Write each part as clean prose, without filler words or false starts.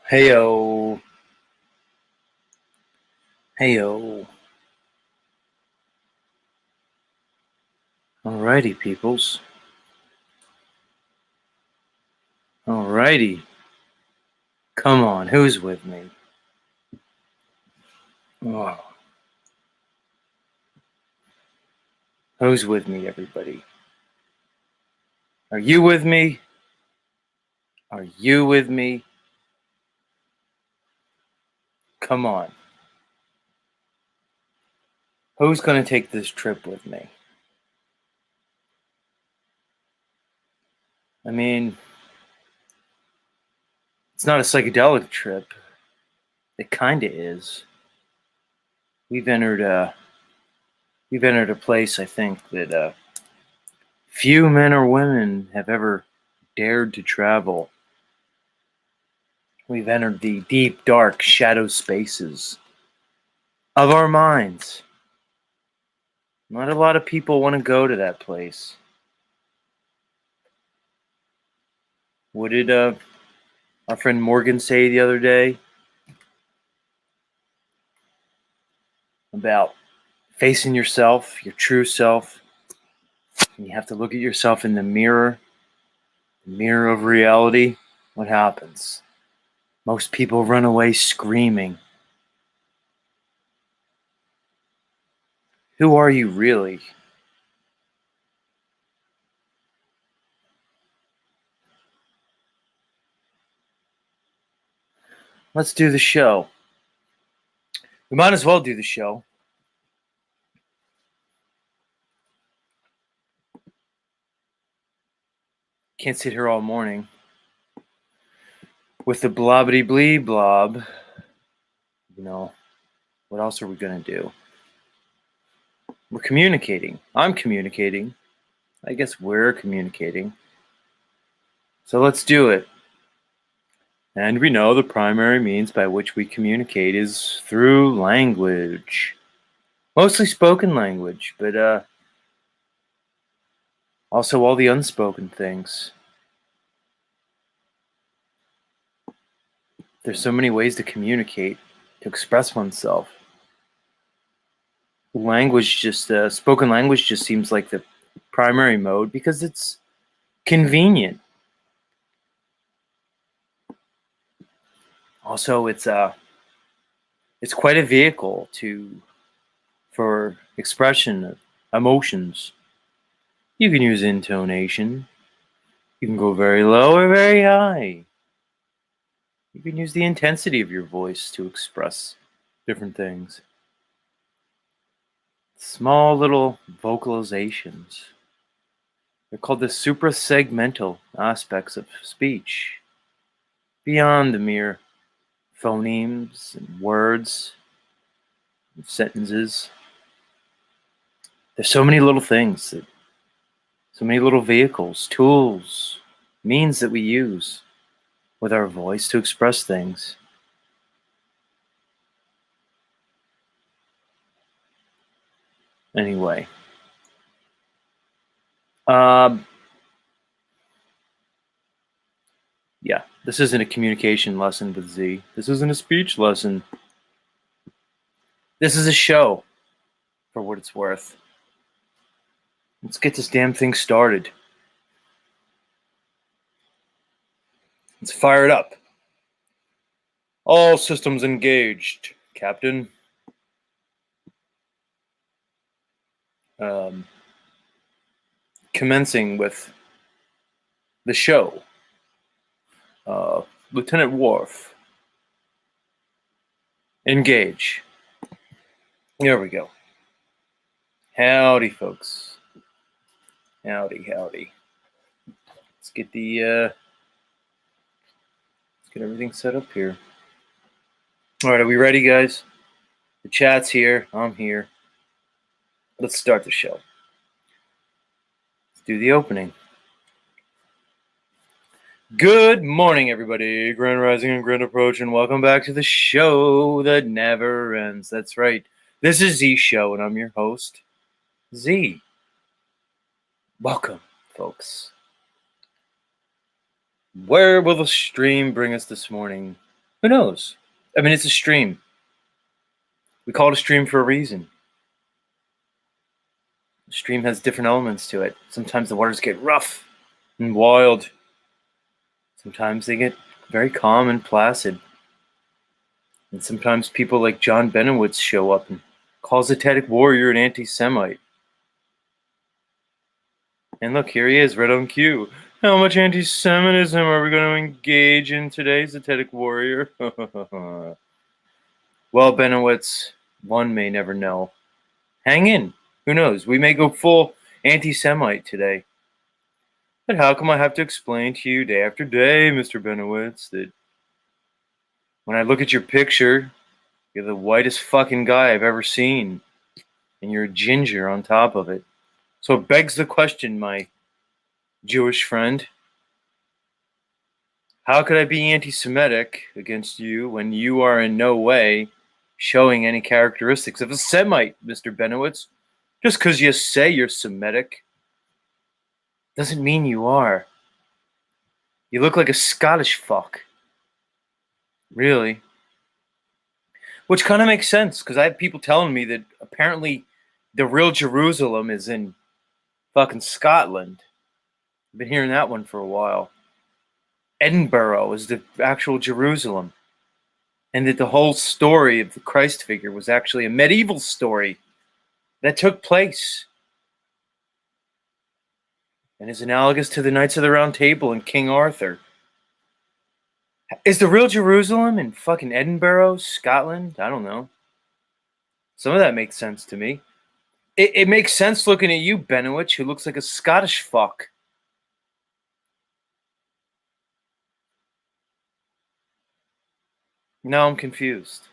Heyo. Heyo. Alrighty, peoples. Alrighty. Come on, who's with me? Oh. Who's with me, everybody? Are you with me? Are you with me? Come on. Who's going to take this trip with me? I mean, It's not a psychedelic trip. It kinda is. We've entered a place, I think, that few men or women have ever dared to travel. We've entered the deep, dark shadow spaces of our minds. Not a lot of people want to go to that place. What did our friend Morgan say the other day about facing yourself, your true self? And you have to look at yourself in the mirror of reality. What happens? Most people run away screaming. Who are you really? Let's do the show. We might as well do the show. Can't sit here all morning with the blobbity blee blob. You know, what else are we going to do? We're communicating. I'm communicating. I guess we're communicating. So let's do it. And we know the primary means by which we communicate is through language. Mostly spoken language, but also all the unspoken things. There's so many ways to communicate, to express oneself. Spoken language just seems like the primary mode because it's convenient. Also, it's quite a vehicle for expression of emotions. You can use intonation. You can go very low or very high. You can use the intensity of your voice to express different things. Small little vocalizations. They're called the suprasegmental aspects of speech. Beyond the mere phonemes and words and sentences. There's so many little things, so many little vehicles, tools, means that we use with our voice to express things. Anyway. Yeah, this isn't a communication lesson with Z. This isn't a speech lesson. This is a show, for what it's worth. Let's get this damn thing started. Let's fire it up. All systems engaged, Captain. Commencing with the show. Lieutenant Worf. Engage. There we go. Howdy, folks. Howdy. Let's get everything set up here. All right, are we ready, guys? The chat's here. I'm here. Let's start the show. Let's do the opening. Good morning, everybody. Grand Rising and Grand Approach, and welcome back to the show that never ends. That's right. This is Z Show, and I'm your host, Z. Welcome, folks. Where will the stream bring us this morning? Who knows? I mean, it's a stream. We call it a stream for a reason. The stream has different elements to it. Sometimes the waters get rough and wild. Sometimes they get very calm and placid. And sometimes people like John Benowitz show up and call Zetetic Warrior an anti-Semite. And look, here he is, right on cue. How much anti-Semitism are we going to engage in today, Zetetic Warrior? Well, Benowitz, one may never know. Hang in. Who knows? We may go full anti-Semite today. But how come I have to explain to you day after day, Mr. Benowitz, that When I look at your picture, you're the whitest fucking guy I've ever seen, and you're a ginger on top of it. So it begs the question, my Jewish friend, how could I be anti Semitic against you when you are in no way showing any characteristics of a Semite, Mr. Benowitz? Just because you say you're Semitic doesn't mean you are. You look like a Scottish fuck. Really. Which kind of makes sense, because I have people telling me that apparently the real Jerusalem is in fucking Scotland. I've been hearing that one for a while. Edinburgh is the actual Jerusalem. And that the whole story of the Christ figure was actually a medieval story that took place and is analogous to the Knights of the Round Table and King Arthur. Is the real Jerusalem in fucking Edinburgh, Scotland? I don't know. Some of that makes sense to me. It makes sense looking at you, Benowitz, who looks like a Scottish fuck. Now I'm confused.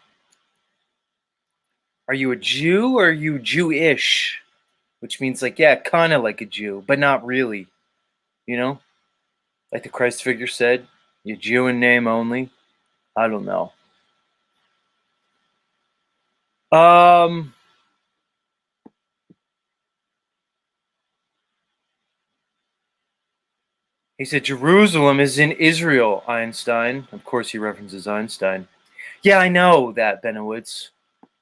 Are you a Jew or are you Jewish? Which means, like, yeah, kind of like a Jew, but not really. You know? Like the Christ figure said, you're Jew in name only. I don't know. Um, he said Jerusalem is in Israel, Einstein. Of course, he references Einstein. Yeah, I know that, Benowitz.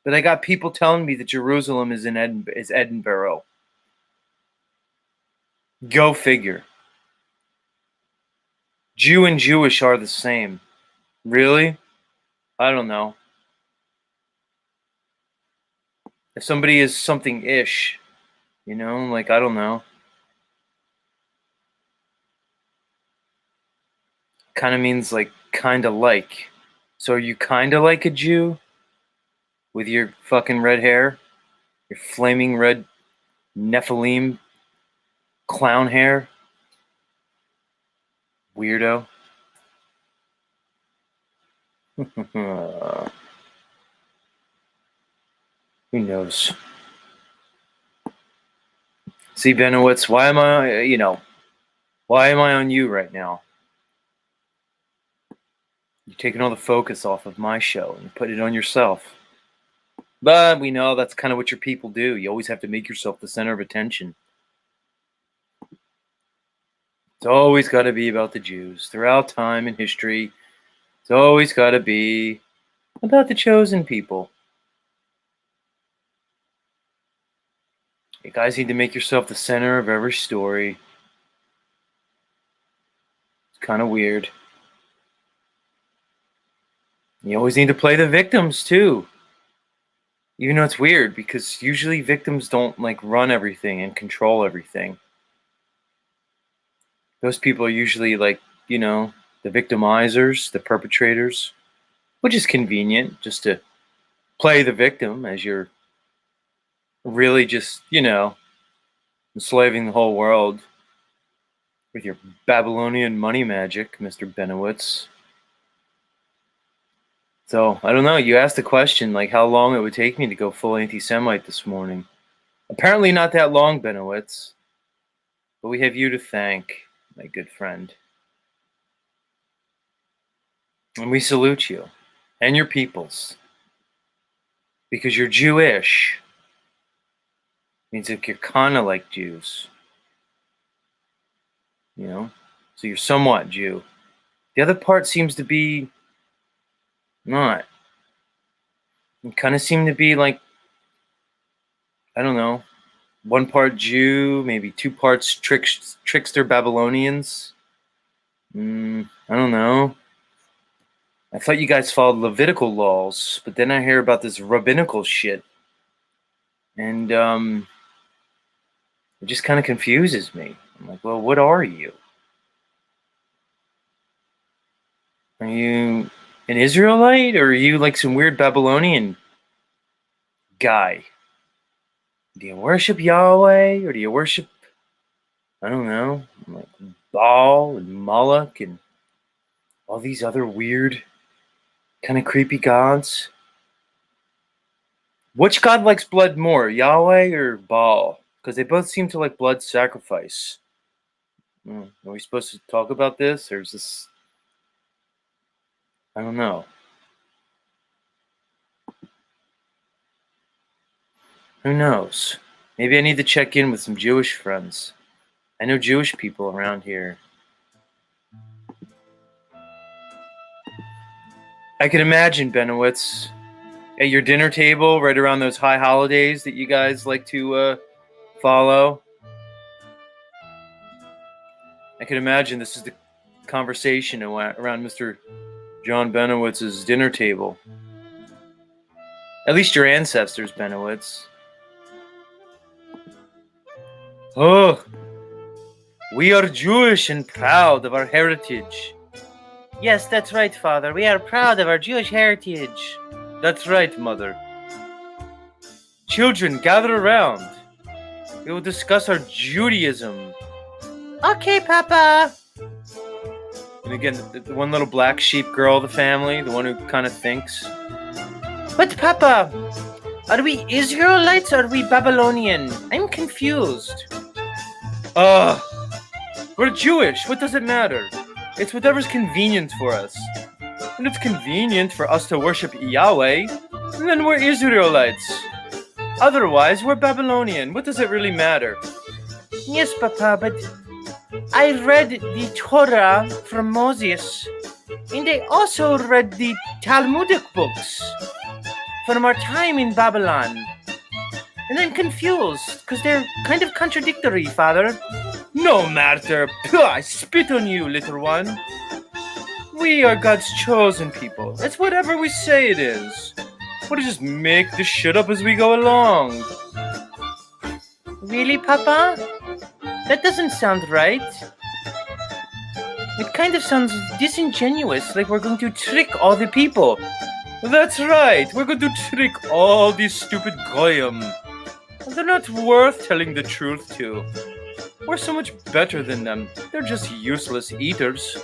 But I got people telling me that Jerusalem is in Edinburgh. Go figure. Jew and Jewish are the same. Really? I don't know. If somebody is something ish, like, I don't know. Kind of means like kind of like. So are you kind of like a Jew with your fucking red hair? Your flaming red Nephilim clown hair? Weirdo. Who knows? See, Benowitz, why am I on you right now? You're taking all the focus off of my show and putting it on yourself. But we know that's kind of what your people do. You always have to make yourself the center of attention. It's always got to be about the Jews. Throughout time and history, it's always got to be about the chosen people. You guys need to make yourself the center of every story. It's kind of weird. You always need to play the victims too. Even though it's weird, because usually victims don't like run everything and control everything. Those people are usually like, the victimizers, the perpetrators, which is convenient just to play the victim as you're really just, enslaving the whole world with your Babylonian money magic, Mr. Benowitz. So, I don't know. You asked the question, like, how long it would take me to go full anti Semite this morning. Apparently, not that long, Benowitz. But we have you to thank, my good friend. And we salute you and your peoples. Because you're Jewish. Means that you're kind of like Jews. So you're somewhat Jew. The other part seems to be not. You kind of seem to be like, I don't know, one part Jew, maybe two parts trickster Babylonians. I don't know. I thought you guys followed Levitical laws, but then I hear about this rabbinical shit. And it just kind of confuses me. I'm like, well, what are you? Are you an Israelite, or are you like some weird Babylonian guy? Do you worship Yahweh, or do you worship, I don't know, like Baal and Moloch and all these other weird Kind of creepy gods. Which god likes blood more, Yahweh or Baal? Because they both seem to like blood sacrifice. Are we supposed to talk about this, or is this? I don't know. Who knows? Maybe I need to check in with some Jewish friends. I know Jewish people around here. I can imagine, Benowitz, at your dinner table, right around those high holidays that you guys like to follow. I can imagine this is the conversation around Mr. John Benowitz's dinner table. At least your ancestors, Benowitz. Oh, we are Jewish and proud of our heritage. Yes, that's right, Father. We are proud of our Jewish heritage. That's right, Mother. Children, gather around. We will discuss our Judaism. Okay, Papa. And again, the one little black sheep girl of the family, the one who kind of thinks. But Papa, are we Israelites or are we Babylonian? I'm confused. We're Jewish. What does it matter? It's whatever's convenient for us. When it's convenient for us to worship Yahweh, then we're Israelites. Otherwise, we're Babylonian. What does it really matter? Yes, Papa, but I read the Torah from Moses, and I also read the Talmudic books from our time in Babylon. And I'm confused, because they're kind of contradictory, Father. No matter. Puh, I spit on you, little one. We are God's chosen people. It's whatever we say it is. We'll just make this shit up as we go along. Really, Papa? That doesn't sound right. It kind of sounds disingenuous, like we're going to trick all the people. That's right, we're going to trick all these stupid goyim. They're not worth telling the truth to. We're so much better than them. They're just useless eaters.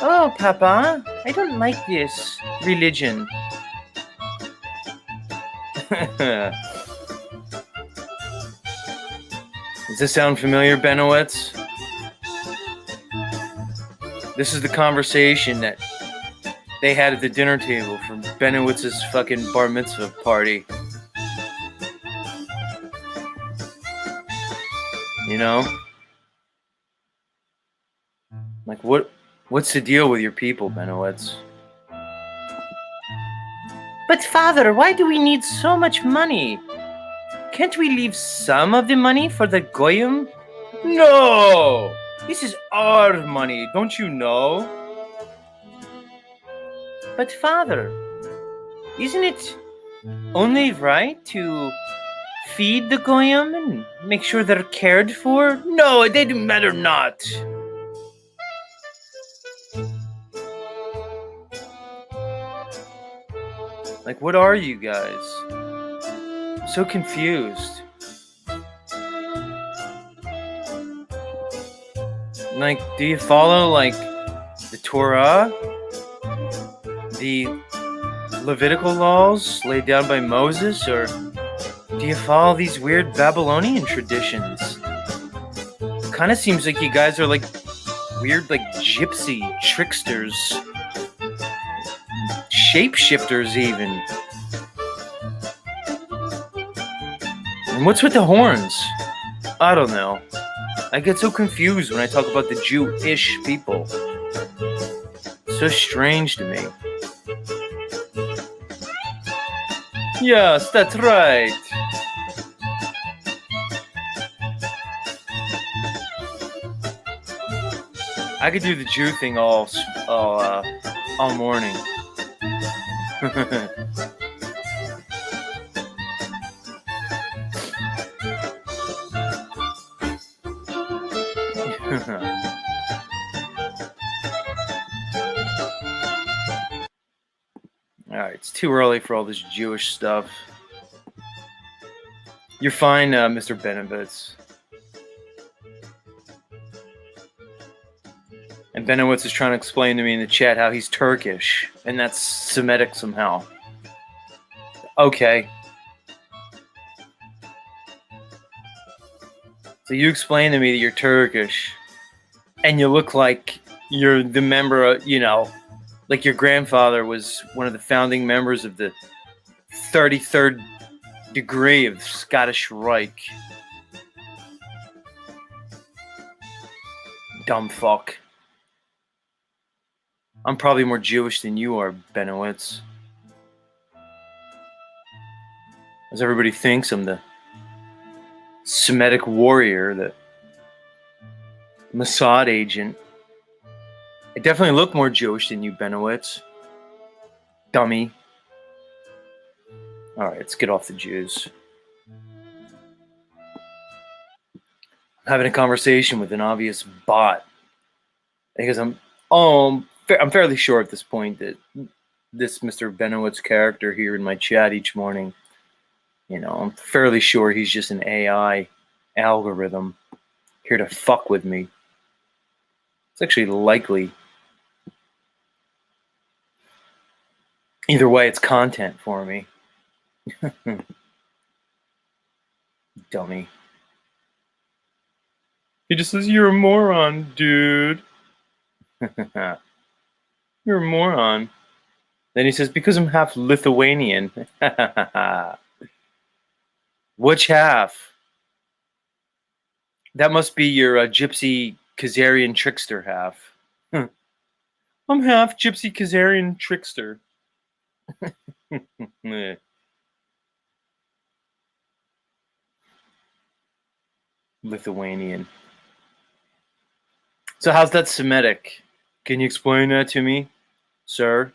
Oh, Papa, I don't like this religion. Does this sound familiar, Benowitz? This is the conversation that they had at the dinner table for Benowitz's fucking bar mitzvah party. You know? Like, what's the deal with your people, Benowitz? But Father, why do we need so much money? Can't we leave some of the money for the goyim? No! This is our money, don't you know? But Father, isn't it only right to feed the goyim and make sure they're cared for? No, they matter not. Like, what are you guys? I'm so confused. Like, do you follow, like, the Torah? The Levitical laws laid down by Moses? Or do you follow these weird Babylonian traditions? It kind of seems like you guys are, like, weird, like, gypsy tricksters. Shapeshifters, even. And what's with the horns? I don't know. I get so confused when I talk about the Jewish people. It's so strange to me. Yes, that's right. I could do the Jew thing all morning. Alright, it's too early for all this Jewish stuff. You're fine, Mr. Benowitz. And Benowitz is trying to explain to me in the chat how he's Turkish, and that's Semitic somehow. Okay. So you explain to me that you're Turkish, and you look like you're the member of, like your grandfather was one of the founding members of the 33rd degree of Scottish Reich. Dumb fuck. I'm probably more Jewish than you are, Benowitz. As everybody thinks, I'm the Semitic warrior, the Mossad agent. I definitely look more Jewish than you, Benowitz. Dummy. Alright, let's get off the Jews. I'm having a conversation with an obvious bot. Because I'm fairly sure at this point that this Mr. Benowitz character here in my chat each morning, I'm fairly sure he's just an AI algorithm here to fuck with me. It's actually likely. Either way, it's content for me. Dummy. He just says, "You're a moron, dude." You're a moron. Then he says, "Because I'm half Lithuanian." Which half? That must be your gypsy Khazarian trickster half. I'm half gypsy Khazarian trickster. Lithuanian. So how's that Semitic? Can you explain that to me, sir?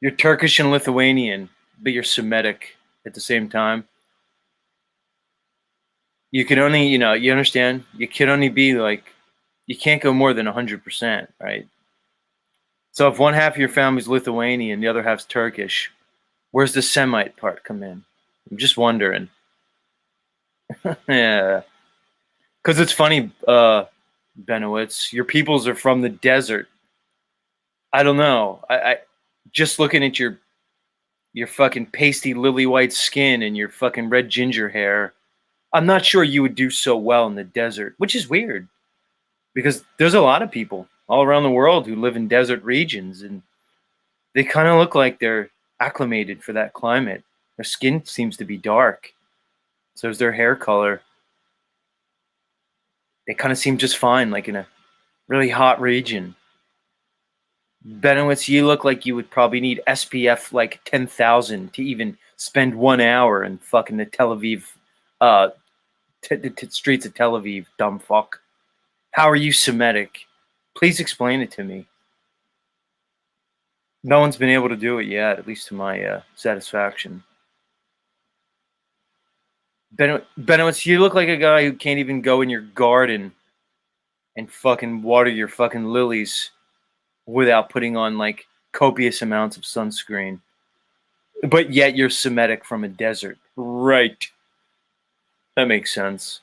You're Turkish and Lithuanian, but you're Semitic at the same time. You can only, you understand? You can only be you can't go more than 100%, right? So if one half of your family's Lithuanian, the other half's Turkish, where's the Semite part come in? I'm just wondering. Yeah. Because it's funny, Benowitz, your peoples are from the desert. I don't know. I just looking at your fucking pasty lily white skin and your fucking red ginger hair, I'm not sure you would do so well in the desert, which is weird. Because there's a lot of people all around the world who live in desert regions, and they kind of look like they're acclimated for that climate. Their skin seems to be dark. So is their hair color. They kind of seem just fine, like in a really hot region. Benowitz, you look like you would probably need SPF like 10,000 to even spend 1 hour in fucking the Tel Aviv, streets of Tel Aviv, dumb fuck. How are you Semitic? Please explain it to me. No one's been able to do it yet, at least to my satisfaction. Benowitz, you look like a guy who can't even go in your garden and fucking water your fucking lilies without putting on like copious amounts of sunscreen. But yet you're Semitic from a desert. Right. That makes sense.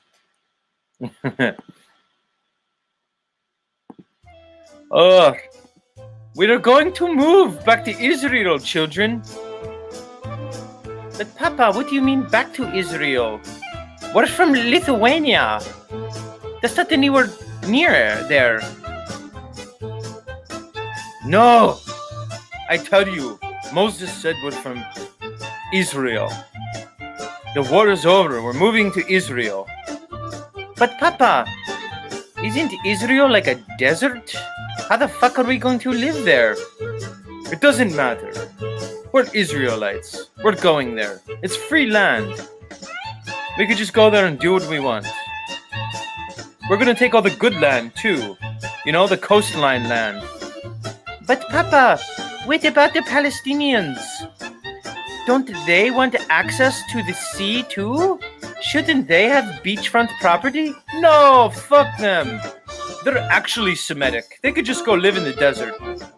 We're going to move back to Israel, children. But Papa, what do you mean back to Israel? We're from Lithuania. That's not anywhere near there. No! I tell you, Moses said we're from Israel. The war is over. We're moving to Israel. But Papa, isn't Israel like a desert? How the fuck are we going to live there? It doesn't matter. We're Israelites. We're going there. It's free land. We could just go there and do what we want. We're gonna take all the good land too. You know, the coastline land. But Papa, what about the Palestinians? Don't they want access to the sea too? Shouldn't they have beachfront property? No, fuck them. They're actually Semitic. They could just go live in the desert.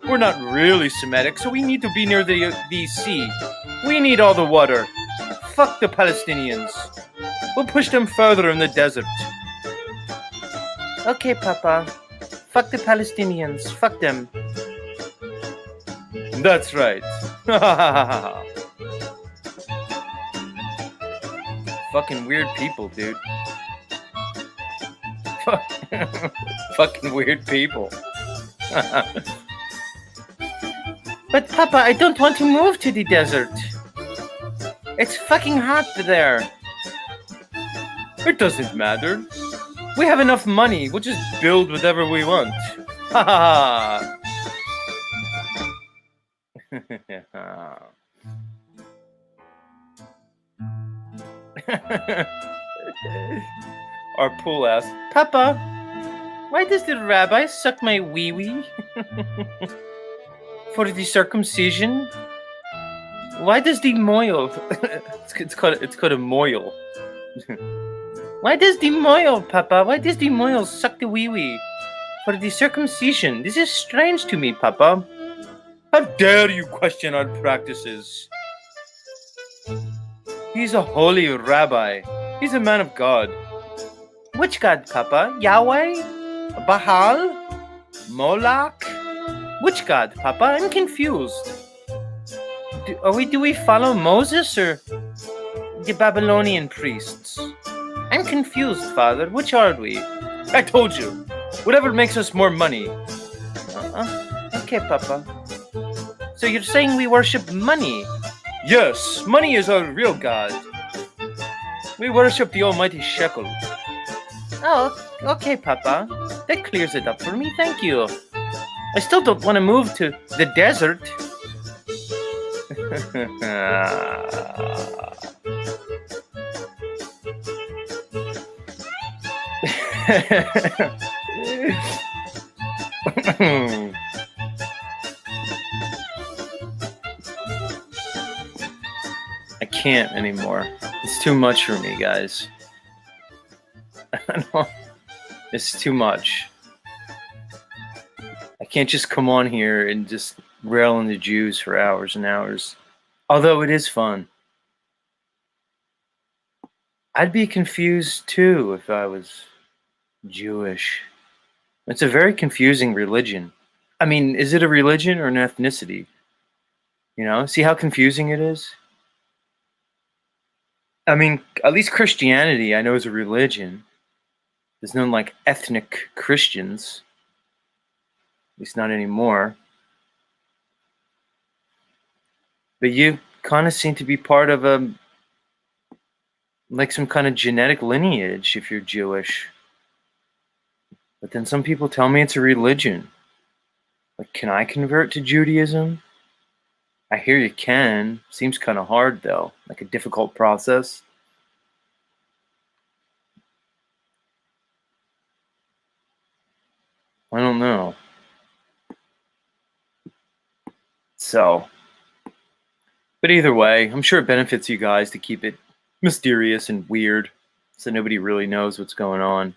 We're not really Semitic, so we need to be near the sea. We need all the water. Fuck the Palestinians. We'll push them further in the desert. Okay, Papa. Fuck the Palestinians. Fuck them. That's right. Fucking weird people, dude. Fucking weird people. But Papa, I don't want to move to the desert. It's fucking hot there. It doesn't matter. We have enough money. We'll just build whatever we want. Ha ha ha. Our pool asked, Papa, why does the rabbi suck my wee-wee? For the circumcision? Why does the moil... it's called a moil. Why does the moil, Papa? Why does the moil suck the wee-wee? For the circumcision? This is strange to me, Papa. How dare you question our practices? He's a holy rabbi. He's a man of God. Which God, Papa? Yahweh? Baal? Moloch? Which God, Papa? I'm confused. Do we follow Moses or the Babylonian priests? I'm confused, Father. Which are we? I told you. Whatever makes us more money. Okay, Papa. So you're saying we worship money? Yes, money is our real God. We worship the almighty shekel. Oh, okay, Papa. That clears it up for me, thank you. I still don't want to move to the desert. I can't anymore. It's too much for me, guys. It's too much. I can't just come on here and just rail on the Jews for hours and hours. Although it is fun. I'd be confused too if I was Jewish. It's a very confusing religion. I mean, is it a religion or an ethnicity? You know, see how confusing it is? I mean, at least Christianity I know is a religion. There's no like ethnic Christians. At least not anymore. But you kind of seem to be part of like some kind of genetic lineage if you're Jewish. But then some people tell me it's a religion. Like, can I convert to Judaism? I hear you can. Seems kind of hard though, like a difficult process. I don't know. So, but either way, I'm sure it benefits you guys to keep it mysterious and weird so nobody really knows what's going on.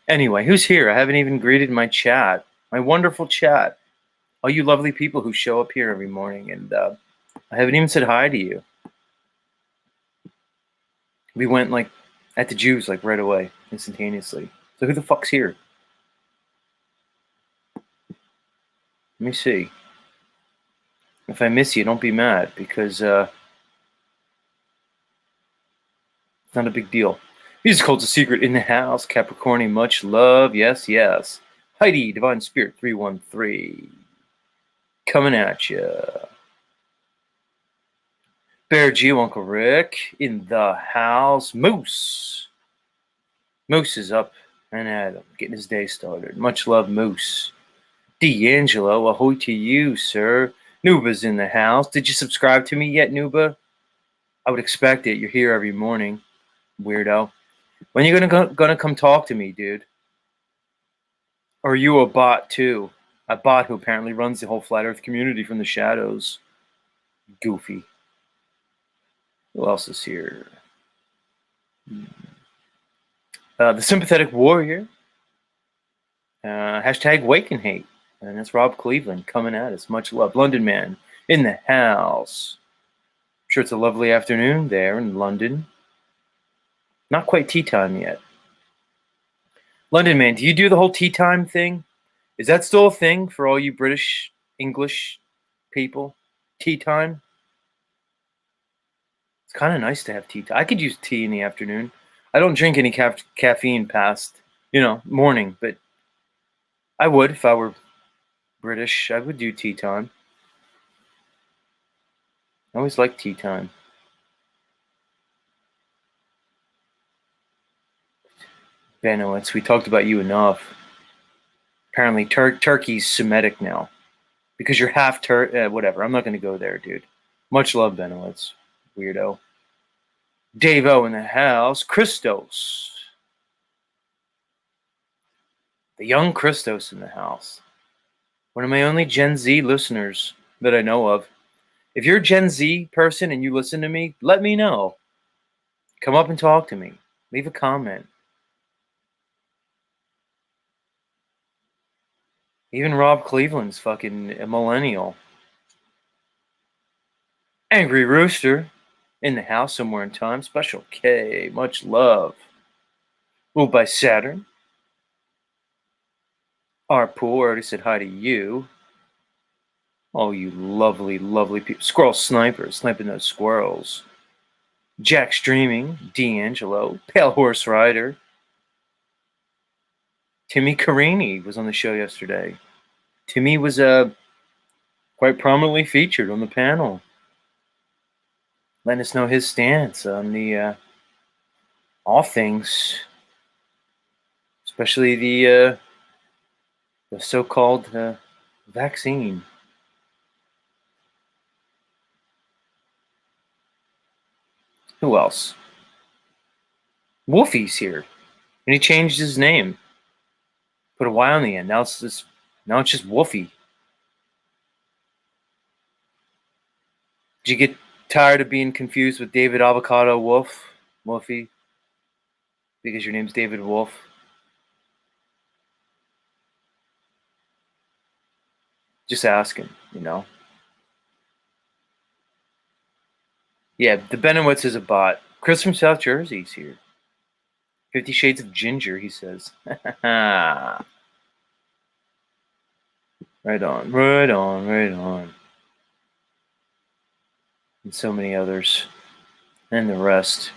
Anyway, who's here? I haven't even greeted my chat, my wonderful chat. All you lovely people who show up here every morning, and I haven't even said hi to you. We went like at the Jews like right away, instantaneously. So who the fuck's here? Let me see. If I miss you, don't be mad, because it's not a big deal. Music holds a secret in the house. Capricorni, much love. Yes, yes. Heidi, Divine Spirit 313. Coming at you. Bear G, Uncle Rick in the house. Moose. Moose is up and at him, getting his day started. Much love, Moose. D'Angelo, ahoy to you, sir. Nuba's in the house. Did you subscribe to me yet, Nuba? I would expect it. You're here every morning, weirdo. When are you gonna come talk to me, dude? Or are you a bot too? A bot who apparently runs the whole flat Earth community from the shadows. Goofy. Who else is here? The Sympathetic Warrior. Hashtag Wake and Hate. And that's Rob Cleveland coming at us. Much love. London Man in the house. I'm sure it's a lovely afternoon there in London. Not quite tea time yet. London man, do you do the whole tea time thing? Is that still a thing for all you British English people? Tea time? It's kind of nice to have tea time. I could use tea in the afternoon. I don't drink any caffeine past, morning, but I would if I were British. I would do tea time. I always like tea time. Benowitz, we talked about you enough. Apparently, Turkey's Semitic now because you're half whatever. I'm not going to go there, dude. Much love, Benowitz. Weirdo. Dave-O in the house. Christos. The young Christos in the house. One of my only Gen Z listeners that I know of. If you're a Gen Z person and you listen to me, let me know. Come up and talk to me. Leave a comment. Even Rob Cleveland's fucking a millennial. Angry Rooster in the house somewhere in time. Special K. Much love. Ruled by Saturn. Our pool already said hi to you. Oh, you lovely, lovely people. Squirrel Sniper, sniping those squirrels. Jack Streaming, D'Angelo, Pale Horse Rider. Timmy Carini was on the show yesterday. Timmy was quite prominently featured on the panel. Letting us know his stance on the all things, especially the so-called vaccine. Who else? Wolfie's here, and he changed his name. Put a Y on the end. Now it's just Wolfie. Did you get tired of being confused with David Avocado Wolf, Wolfie? Because your name's David Wolf? Just asking, Yeah, the Benowitz is a bot. Chris from South Jersey's here. 50 Shades of Ginger, he says. Right on, right on, right on. And so many others. And the rest.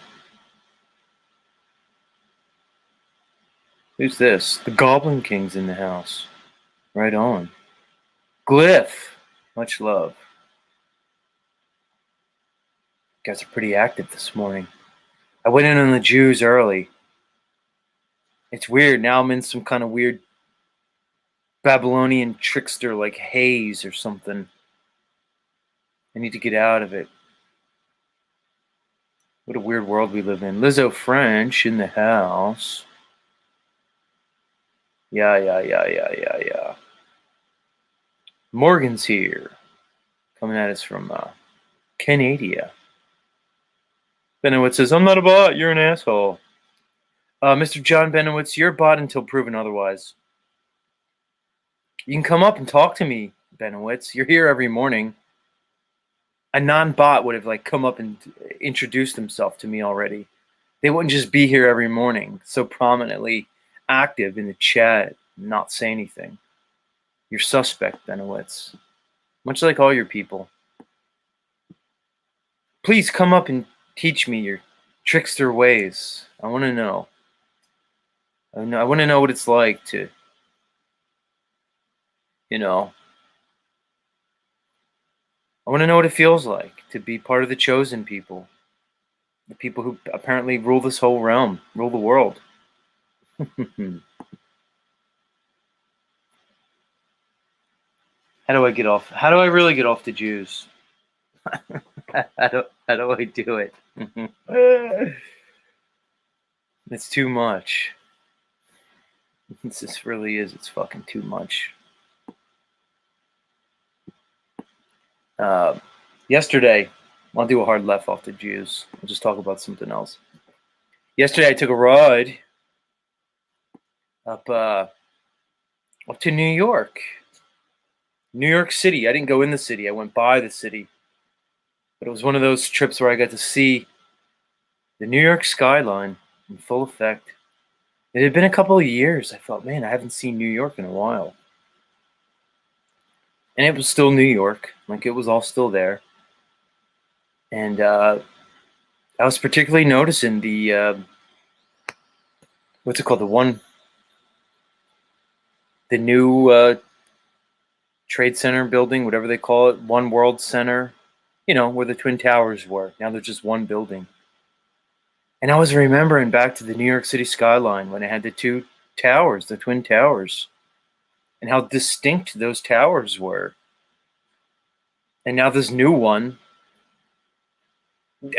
Who's this? The Goblin King's in the house. Right on. Glyph. Much love. You guys are pretty active this morning. I went in on the Jews early. It's weird. Now I'm in some kind of weird Babylonian trickster like haze or something. I need to get out of it. What a weird world we live in. Lizzo French in the house. Yeah. Morgan's here. Coming at us from Canada. Benowitz says, I'm not a bot. You're an asshole. Mr. John Benowitz, you're a bot until proven otherwise. You can come up and talk to me, Benowitz. You're here every morning. A non-bot would have come up and introduced himself to me already. They wouldn't just be here every morning, so prominently active in the chat, and not say anything. You're suspect, Benowitz. Much like all your people. Please come up and teach me your trickster ways. I want to know. I want to know what it's like to, I want to know what it feels like to be part of the chosen people. The people who apparently rule this whole realm, rule the world. How do I get off? How do I really get off the Jews? how do I do it? It's too much. This really is. It's fucking too much. Yesterday, I'll do a hard left off the Jews. I'll just talk about something else. Yesterday, I took a ride up to New York. New York City. I didn't go in the city. I went by the city. But it was one of those trips where I got to see the New York skyline. in full effect. It had been a couple of years. I thought, man, I haven't seen New York in a while. And it was still New York. Like, it was all still there. And I was particularly noticing the, what's it called? The new Trade Center building, whatever they call it, One World Center, where the Twin Towers were. Now there's just one building. And I was remembering back to the New York City skyline when it had the two towers, the Twin Towers, and how distinct those towers were. And now this new one,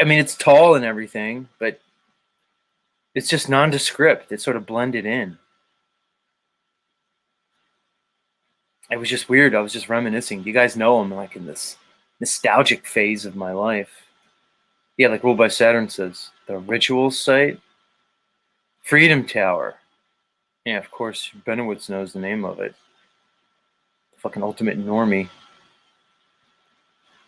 I mean, it's tall and everything, but it's just nondescript. It's sort of blended in. It was just weird. I was just reminiscing. You guys know I'm like in this nostalgic phase of my life. Yeah, like Ruled by Saturn says, the ritual site, Freedom Tower. Yeah, of course, Benowitz knows the name of it. The fucking ultimate normie.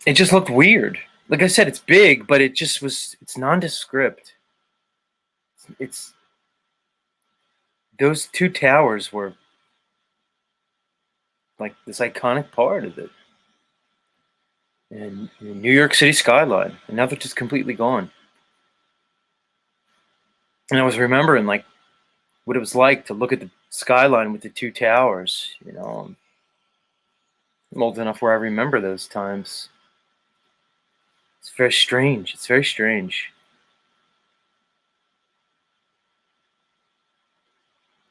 It just looked weird. Like I said, it's big, but it just was, it's nondescript. It's, those two towers were like this iconic part of it. And New York City skyline. And now they're just completely gone. And I was remembering like what it was like to look at the skyline with the two towers, I'm old enough where I remember those times. It's very strange. It's very strange.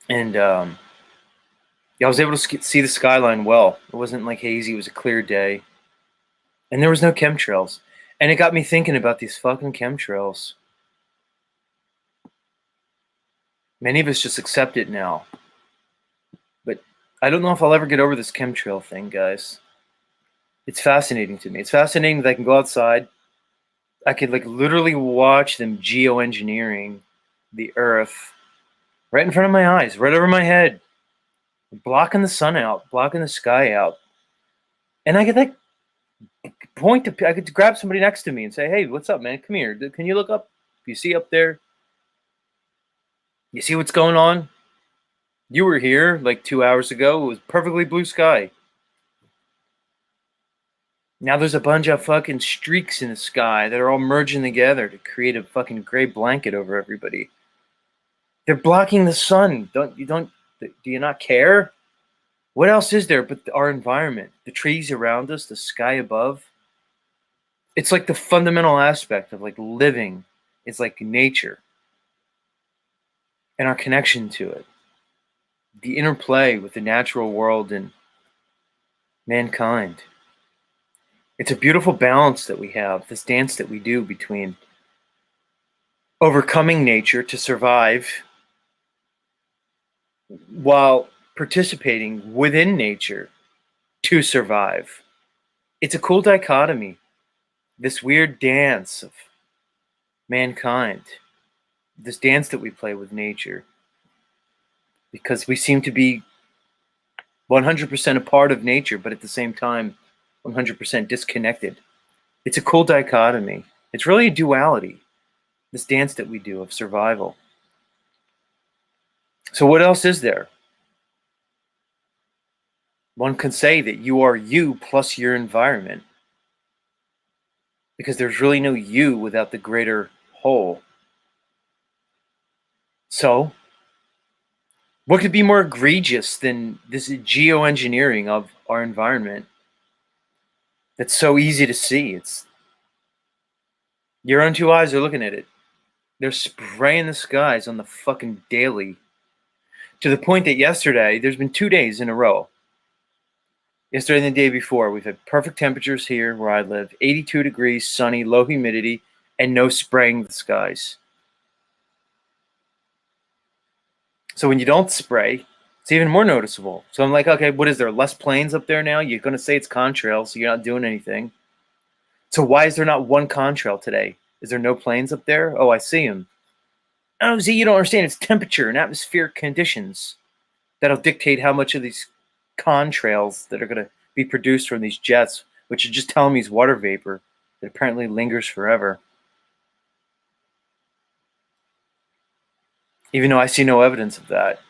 And yeah, I was able to see the skyline well. It wasn't like hazy. It was a clear day. And there was no chemtrails. And it got me thinking about these fucking chemtrails. Many of us just accept it now. But I don't know if I'll ever get over this chemtrail thing, guys. It's fascinating to me. It's fascinating that I can go outside. I could like literally watch them geoengineering the earth right in front of my eyes, right over my head, blocking the sun out, blocking the sky out. And I could like I could grab somebody next to me and say, hey, what's up, man? Come here. Can you look up? You see up there? You see what's going on? You were here like 2 hours ago. It was perfectly blue sky. Now there's a bunch of fucking streaks in the sky that are all merging together to create a fucking gray blanket over everybody. They're blocking the sun. Do you not care? What else is there but our environment? The trees around us, the sky above. It's like the fundamental aspect of like living. It's like nature and our connection to it. The interplay with the natural world and mankind. It's a beautiful balance that we have, this dance that we do between overcoming nature to survive while participating within nature to survive. It's a cool dichotomy, this weird dance of mankind, this dance that we play with nature, because we seem to be 100% a part of nature, but at the same time, 100% disconnected. It's a cool dichotomy. It's really a duality, this dance that we do of survival. So what else is there? One can say that you are you plus your environment, because there's really no you without the greater whole. So, what could be more egregious than this geoengineering of our environment that's so easy to see? It's your own two eyes are looking at it. They're spraying the skies on the fucking daily, to the point that yesterday, there's been 2 days in a row. Yesterday and the day before, we've had perfect temperatures here where I live, 82 degrees, sunny, low humidity, and no spraying the skies. So when you don't spray, it's even more noticeable. So I'm like, okay, what is there? Less planes up there now? You're going to say it's contrails, so you're not doing anything. So why is there not one contrail today? Is there no planes up there? Oh, I see them. Oh, see, you don't understand. It's temperature and atmospheric conditions that'll dictate how much of these contrails that are going to be produced from these jets, which are just telling me is water vapor that apparently lingers forever. even though I see no evidence of that.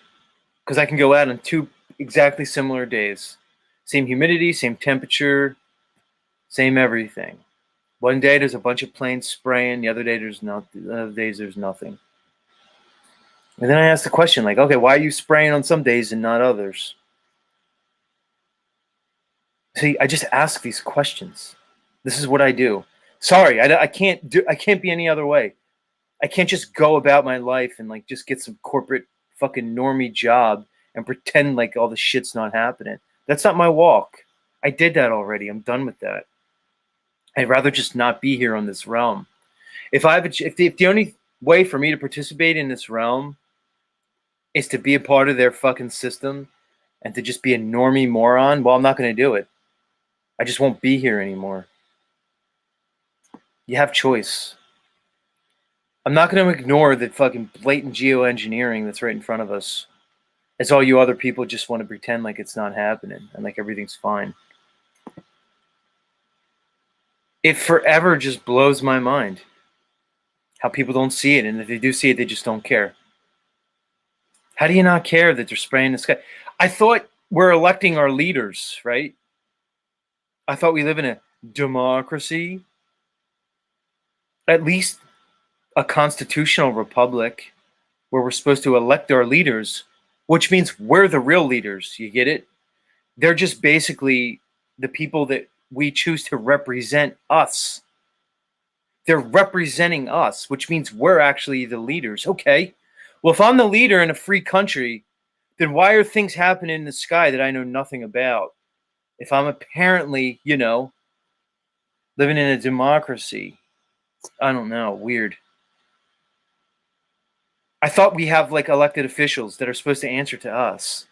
Because I can go out on 2 exactly similar days. Same humidity, same temperature, same everything. One day there's a bunch of planes spraying, the other day there's nothing. The other days there's nothing. And then I ask the question, like, okay, why are you spraying on some days and not others? See, I just ask these questions. This is what I do. Sorry, I can't be any other way. I can't just go about my life and like just get some corporate fucking normie job and pretend like all the shit's not happening. That's not my walk. I did that already. I'm done with that. I'd rather just not be here on this realm. If the only way for me to participate in this realm is to be a part of their fucking system and to just be a normie moron, well, I'm not going to do it. I just won't be here anymore. You have choice. I'm not going to ignore the fucking blatant geoengineering that's right in front of us, as all you other people just want to pretend like it's not happening and like everything's fine. It forever just blows my mind how people don't see it, and if they do see it, they just don't care. How do you not care that they're spraying the sky? I thought we're electing our leaders, right? I thought we live in a democracy, at least a constitutional republic, where we're supposed to elect our leaders, which means we're the real leaders. You get it? They're just basically the people that we choose to represent us. They're representing us, which means we're actually the leaders. Okay. Well, if I'm the leader in a free country, then why are things happening in the sky that I know nothing about? If I'm apparently, living in a democracy, I don't know, weird. I thought we have like elected officials that are supposed to answer to us.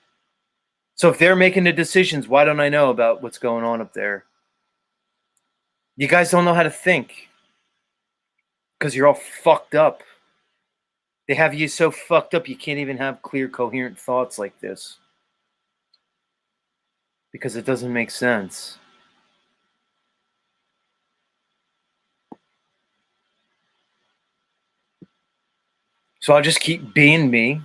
So if they're making the decisions, why don't I know about what's going on up there? You guys don't know how to think because you're all fucked up. They have you so fucked up you can't even have clear, coherent thoughts like this because it doesn't make sense. So I'll just keep being me.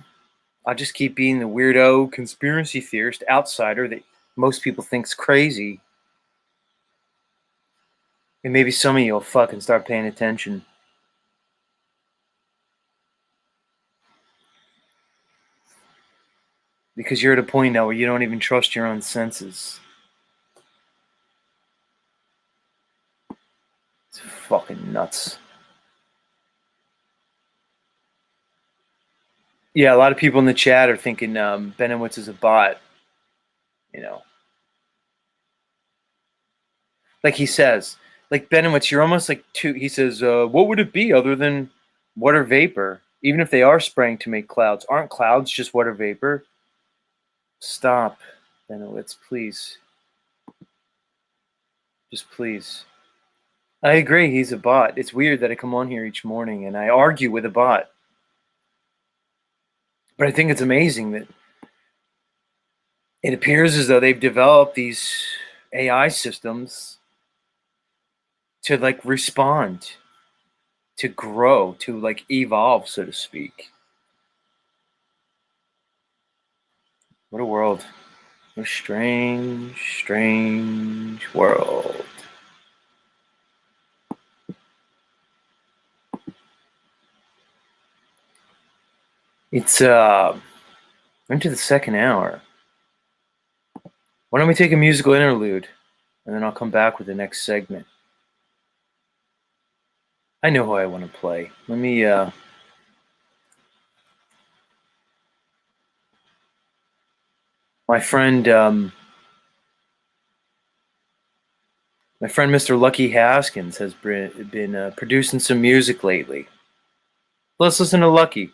I'll just keep being the weirdo conspiracy theorist outsider that most people think's crazy. And maybe some of you will fucking start paying attention. Because you're at a point now where you don't even trust your own senses. It's fucking nuts. Yeah, a lot of people in the chat are thinking Benowitz is a bot. Like he says, like Benowitz, you're almost like he says, what would it be other than water vapor? Even if they are spraying to make clouds, aren't clouds just water vapor? Stop, Benowitz, please. Just please. I agree, he's a bot. It's weird that I come on here each morning and I argue with a bot. But I think it's amazing that it appears as though they've developed these AI systems to like respond, to grow, to like evolve, so to speak. What a world. What a strange, strange world. It's into the second hour. Why don't we take a musical interlude and then I'll come back with the next segment. I know who I want to play. Let me my friend Mr. Lucky Haskins has been producing some music lately. Let's listen to Lucky.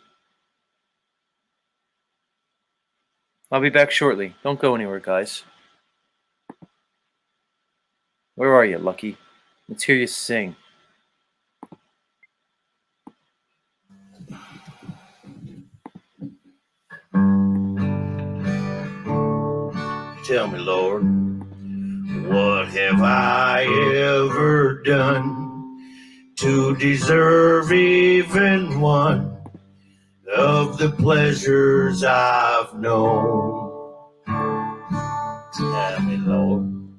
I'll be back shortly. Don't go anywhere, guys. Where are you, Lucky? Let's hear you sing. Tell me, Lord, what have I ever done to deserve even one of the pleasures I've known. Tell me, Lord,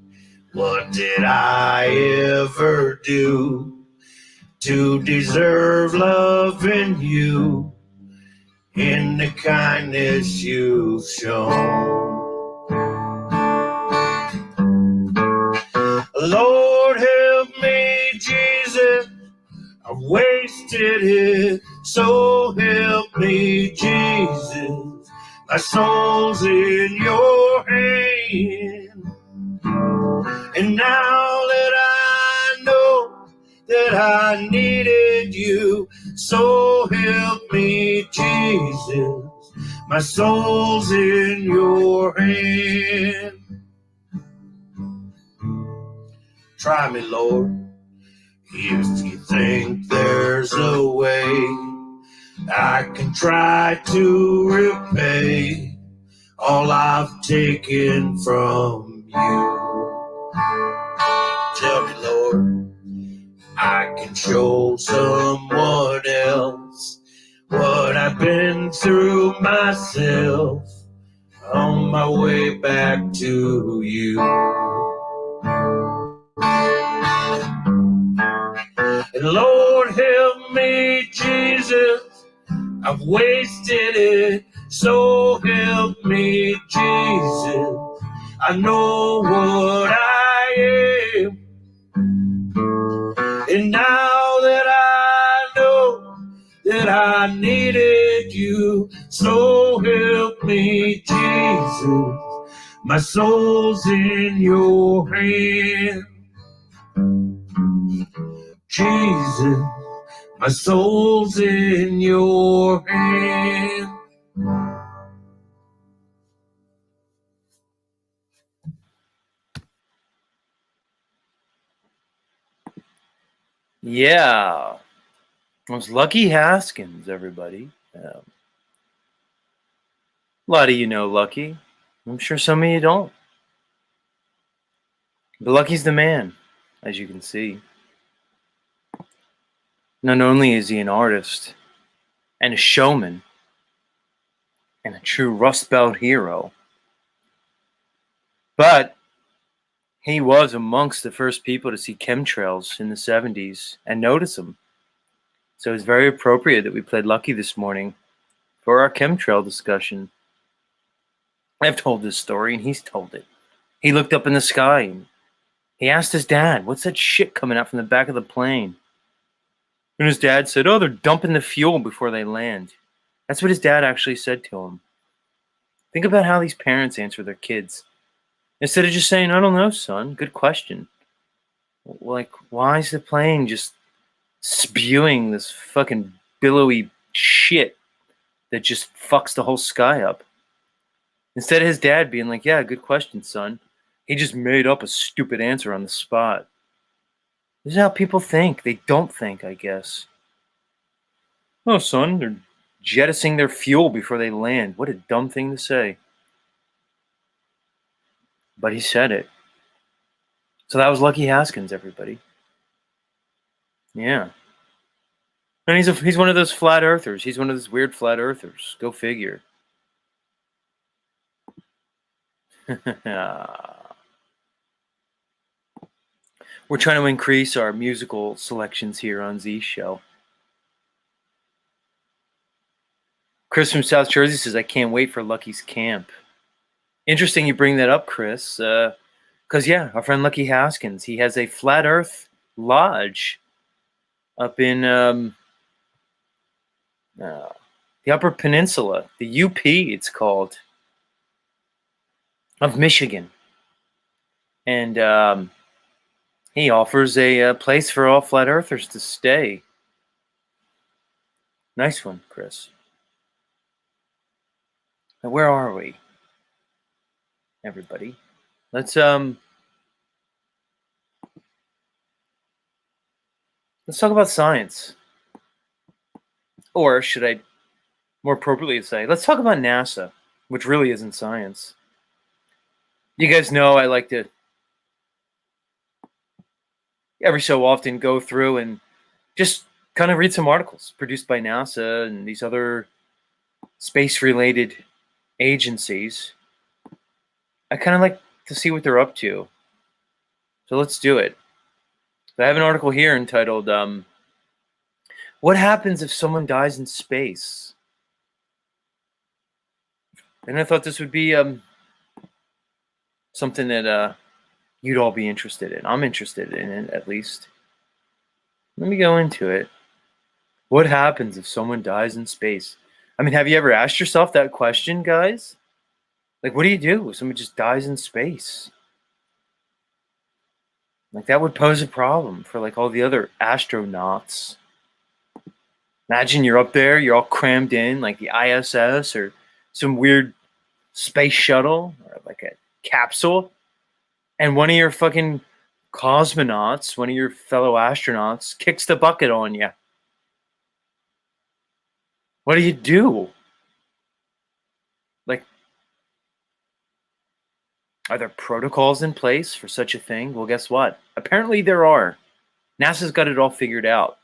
what did I ever do to deserve loving you in the kindness you've shown? Lord, help me, Jesus, I've wasted it, so help me, Jesus. My soul's in your hand, and now that I know that I needed you, so help me, Jesus. My soul's in your hand. Try me, Lord, if you think there's a way I can try to repay all I've taken from you. Tell me, Lord, I can show someone else what I've been through myself on my way back to you. And Lord, help me, Jesus, I've wasted it, so help me, Jesus. I know what I am, and now that I know that I needed you, so help me, Jesus. My soul's in your hand, Jesus. My soul's in your hand. Yeah, it was Lucky Haskins, everybody. A lot of you know Lucky. I'm sure some of you don't. But Lucky's the man, as you can see. Not only is he an artist and a showman and a true Rust Belt hero, but he was amongst the first people to see chemtrails in the 70s and notice them. So it's very appropriate that we played Lucky this morning for our chemtrail discussion. I've told this story and he's told it. He looked up in the sky and he asked his dad, "What's that shit coming out from the back of the plane?" And his dad said, "Oh, they're dumping the fuel before they land." That's what his dad actually said to him. Think about how these parents answer their kids. Instead of just saying, "I don't know, son, good question." Like, why is the plane just spewing this fucking billowy shit that just fucks the whole sky up? Instead of his dad being like, "Yeah, good question, son," he just made up a stupid answer on the spot. This is how people think. They don't think, I guess. "Oh, son, they're jettisoning their fuel before they land." What a dumb thing to say. But he said it. So that was Lucky Haskins, everybody. Yeah. And he's one of those flat earthers. He's one of those weird flat earthers. Go figure. We're trying to increase our musical selections here on Z's show. Chris from South Jersey says, "I can't wait for Lucky's camp." Interesting you bring that up, Chris. Because, yeah, our friend Lucky Haskins, he has a flat earth lodge up in the Upper Peninsula, the UP, it's called, of Michigan. And he offers a place for all flat earthers to stay. Nice one, Chris. Now, where are we, everybody? Let's talk about science. Or should I more appropriately say, let's talk about NASA, which really isn't science. You guys know I like to every so often go through and just kind of read some articles produced by NASA and these other space-related agencies. I kind of like to see what they're up to. So let's do it. So I have an article here entitled, What Happens If Someone Dies in Space? And I thought this would be something that you'd all be interested in. I'm interested in it, at least. Let me go into it. What happens if someone dies in space? I mean, have you ever asked yourself that question, guys? Like, what do you do if someone just dies in space? Like, that would pose a problem for, like, all the other astronauts. Imagine you're up there, you're all crammed in, like the ISS or some weird space shuttle or like a capsule, and one of your fucking cosmonauts, one of your fellow astronauts, kicks the bucket on you. What do you do? Like, are there protocols in place for such a thing? Well, guess what? Apparently there are. NASA's got it all figured out.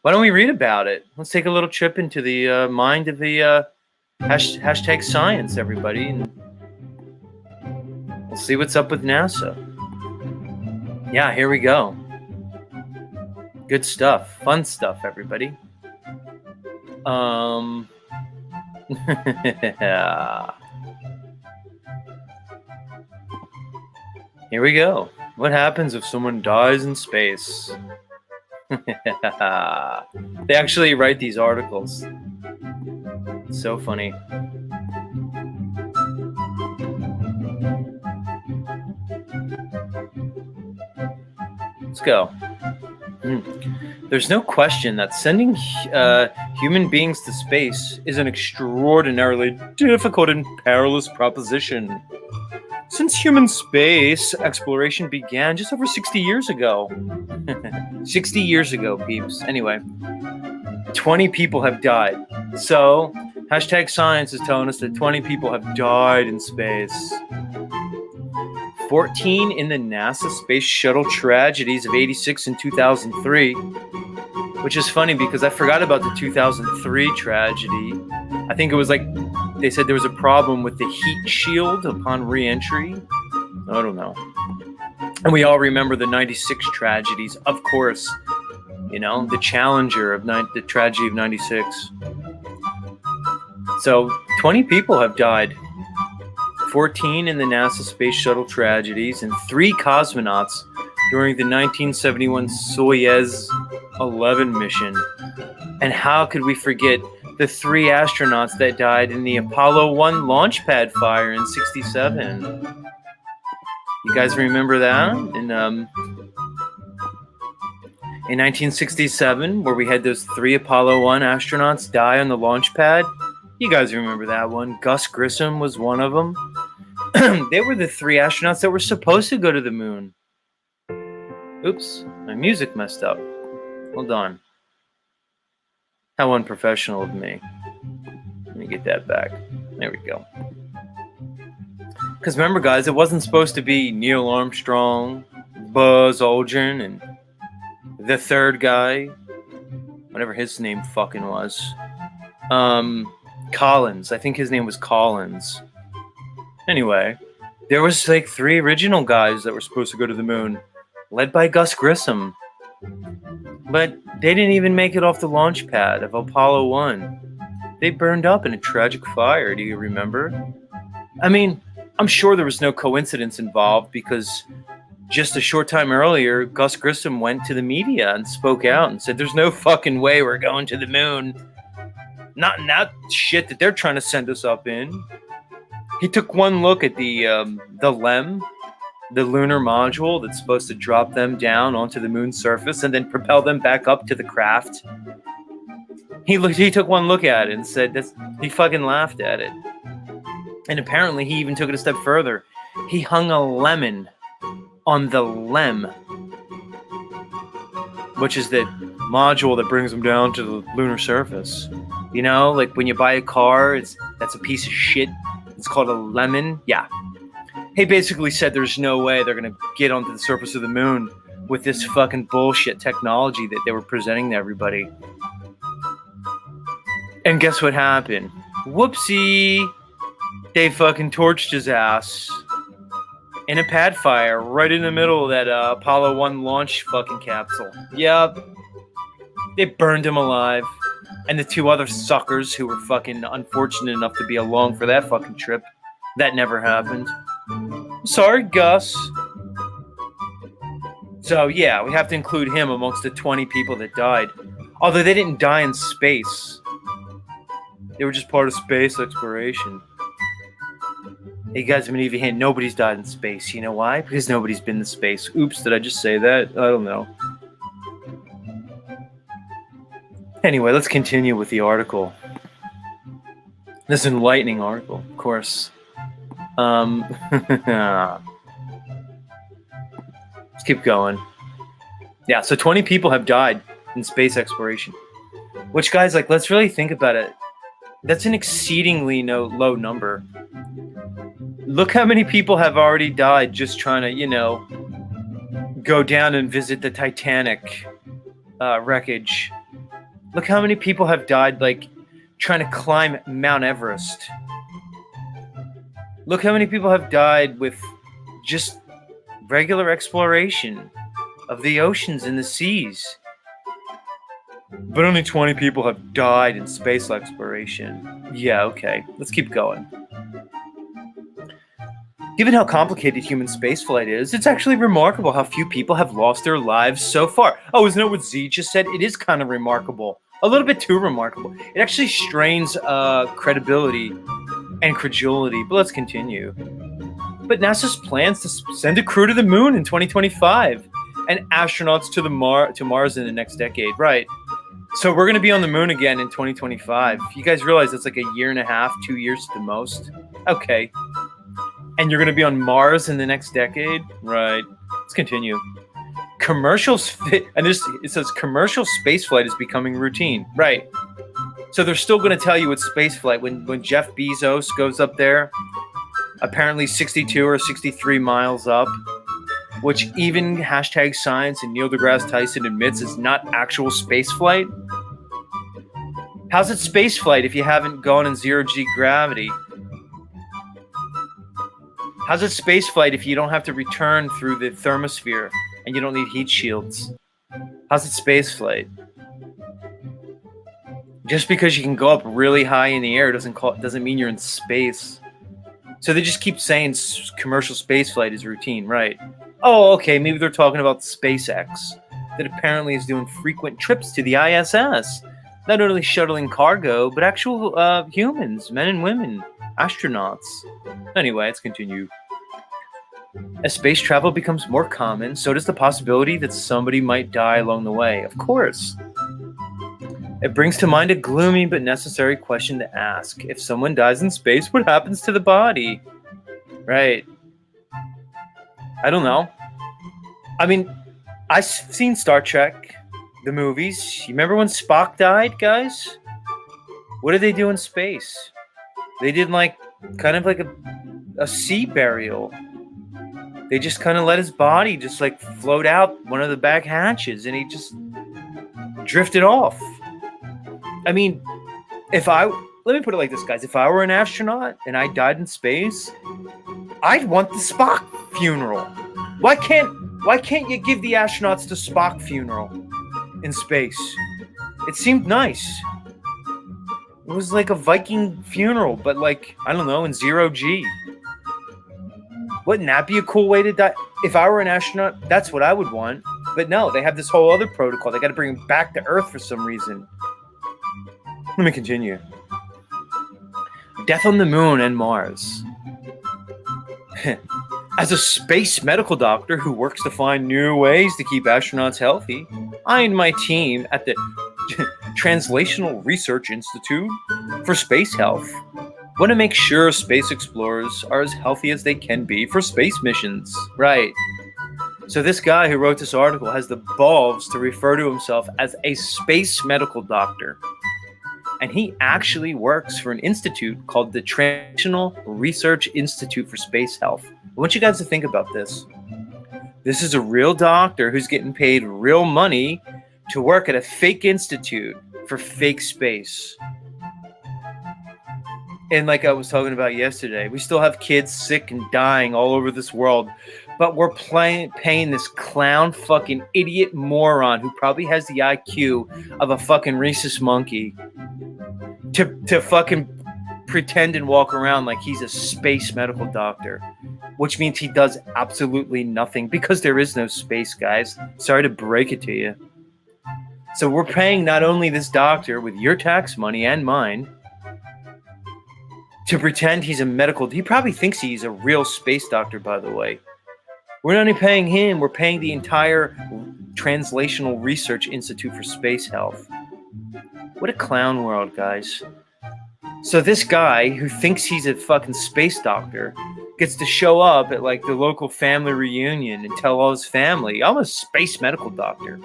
Why don't we read about it? Let's take a little trip into the mind of the hashtag science, everybody. And we'll see what's up with NASA. Yeah, here we go. Good stuff. Fun stuff, everybody. Here we go. What happens if someone dies in space? They actually write these articles. It's so funny. Let's go. There's no question that sending human beings to space is an extraordinarily difficult and perilous proposition. Since human space exploration began just over 60 years ago. 60 years ago, peeps. Anyway, 20 people have died. So, hashtag science is telling us that 20 people have died in space. 14 in the NASA Space Shuttle tragedies of 86 and 2003. Which is funny because I forgot about the 2003 tragedy. I think it was like, they said there was a problem with the heat shield upon re-entry. I don't know. And we all remember the 96 tragedies, of course. You know, the Challenger of the tragedy of 96. So 20 people have died. 14 in the NASA Space Shuttle tragedies and 3 cosmonauts during the 1971 Soyuz 11 mission. And how could we forget the 3 astronauts that died in the Apollo 1 launch pad fire in 67? You guys remember that? In 1967, where we had those 3 Apollo 1 astronauts die on the launch pad? You guys remember that one. Gus Grissom was one of them. They were the 3 astronauts that were supposed to go to the moon. Oops, my music messed up. Hold on. How unprofessional of me. Let me get that back. There we go. Because remember, guys, it wasn't supposed to be Neil Armstrong, Buzz Aldrin, and the third guy, whatever his name fucking was. Collins. I think his name was Collins. Anyway, there was like 3 original guys that were supposed to go to the moon, led by Gus Grissom. But they didn't even make it off the launch pad of Apollo 1. They burned up in a tragic fire, do you remember? I mean, I'm sure there was no coincidence involved because just a short time earlier, Gus Grissom went to the media and spoke out and said, there's no fucking way we're going to the moon. Not in that shit that they're trying to send us up in. He took one look at the LEM, the lunar module that's supposed to drop them down onto the moon's surface and then propel them back up to the craft. He took one look at it and said he fucking laughed at it. And apparently he even took it a step further. He hung a lemon on the LEM, which is the module that brings them down to the lunar surface. You know, like when you buy a car, that's a piece of shit. It's called a lemon. Yeah. He basically said there's no way they're going to get onto the surface of the moon with this fucking bullshit technology that they were presenting to everybody. And guess what happened? Whoopsie! They fucking torched his ass in a pad fire right in the middle of that Apollo 1 launch fucking capsule. Yep. They burned him alive. And the two other suckers who were fucking unfortunate enough to be along for that fucking trip. That never happened. Sorry, Gus. So, yeah, we have to include him amongst the 20 people that died. Although they didn't die in space. They were just part of space exploration. Hey guys, I'm gonna give you a hint. Nobody's died in space. You know why? Because nobody's been to space. Oops, did I just say that? I don't know. Anyway, let's continue with the article. This enlightening article, of course. Let's keep going. Yeah, so 20 people have died in space exploration. Which, guys, like, let's really think about it. That's an exceedingly low number. Look how many people have already died just trying to, go down and visit the Titanic wreckage. Look how many people have died, like, trying to climb Mount Everest. Look how many people have died with just regular exploration of the oceans and the seas. But only 20 people have died in space exploration. Yeah, okay. Let's keep going. Given how complicated human spaceflight is, it's actually remarkable how few people have lost their lives so far. Oh, isn't that what Z just said? It is kind of remarkable. A little bit too remarkable. It actually strains credibility and credulity, but let's continue. But NASA's plans to send a crew to the moon in 2025 and astronauts to Mars in the next decade. Right. So we're going to be on the moon again in 2025. You guys realize it's like a year and a half, 2 years at the most? Okay. And you're going to be on Mars in the next decade? Right. Let's continue. It says commercial spaceflight is becoming routine. Right. So they're still going to tell you it's spaceflight when Jeff Bezos goes up there, apparently 62 or 63 miles up, which even hashtag science and Neil deGrasse Tyson admits is not actual spaceflight. How's it spaceflight if you haven't gone in zero-G gravity? How's it spaceflight if you don't have to return through the thermosphere and you don't need heat shields? How's it spaceflight? Just because you can go up really high in the air doesn't mean you're in space. So they just keep saying commercial spaceflight is routine, right? Oh, okay, maybe they're talking about SpaceX, that apparently is doing frequent trips to the ISS. Not only shuttling cargo, but actual humans, men and women, astronauts. Anyway, let's continue. As space travel becomes more common, so does the possibility that somebody might die along the way. Of course. It brings to mind a gloomy but necessary question to ask. If someone dies in space, what happens to the body? Right. I don't know. I mean, I've seen Star Trek, the movies. You remember when Spock died, guys? What did they do in space? They did kind of like a sea burial. They just kind of let his body just float out one of the back hatches and he just drifted off. I mean, let me put it like this, guys. If I were an astronaut and I died in space, I'd want the Spock funeral. Why can't you give the astronauts the Spock funeral in space? It seemed nice. It was like a Viking funeral, but I don't know, in zero-G. Wouldn't that be a cool way to die? If I were an astronaut, that's what I would want. But no, they have this whole other protocol. They got to bring him back to Earth for some reason. Let me continue. Death on the moon and Mars. As a space medical doctor who works to find new ways to keep astronauts healthy, I and my team at the Translational Research Institute for Space Health want to make sure space explorers are as healthy as they can be for space missions. Right. So this guy who wrote this article has the balls to refer to himself as a space medical doctor. And he actually works for an institute called the Translational Research Institute for Space Health. I want you guys to think about this. This is a real doctor who's getting paid real money to work at a fake institute for fake space. And like I was talking about yesterday, we still have kids sick and dying all over this world, but we're paying this clown fucking idiot moron who probably has the IQ of a fucking rhesus monkey to fucking pretend and walk around like he's a space medical doctor, which means he does absolutely nothing because there is no space, guys. Sorry to break it to you. So we're paying not only this doctor with your tax money and mine to pretend he's a medical. He probably thinks he's a real space doctor, by the way. We're not only paying him, we're paying the entire Translational Research Institute for Space Health. What a clown world, guys. So this guy who thinks he's a fucking space doctor gets to show up at like the local family reunion and tell all his family, I'm a space medical doctor.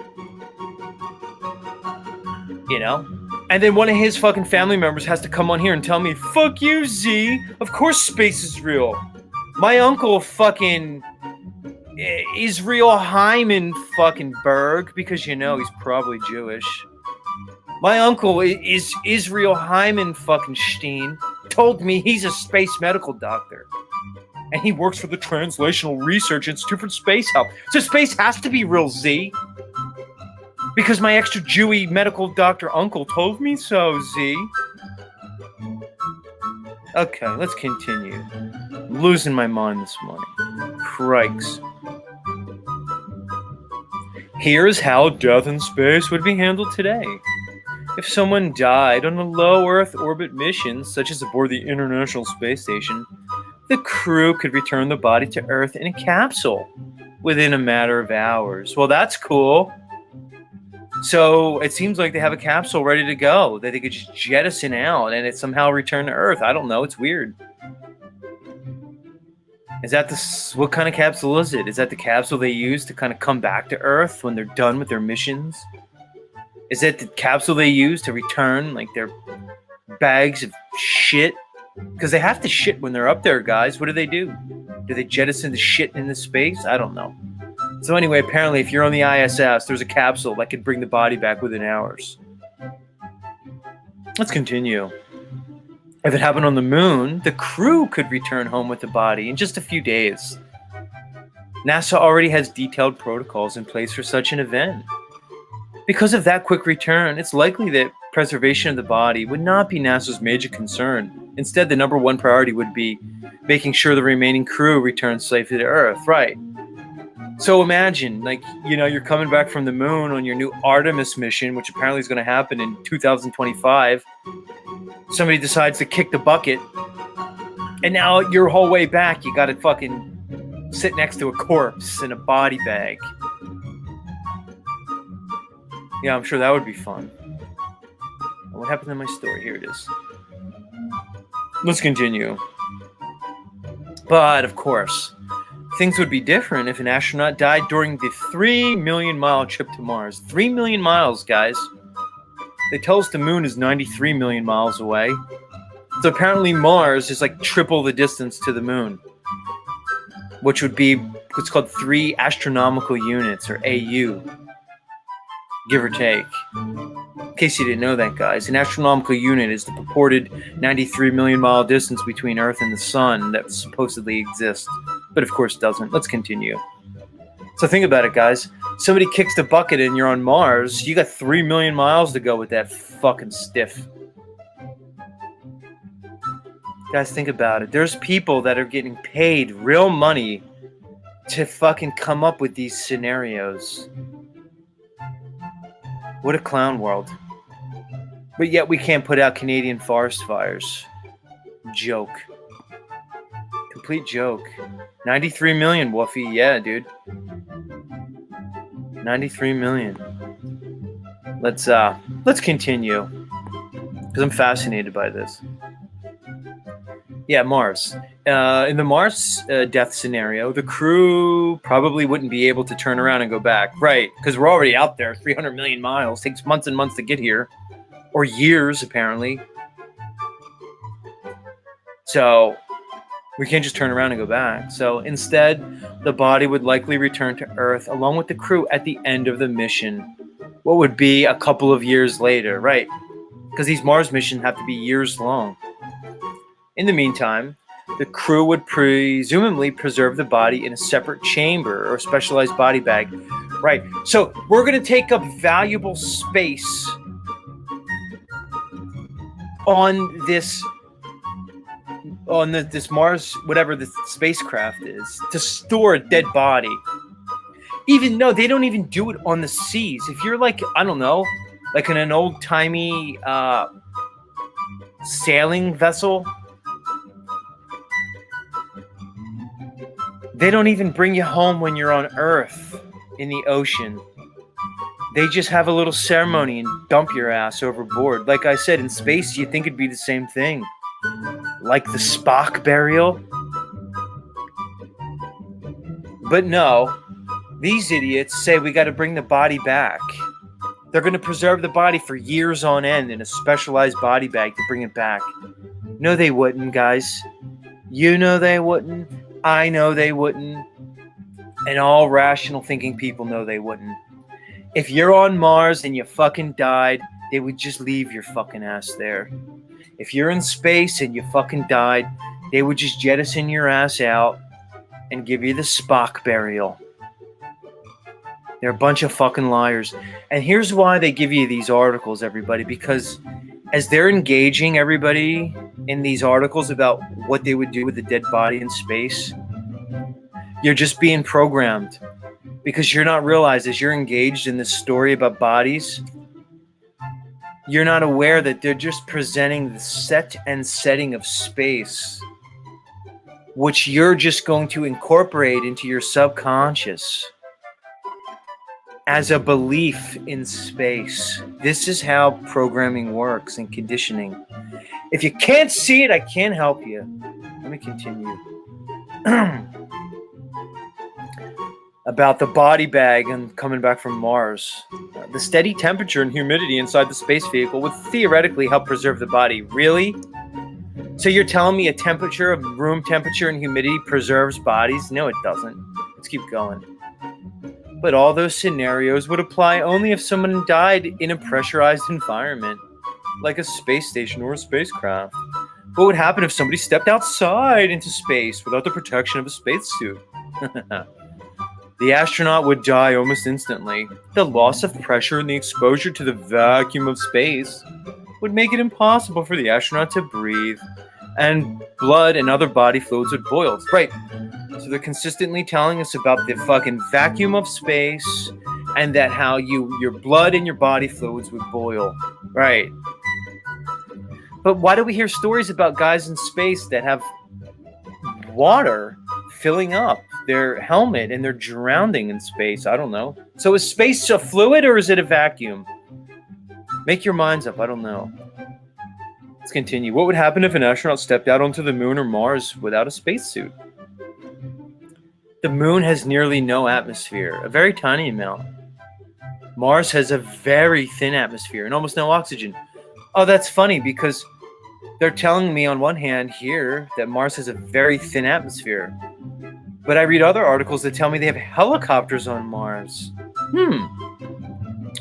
You know? And then one of his fucking family members has to come on here and tell me, fuck you, Z. Of course space is real. My uncle fucking Israel Hyman fucking Berg, because you know he's probably Jewish. My uncle is Israel Hyman fucking Steen, told me he's a space medical doctor. And he works for the Translational Research Institute for Space Health. So space has to be real, Z. Because my extra Jewy medical doctor uncle told me so, Z. Okay, let's continue. I'm losing my mind this morning. Crikes. Here's how death in space would be handled today. If someone died on a low Earth orbit mission, such as aboard the International Space Station, the crew could return the body to Earth in a capsule within a matter of hours. Well, that's cool. So it seems like they have a capsule ready to go that they could just jettison out and it somehow return to Earth. I don't know. It's weird. Is that what kind of capsule is it? Is that the capsule they use to kind of come back to Earth when they're done with their missions? Is that the capsule they use to return like their bags of shit? Because they have to shit when they're up there, guys. What do? Do they jettison the shit into space? I don't know. So anyway, apparently if you're on the ISS, there's a capsule that could bring the body back within hours. Let's continue. If it happened on the moon, the crew could return home with the body in just a few days. NASA already has detailed protocols in place for such an event. Because of that quick return, it's likely that preservation of the body would not be NASA's major concern. Instead, the number one priority would be making sure the remaining crew returns safely to Earth. Right. So imagine, like, you know, you're coming back from the moon on your new Artemis mission, which apparently is going to happen in 2025. Somebody decides to kick the bucket, and now your whole way back, you got to fucking sit next to a corpse in a body bag. Yeah, I'm sure that would be fun. What happened in my story? Here it is. Let's continue. But, of course, things would be different if an astronaut died during the 3 million mile trip to Mars. 3 million miles, guys. They tell us the moon is 93 million miles away. So apparently Mars is like triple the distance to the moon, which would be what's called 3 astronomical units, or AU, give or take. In case you didn't know that, guys, an astronomical unit is the purported 93 million mile distance between Earth and the Sun that supposedly exists, but of course doesn't. Let's continue. So think about it, guys. Somebody kicks the bucket and you're on Mars. You got 3 million miles to go with that fucking stiff. Guys, think about it. There's people that are getting paid real money to fucking come up with these scenarios. What a clown world. But yet we can't put out Canadian forest fires. Joke. Complete joke. 93 million, Woofy. Yeah, dude. 93 million. Let's continue. Because I'm fascinated by this. Yeah, Mars. In the Mars death scenario, the crew probably wouldn't be able to turn around and go back. Right, because we're already out there, 300 million miles. Takes months and months to get here. Or years, apparently. So we can't just turn around and go back. So instead, the body would likely return to Earth along with the crew at the end of the mission. What would be a couple of years later, right? Because these Mars missions have to be years long. In the meantime, the crew would presumably preserve the body in a separate chamber or specialized body bag. Right. So we're going to take up valuable space on this Mars, whatever the spacecraft is, to store a dead body. Even though they don't even do it on the seas. If you're like, I don't know, like in an old-timey sailing vessel, they don't even bring you home when you're on Earth in the ocean. They just have a little ceremony and dump your ass overboard. Like I said, in space, you'd think it'd be the same thing. Like the Spock burial. But no, these idiots say we got to bring the body back. They're going to preserve the body for years on end in a specialized body bag to bring it back. No, they wouldn't, guys. You know they wouldn't. I know they wouldn't. And all rational thinking people know they wouldn't. If you're on Mars and you fucking died, they would just leave your fucking ass there. If you're in space and you fucking died, they would just jettison your ass out and give you the Spock burial. They're a bunch of fucking liars. And here's why they give you these articles, everybody, because as they're engaging everybody in these articles about what they would do with a dead body in space, you're just being programmed. Because you're not realized as you're engaged in this story about bodies, you're not aware that they're just presenting the set and setting of space, which you're just going to incorporate into your subconscious as a belief in space. This is how programming works and conditioning. If you can't see it, I can't help you. Let me continue. About the body bag and coming back from Mars. The steady temperature and humidity inside the space vehicle would theoretically help preserve the body. Really? So you're telling me a temperature of room temperature and humidity preserves bodies? No, it doesn't. Let's keep going. But all those scenarios would apply only if someone died in a pressurized environment, like a space station or a spacecraft. What would happen if somebody stepped outside into space without the protection of a spacesuit? The astronaut would die almost instantly. The loss of pressure and the exposure to the vacuum of space would make it impossible for the astronaut to breathe, and blood and other body fluids would boil. Right. So they're consistently telling us about the fucking vacuum of space and that how your blood and your body fluids would boil. Right. But why do we hear stories about guys in space that have water filling up their helmet and they're drowning in space? I don't know. So is space a fluid or is it a vacuum? Make your minds up. I don't know. Let's continue. What would happen if an astronaut stepped out onto the moon or Mars without a spacesuit? The moon has nearly no atmosphere, a very tiny amount. Mars has a very thin atmosphere and almost no oxygen. Oh, that's funny because they're telling me on one hand here that Mars has a very thin atmosphere. But I read other articles that tell me they have helicopters on Mars.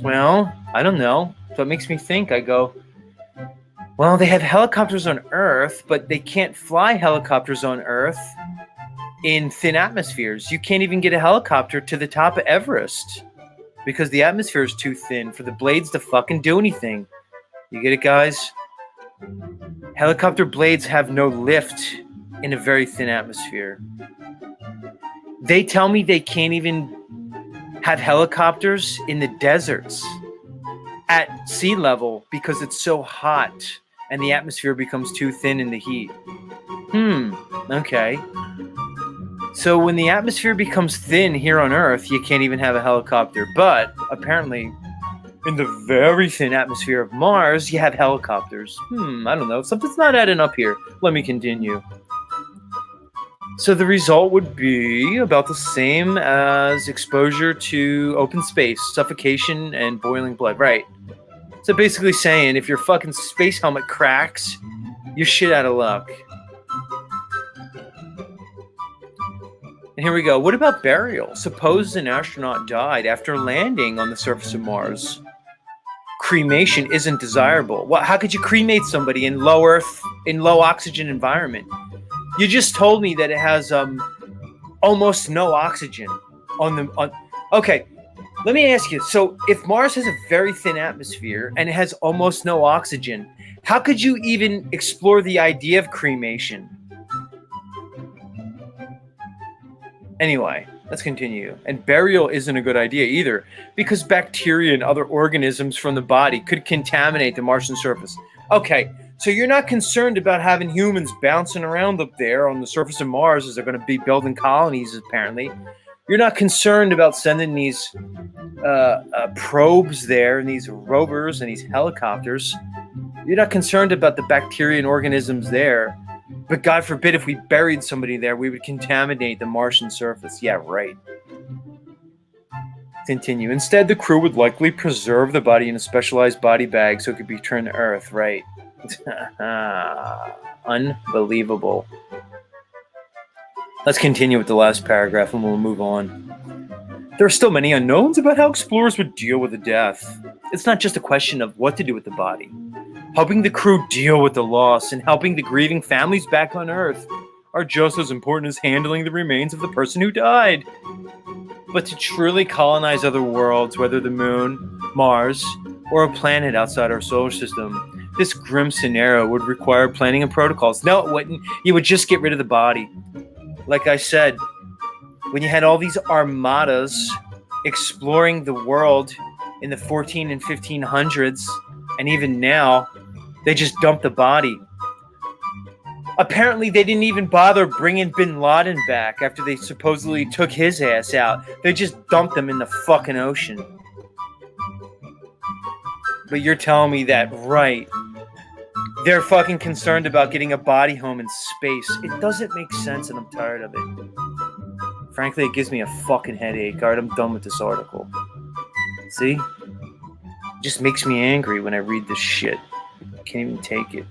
Well, I don't know. So it makes me think. I go, well, they have helicopters on Earth, but they can't fly helicopters on Earth in thin atmospheres. You can't even get a helicopter to the top of Everest because the atmosphere is too thin for the blades to fucking do anything. You get it, guys? Helicopter blades have no lift in a very thin atmosphere. They tell me they can't even have helicopters in the deserts at sea level because it's so hot and the atmosphere becomes too thin in the heat. Okay. So when the atmosphere becomes thin here on Earth, you can't even have a helicopter. But apparently, in the very thin atmosphere of Mars, you have helicopters. I don't know. Something's not adding up here. Let me continue. So the result would be about the same as exposure to open space, suffocation, and boiling blood. Right. So basically saying if your fucking space helmet cracks, you're shit out of luck. And here we go. What about burial? Suppose an astronaut died after landing on the surface of Mars. cremation isn't desirable. How could you cremate somebody in low earth, in low oxygen environment? You just told me that it has almost no oxygen okay, let me ask you. So if Mars has a very thin atmosphere and it has almost no oxygen, how could you even explore the idea of cremation? Anyway, let's continue. And burial isn't a good idea either, because bacteria and other organisms from the body could contaminate the Martian surface. Okay, so you're not concerned about having humans bouncing around up there on the surface of Mars as they're going to be building colonies, apparently. You're not concerned about sending these probes there and these rovers and these helicopters. You're not concerned about the bacteria and organisms there. But God forbid if we buried somebody there, we would contaminate the Martian surface. Yeah, right. Continue. Instead, the crew would likely preserve the body in a specialized body bag so it could be returned to Earth. Right. Unbelievable. Let's continue with the last paragraph and we'll move on. There are still many unknowns about how explorers would deal with the death. It's not just a question of what to do with the body. Helping the crew deal with the loss and helping the grieving families back on Earth are just as important as handling the remains of the person who died. But to truly colonize other worlds, whether the moon, Mars, or a planet outside our solar system, this grim scenario would require planning and protocols. No, it wouldn't. You would just get rid of the body. Like I said, when you had all these armadas exploring the world in the 14 and 1500s, and even now, they just dumped the body. Apparently, they didn't even bother bringing Bin Laden back after they supposedly took his ass out. They just dumped him in the fucking ocean. But you're telling me that, right, they're fucking concerned about getting a body home in space. It doesn't make sense and I'm tired of it. Frankly, it gives me a fucking headache. Alright, I'm done with this article. See? It just makes me angry when I read this shit. I can't even take it.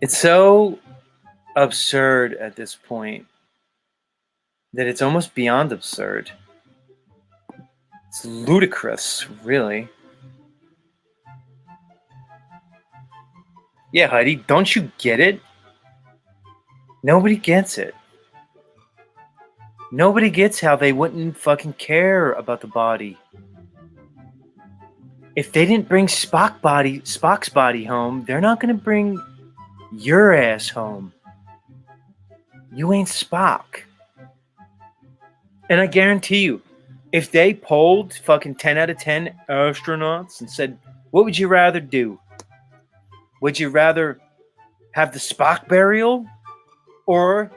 It's so absurd at this point that it's almost beyond absurd. It's ludicrous, really. Yeah, Heidi, don't you get it? Nobody gets it. Nobody gets how they wouldn't fucking care about the body. If they didn't bring Spock's body home, they're not going to bring your ass home. You ain't Spock. And I guarantee you, if they polled fucking 10 out of 10 astronauts and said, what would you rather do? Would you rather have the Spock burial? Or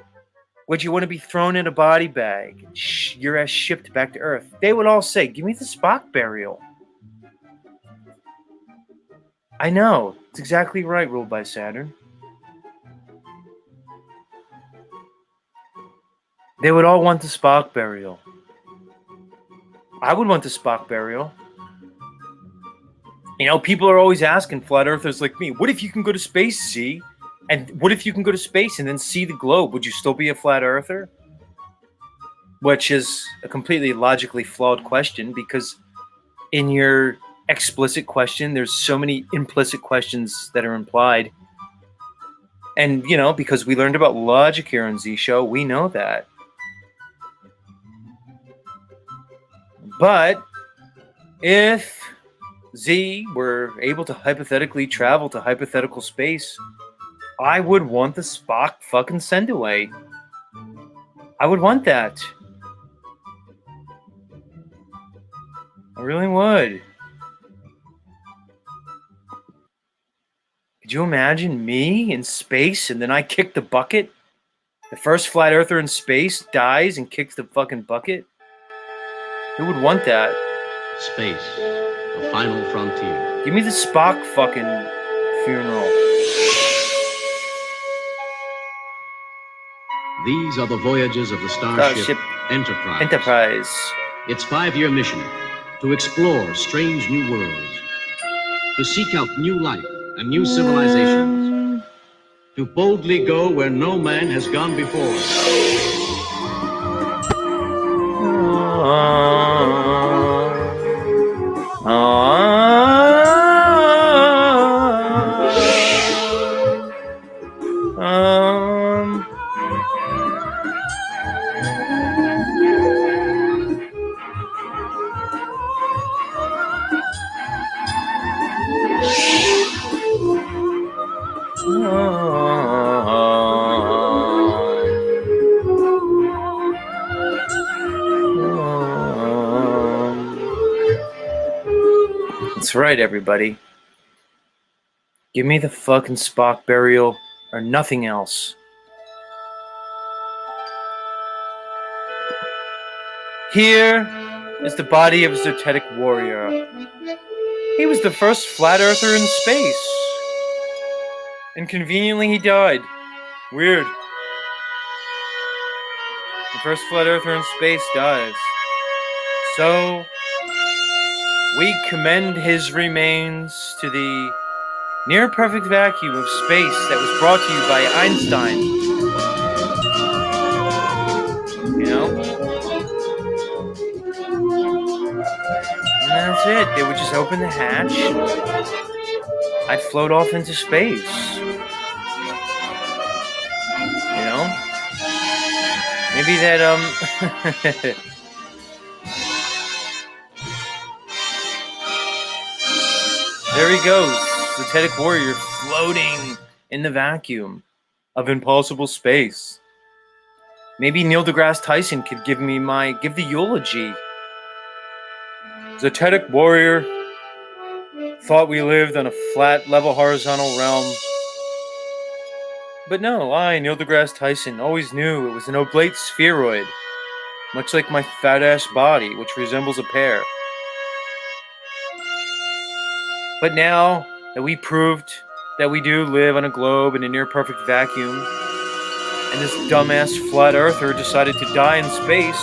would you want to be thrown in a body bag and your ass shipped back to Earth? They would all say, give me the Spock burial. I know. It's exactly right, ruled by Saturn. They would all want the Spock burial. I would want the Spock burial. You know, people are always asking flat earthers like me, what if you can go to space, see? And what if you can go to space and then see the globe? Would you still be a flat earther? Which is a completely logically flawed question because in your explicit question, there's so many implicit questions that are implied. And, you know, because we learned about logic here on Z Show, we know that. But if Z were able to hypothetically travel to hypothetical space, I would want the Spock fucking send away. I would want that. I really would. Could you imagine me in space and then I kick the bucket? The first flat earther in space dies and kicks the fucking bucket? Who would want that? Space, the final frontier. Give me the Spock fucking funeral. These are the voyages of the starship Enterprise. Enterprise. Its 5-year mission, to explore strange new worlds, to seek out new life and new civilizations, to boldly go where no man has gone before. That's right, everybody. Give me the fucking Spock burial or nothing else. Here is the body of a Zetetic warrior. He was the first flat earther in space. And conveniently he died. Weird. The first flat earther in space dies. So we commend his remains to the near perfect vacuum of space that was brought to you by Einstein. You know? And that's it. They would just open the hatch. I'd float off into space. You know? Maybe that, there he goes. The Zetetic warrior floating in the vacuum of impossible space. Maybe Neil deGrasse Tyson could give the eulogy. Zetetic warrior thought we lived on a flat, level, horizontal realm. But no, I, Neil deGrasse Tyson, always knew it was an oblate spheroid, much like my fat-ass body, which resembles a pear. But now that we proved that we do live on a globe in a near-perfect vacuum, and this dumbass flat earther decided to die in space,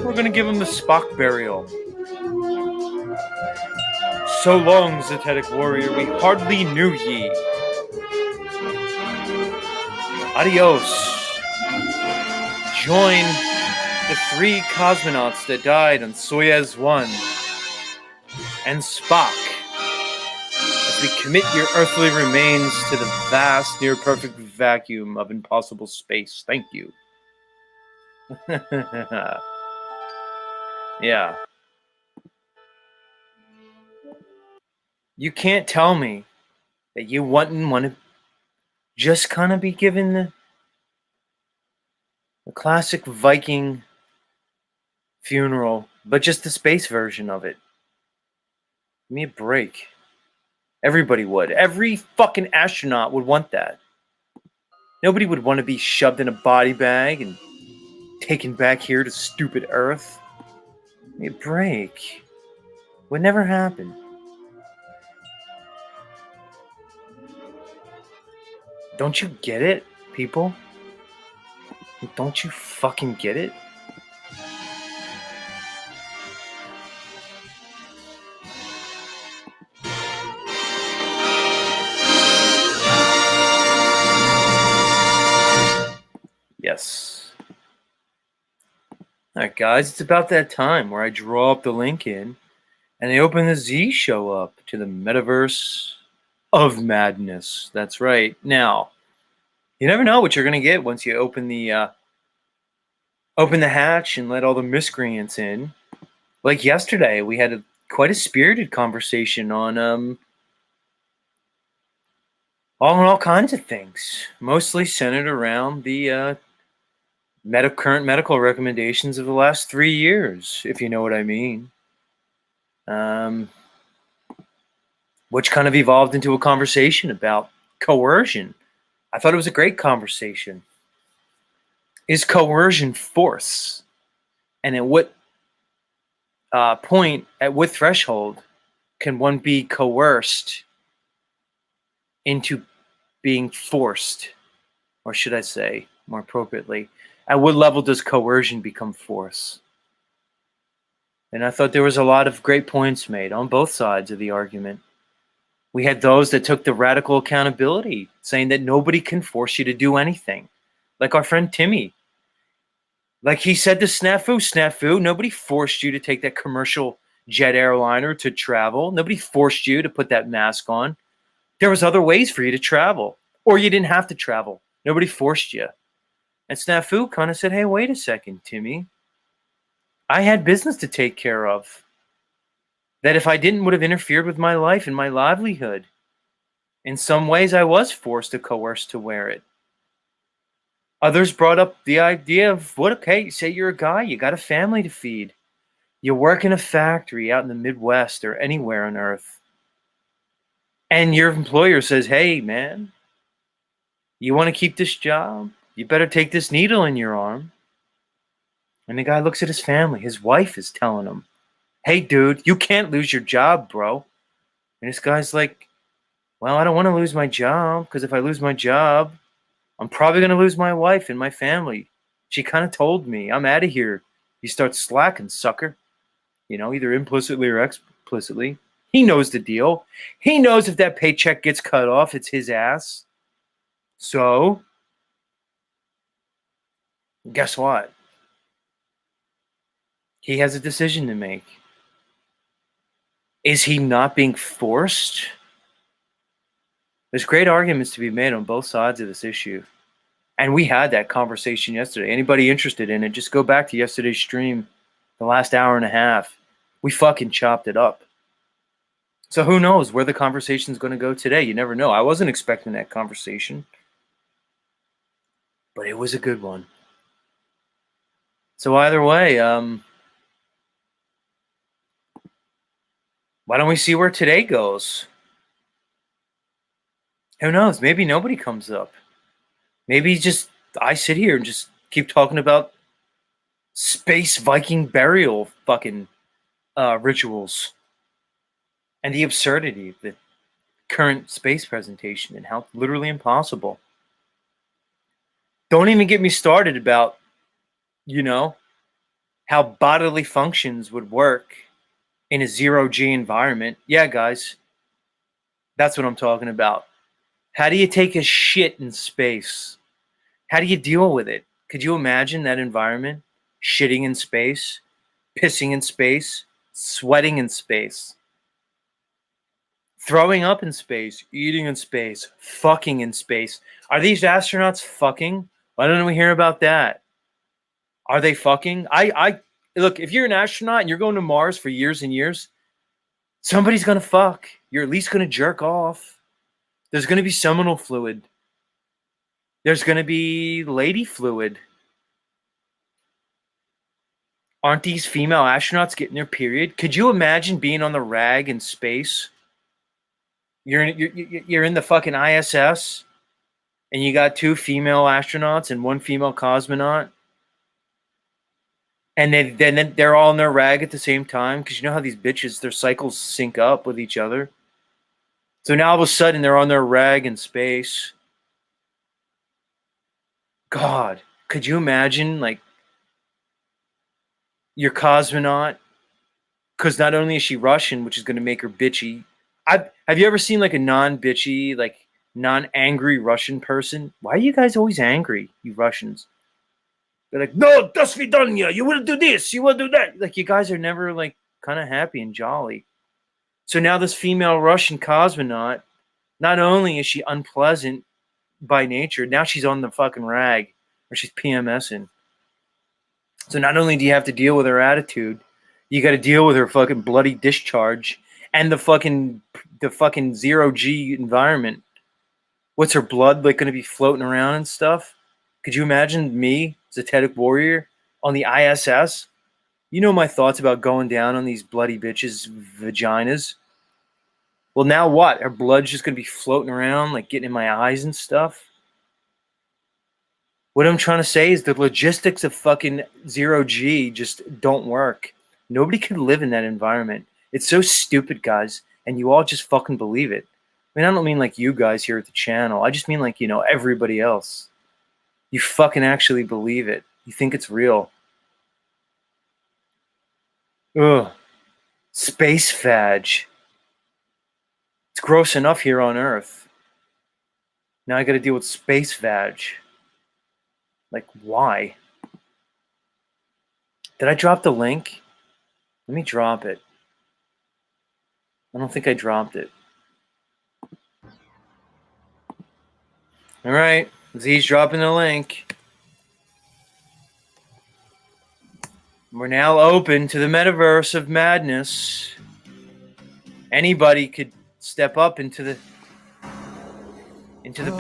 we're gonna give him the Spock burial. So long, Zetetic warrior, we hardly knew ye. Adios. Join the 3 cosmonauts that died on Soyuz 1 and Spock as we commit your earthly remains to the vast, near-perfect vacuum of impossible space. Thank you. Yeah. You can't tell me that you wouldn't want to just kind of be given the classic Viking funeral, but just the space version of it. Give me a break. Everybody would. Every fucking astronaut would want that. Nobody would want to be shoved in a body bag and taken back here to stupid Earth. Give me a break. Would never happen. Don't you get it, people? Don't you fucking get it? Yes. Alright, guys, it's about that time where I draw up the link in and I open the Z show up to the Metaverse of Madness. That's right. Now, you never know what you're going to get once you open the hatch and let all the miscreants in. Like yesterday, we had quite a spirited conversation on all kinds of things, mostly centered around the current medical recommendations of the last 3 years, if you know what I mean. Which kind of evolved into a conversation about coercion. I thought it was a great conversation. Is coercion force? And at what point, at what threshold, can one be coerced into being forced? Or should I say, more appropriately, at what level does coercion become force? And I thought there was a lot of great points made on both sides of the argument. We had those that took the radical accountability, saying that nobody can force you to do anything. Like our friend Timmy. Like he said to Snafu, nobody forced you to take that commercial jet airliner to travel. Nobody forced you to put that mask on. There was other ways for you to travel. Or you didn't have to travel. Nobody forced you. And Snafu kind of said, hey, wait a second, Timmy. I had business to take care of. That if I didn't would have interfered with my life and my livelihood. In some ways, I was forced to coerce to wear it. Others brought up the idea of what, okay, say you're a guy, you got a family to feed. You work in a factory out in the Midwest or anywhere on Earth. And your employer says, hey, man, you want to keep this job? You better take this needle in your arm. And the guy looks at his family. His wife is telling him, hey, dude, you can't lose your job, bro. And this guy's like, well, I don't want to lose my job because if I lose my job, I'm probably going to lose my wife and my family. She kind of told me, I'm out of here. You start slacking, sucker. You know, either implicitly or explicitly. He knows the deal. He knows if that paycheck gets cut off, it's his ass. So, guess what? He has a decision to make. Is he not being forced? There's great arguments to be made on both sides of this issue. And we had that conversation yesterday. Anybody interested in it, just go back to yesterday's stream, the last hour and a half. We fucking chopped it up. So who knows where the conversation's going to go today? You never know. I wasn't expecting that conversation. But it was a good one. So either way, why don't we see where today goes? Who knows? Maybe nobody comes up. Maybe just I sit here and just keep talking about space Viking burial fucking rituals and the absurdity of the current space presentation and how literally impossible. Don't even get me started about, you know, how bodily functions would work in a zero-G environment. Yeah, guys, that's what I'm talking about. How do you take a shit in space? How do you deal with it? Could you imagine that environment? Shitting in space, pissing in space, sweating in space, throwing up in space, eating in space, fucking in space. Are these astronauts fucking? Why don't we hear about that? Are they fucking? I look, if you're an astronaut and you're going to Mars for years and years, somebody's going to fuck. You're at least going to jerk off. There's going to be seminal fluid. There's going to be lady fluid. Aren't these female astronauts getting their period? Could you imagine being on the rag in space? You're in the fucking ISS, and you got 2 female astronauts and 1 female cosmonaut, and then they're all in their rag at the same time, because you know how these bitches, their cycles sync up with each other. So now all of a sudden they're on their rag in space. God, could you imagine, like, your cosmonaut? Because not only is she Russian, which is going to make her bitchy. Have you ever seen like a non-bitchy, like non-angry Russian person? Why are you guys always angry, you Russians? They're like, no, do svidanya, you will do this, you will do that. Like, you guys are never like kind of happy and jolly. So now this female Russian cosmonaut, not only is she unpleasant by nature, now she's on the fucking rag, or she's PMSing. So not only do you have to deal with her attitude, you got to deal with her fucking bloody discharge and the fucking 0G environment. What's her blood like going to be floating around and stuff? Could you imagine me, Zetetic Warrior, on the ISS? You know my thoughts about going down on these bloody bitches' vaginas. Well, now what? Her blood's just going to be floating around, like getting in my eyes and stuff? What I'm trying to say is the logistics of fucking 0G just don't work. Nobody can live in that environment. It's so stupid, guys, and you all just fucking believe it. I mean, I don't mean like you guys here at the channel. I just mean like, you know, everybody else. You fucking actually believe it. You think it's real. Ugh. Space fadge. It's gross enough here on Earth. Now I gotta deal with space vag. Like, why? Did I drop the link? Let me drop it. I don't think I dropped it. All right, Z's dropping the link. We're now open to the metaverse of madness. Anybody could step up into the Into the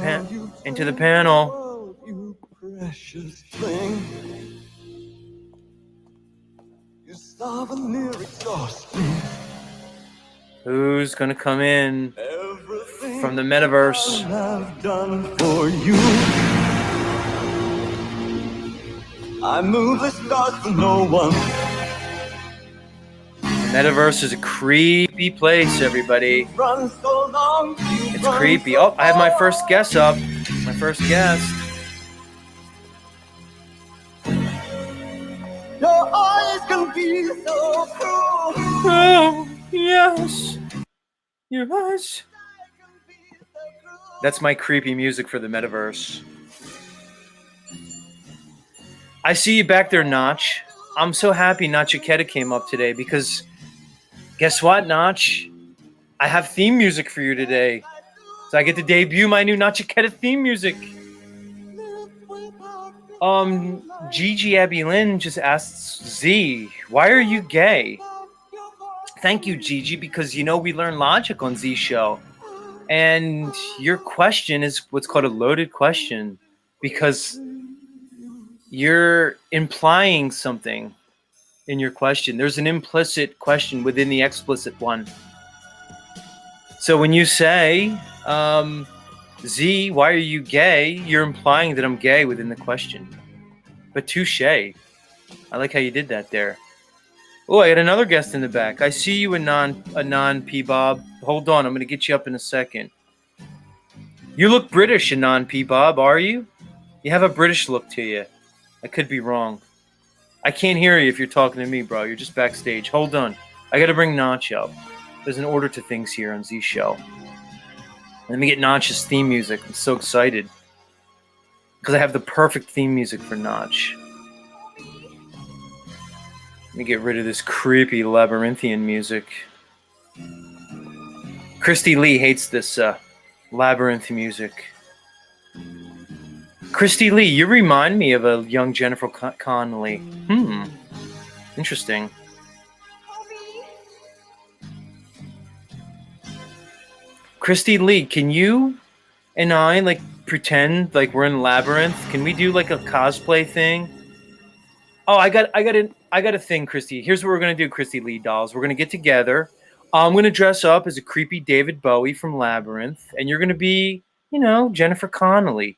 panel. You precious thing. You souvenir exhaust me. Who's gonna come in Everything from the metaverse? I've done for you. I move the stars for no one. Metaverse is a creepy place, everybody. Run so long. It's creepy. Oh, I have my first guest up. My first guest. Your eyes can be so cruel. Oh, yes. Your eyes. That's my creepy music for the metaverse. I see you back there, Notch. I'm so happy Nachiketa came up today because guess what, Notch? I have theme music for you today. So I get to debut my new Nachiketa theme music. Gigi Abby Lynn just asked Z, why are you gay? Thank you, Gigi, because you know we learn logic on Z Show. And your question is what's called a loaded question because you're implying something in your question. There's an implicit question within the explicit one. So when you say, Z, why are you gay? You're implying that I'm gay within the question. But touche. I like how you did that there. Oh, I got another guest in the back. I see you, Anon P. Bob. Hold on, I'm going to get you up in a second. You look British, Anon P. Bob, are you? You have a British look to you. I could be wrong. I can't hear you if you're talking to me, bro. You're just backstage. Hold on. I got to bring Notch up. There's an order to things here on Z Show. Let me get Notch's theme music. I'm so excited. Because I have the perfect theme music for Notch. Let me get rid of this creepy labyrinthian music. Christy Lee hates this labyrinth music. Christy Lee, you remind me of a young Jennifer Connelly. Interesting. Christy Lee, can you and I like pretend like we're in Labyrinth? Can we do like a cosplay thing? Oh, I got a thing, Christy. Here's what we're gonna do, Christy Lee dolls. We're gonna get together. I'm gonna dress up as a creepy David Bowie from Labyrinth, and you're gonna be, Jennifer Connelly,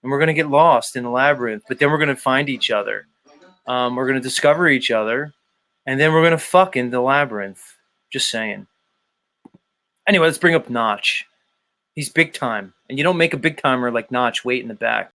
and we're gonna get lost in the labyrinth. But then we're gonna find each other. We're gonna discover each other, and then we're gonna fuck in the labyrinth. Just saying. Anyway, let's bring up Notch. He's big time, and you don't make a big timer like Notch wait in the back.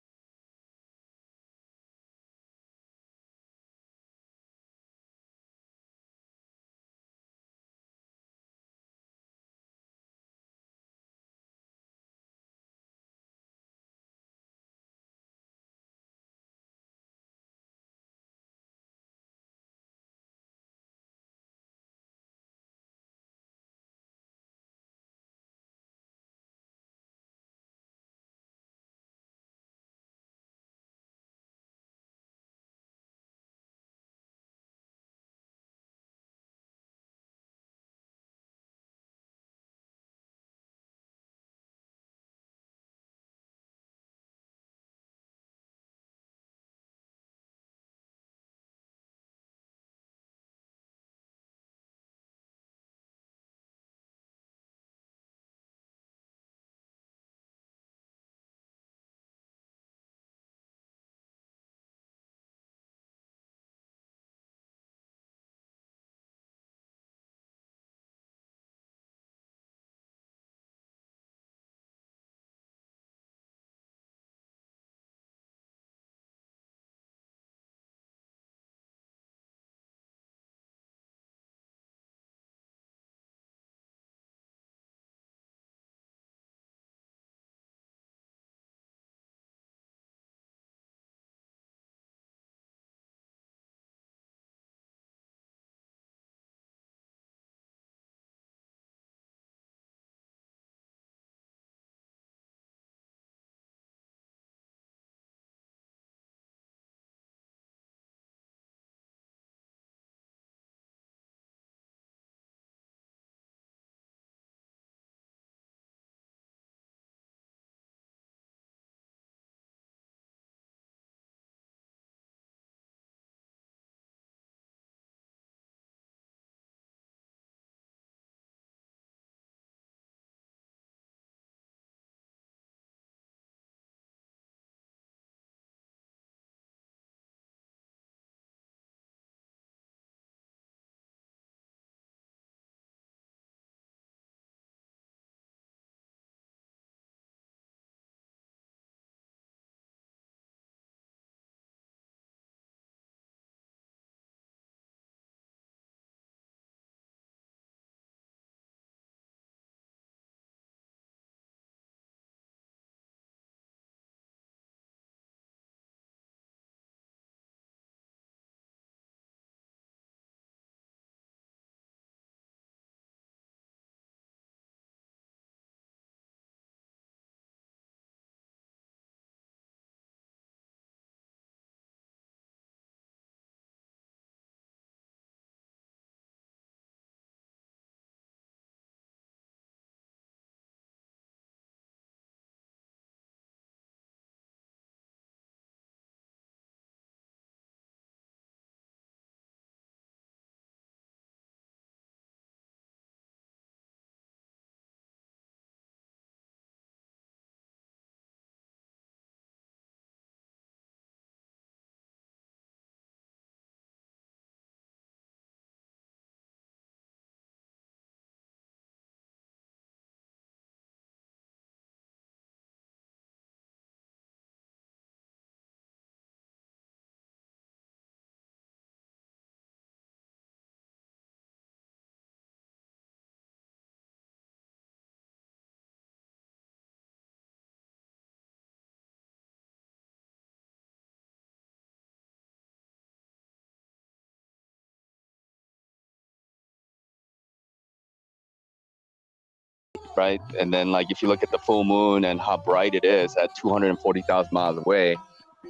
right? And then like if you look at the full moon and how bright it is at 240,000 miles away,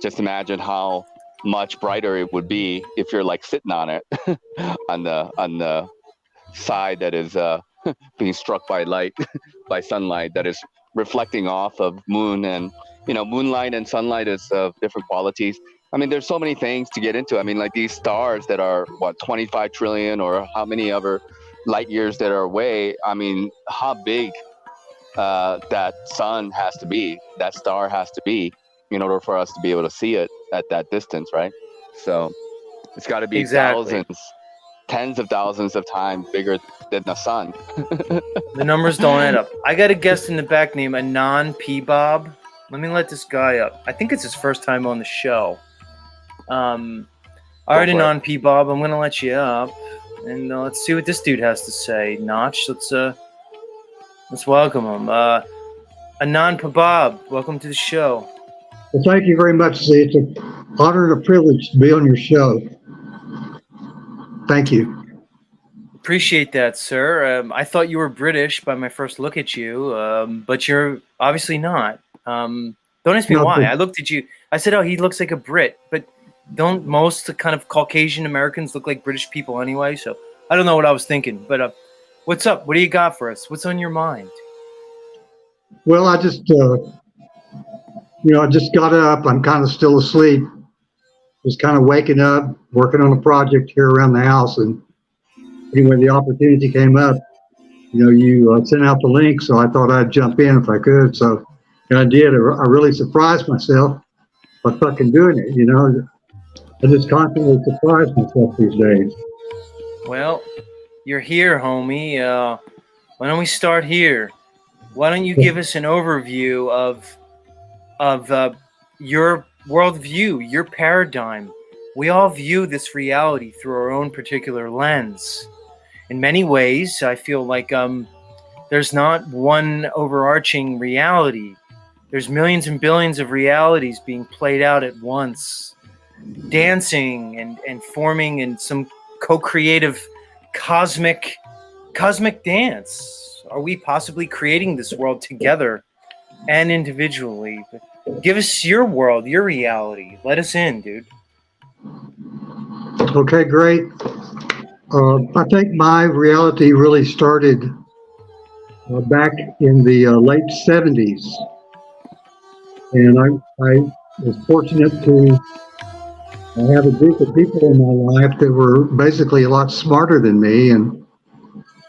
just imagine how much brighter it would be if you're like sitting on it on the side that is being struck by light, by sunlight that is reflecting off of moon. And moonlight and sunlight is of different qualities. I mean, there's so many things to get into. I mean, like these stars that are 25 trillion or how many other light years that are away. I mean, how big that sun has to be, that star has to be, in order for us to be able to see it at that distance, right? So it's got to be thousands, tens of thousands of times bigger than the sun. The numbers don't add up. I got a guest in the back named Anon P. Bob. Let me let this guy up. I think it's his first time on the show. All right, Anon P. Bob, I'm going to let you up. And let's see what this dude has to say. Notch, let's welcome him. Anon P. Bob, welcome to the show. Well, thank you very much, Z. It's an honor and a privilege to be on your show. Thank you. Appreciate that, sir. I thought you were British by my first look at you, but you're obviously not. Don't ask me why. I looked at you. I said, oh, he looks like a Brit. But don't most kind of Caucasian Americans look like British people anyway? So I don't know what I was thinking. But what's up? What do you got for us? What's on your mind? Well, I just, I just got up. I'm kind of still asleep. Just kind of waking up, working on a project here around the house. And anyway, the opportunity came up. You sent out the link, so I thought I'd jump in if I could. So, and I did. I really surprised myself by fucking doing it. I just constantly surprise myself these days. Well, you're here, homie. Why don't we start here? Why don't you give us an overview of your worldview, your paradigm? We all view this reality through our own particular lens. In many ways, I feel like there's not one overarching reality. There's millions and billions of realities being played out at once, dancing and forming in some co-creative cosmic dance. Are we possibly creating this world together and individually? Give us your world, your reality. Let us in, dude. Okay, great. I think my reality really started back in the late 70s. And I was fortunate to have a group of people in my life that were basically a lot smarter than me. And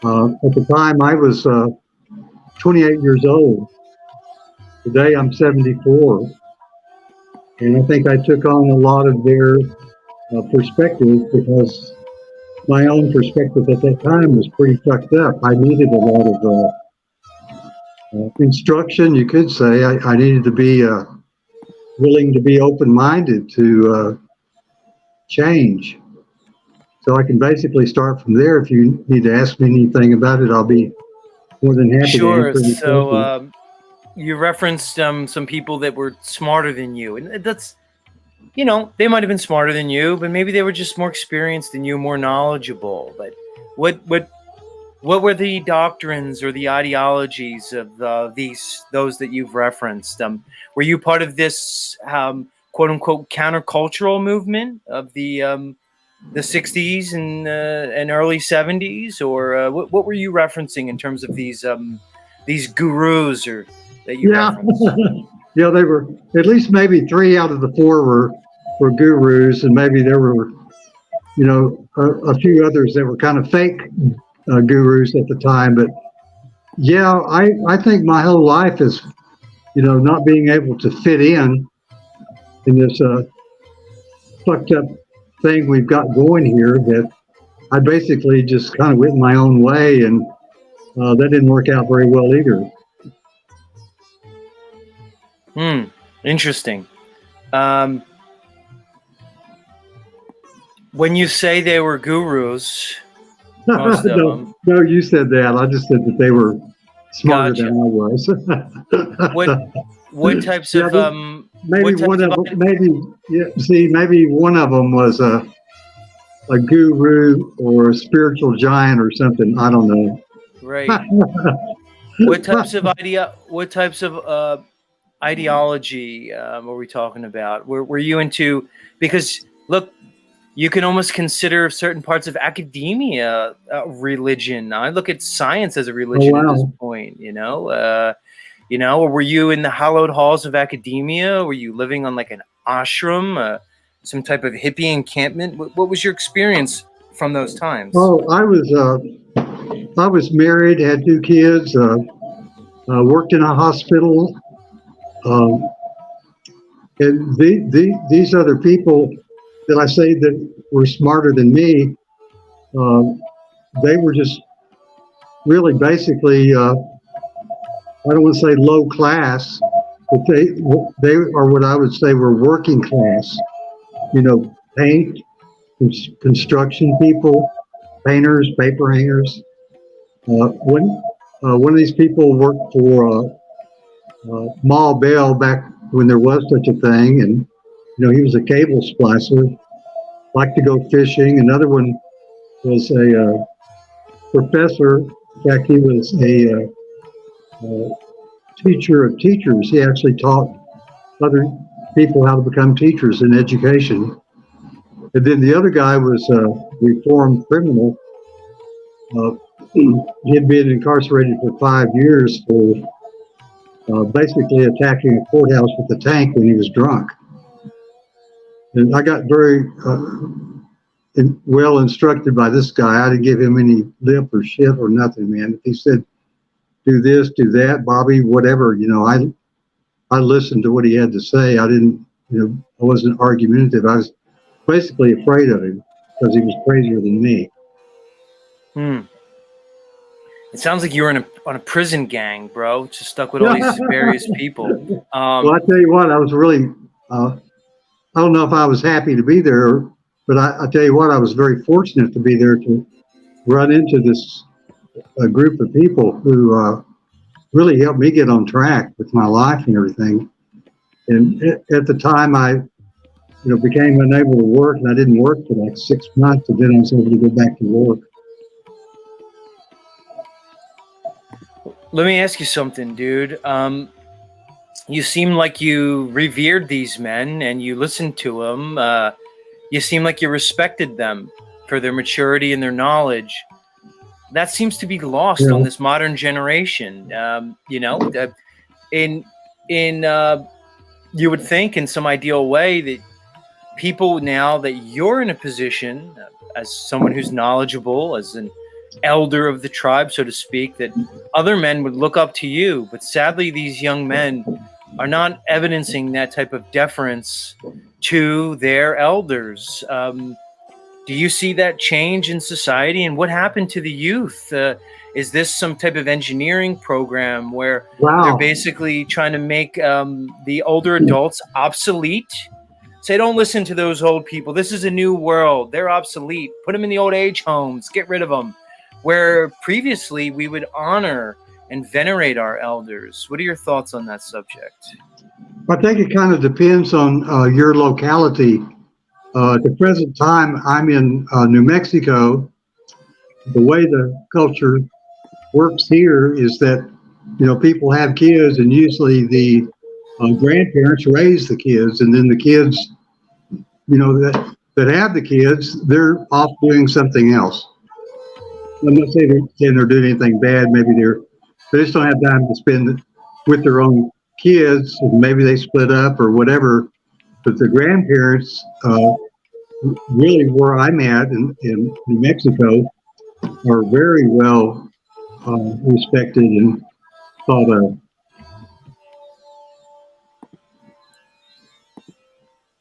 at the time, I was 28 years old. Today, I'm 74. And I think I took on a lot of their perspectives because my own perspective at that time was pretty fucked up. I needed a lot of instruction, you could say. I needed to be willing to be open-minded to change. So I can basically start from there. If you need to ask me anything about it, I'll be more than happy to answer. Sure. So you referenced some people that were smarter than you. And that's, they might have been smarter than you, but maybe they were just more experienced than you, more knowledgeable. But what were the doctrines or the ideologies of those that you've referenced? Were you part of this quote unquote countercultural movement of the 60s and early 70s, or what were you referencing in terms of these gurus or that you referenced? Yeah, they were at least maybe 3 out of the 4 were gurus, and maybe there were a few others that were kind of fake gurus at the time. But yeah, I think my whole life is not being able to fit in this fucked up thing we've got going here, that I basically just kind of went my own way, and that didn't work out very well either. Interesting. When you say they were gurus, most of them. No, you said that. I just said that they were smarter than I was. What types of maybe one of them, maybe one of them was a guru or a spiritual giant or something. I don't know. Right. What types of ideology were we talking about? Were you into? Because look, you can almost consider certain parts of academia religion. I look at science as a religion at this wow. point. Or were you in the hallowed halls of academia? Were you living on like an ashram, some type of hippie encampment? What was your experience from those times? Oh, I was married, had 2 kids, worked in a hospital, um, and these other people that I say that were smarter than me, they were just really basically, I don't want to say low class, but they are what I would say were working class. Paint, construction people, painters, paper hangers. One of these people worked for Ma Bell back when there was such a thing, and he was a cable splicer. Liked to go fishing. Another one was a professor. In fact, he was a teacher of teachers. He actually taught other people how to become teachers in education. And then the other guy was a reformed criminal. He had been incarcerated for 5 years for basically attacking a courthouse with a tank when he was drunk. And I got very well instructed by this guy. I didn't give him any lip or shit or nothing, man. If he said, do this, do that, Bobby, whatever, I listened to what he had to say. I didn't, I wasn't argumentative. I was basically afraid of him because he was crazier than me. It sounds like you were on a prison gang, bro. Just stuck with all these various people. Well, I tell you what, I was really, I don't know if I was happy to be there, but I tell you what, I was very fortunate to be there to run into this group of people who really helped me get on track with my life and everything. And at the time, I became unable to work, and I didn't work for like 6 months, and then I was able to go back to work. Let me ask you something, dude. You seem like you revered these men and you listened to them. You seem like you respected them for their maturity and their knowledge. That seems to be lost on this modern generation. You would think in some ideal way that people, now that you're in a position as someone who's knowledgeable, as an elder of the tribe, so to speak, that other men would look up to you. But sadly, these young men are not evidencing that type of deference to their elders. Do you see that change in society? And what happened to the youth? Is this some type of engineering program where they're basically trying to make the older adults obsolete? Say, don't listen to those old people. This is a new world. They're obsolete. Put them in the old age homes. Get rid of them. Where previously we would honor and venerate our elders. What are your thoughts on that subject? I think it kind of depends on your locality. At the present time, I'm in New Mexico. The way the culture works here is that, people have kids, and usually the grandparents raise the kids, and then the kids, that have the kids, they're off doing something else. I'm not saying they're doing anything bad. Maybe they just don't have time to spend with their own kids. And maybe they split up or whatever. But the grandparents, really where I'm at in New Mexico, are very well respected and thought of.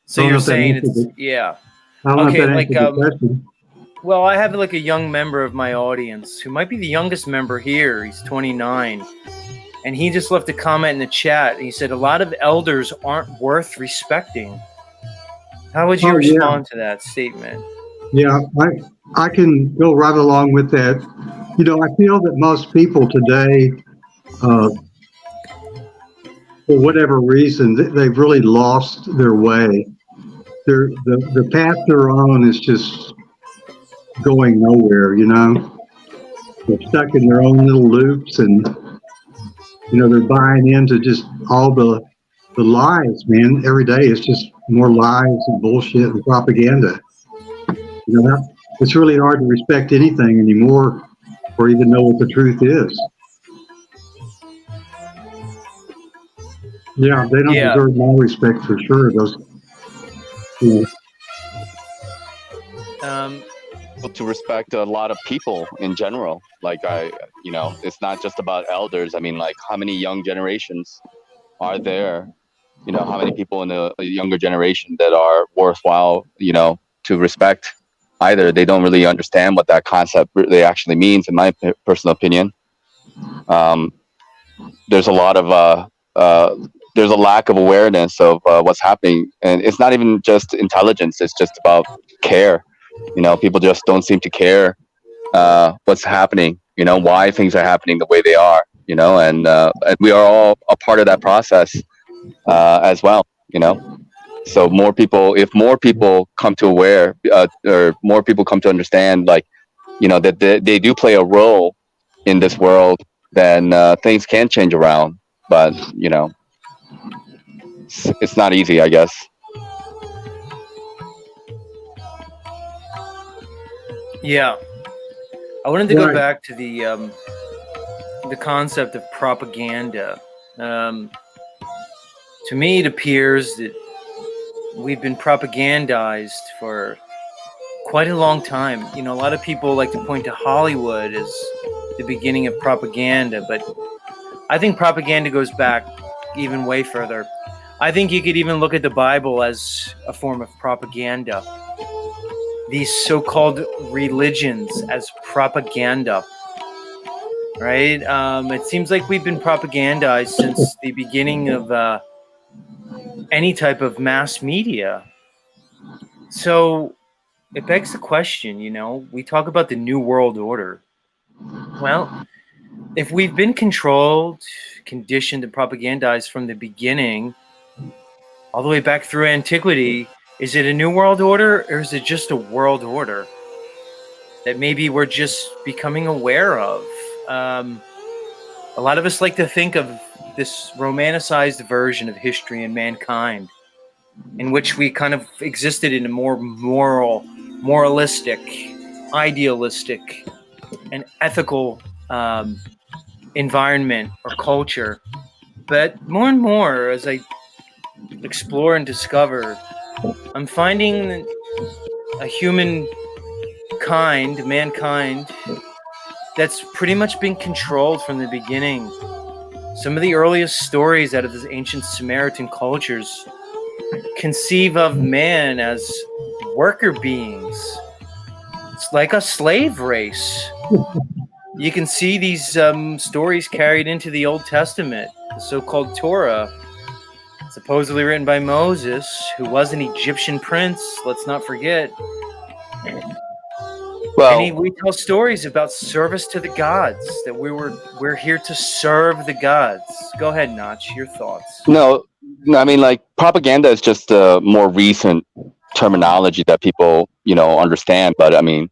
So you're saying well, I have like a young member of my audience who might be the youngest member here. He's 29. And he just left a comment in the chat. He said, a lot of elders aren't worth respecting. How would you respond to that statement? Yeah, I can go right along with that. I feel that most people today, for whatever reason, they've really lost their way. The path they're on is just going nowhere, They're stuck in their own little loops, and they're buying into just all the lies, man. Every day it's just more lies and bullshit and propaganda. It's really hard to respect anything anymore or even know what the truth is. Yeah, they don't deserve my respect for sure. Those, To respect a lot of people in general. Like it's not just about elders. I mean, like, how many young generations are there? How many people in the younger generation that are worthwhile, to respect? Either they don't really understand what that concept really actually means, in my personal opinion. There's a lot of there's a lack of awareness of what's happening, and it's not even just intelligence. It's just about care. People just don't seem to care what's happening. Why things are happening the way they are. And we are all a part of that process as well. So if more people come to aware, or more people come to understand, like, that they do play a role in this world, then things can change around. But it's not easy, I guess. Yeah, I wanted to go back to the concept of propaganda. To me, it appears that we've been propagandized for quite a long time. A lot of people like to point to Hollywood as the beginning of propaganda, but I think propaganda goes back even way further. I think you could even look at the Bible as a form of propaganda. These so-called religions as propaganda, right? It seems like we've been propagandized since the beginning of any type of mass media. So it begs the question, we talk about the New World Order. Well, if we've been controlled, conditioned, and propagandized from the beginning, all the way back through antiquity, is it a New World Order, or is it just a world order that maybe we're just becoming aware of? A lot of us like to think of this romanticized version of history and mankind, in which we kind of existed in a more moralistic, idealistic, and ethical environment or culture. But more and more, as I explore and discover, I'm finding a mankind, that's pretty much been controlled from the beginning. Some of the earliest stories out of the ancient Samaritan cultures conceive of man as worker beings. It's like a slave race. You can see these stories carried into the Old Testament, the so-called Torah, supposedly written by Moses, who was an Egyptian prince, let's not forget. Well, and we tell stories about service to the gods, that we're here to serve the gods. Go ahead, Notch, your thoughts. No, I mean, like, propaganda is just a more recent terminology that people, understand. But I mean,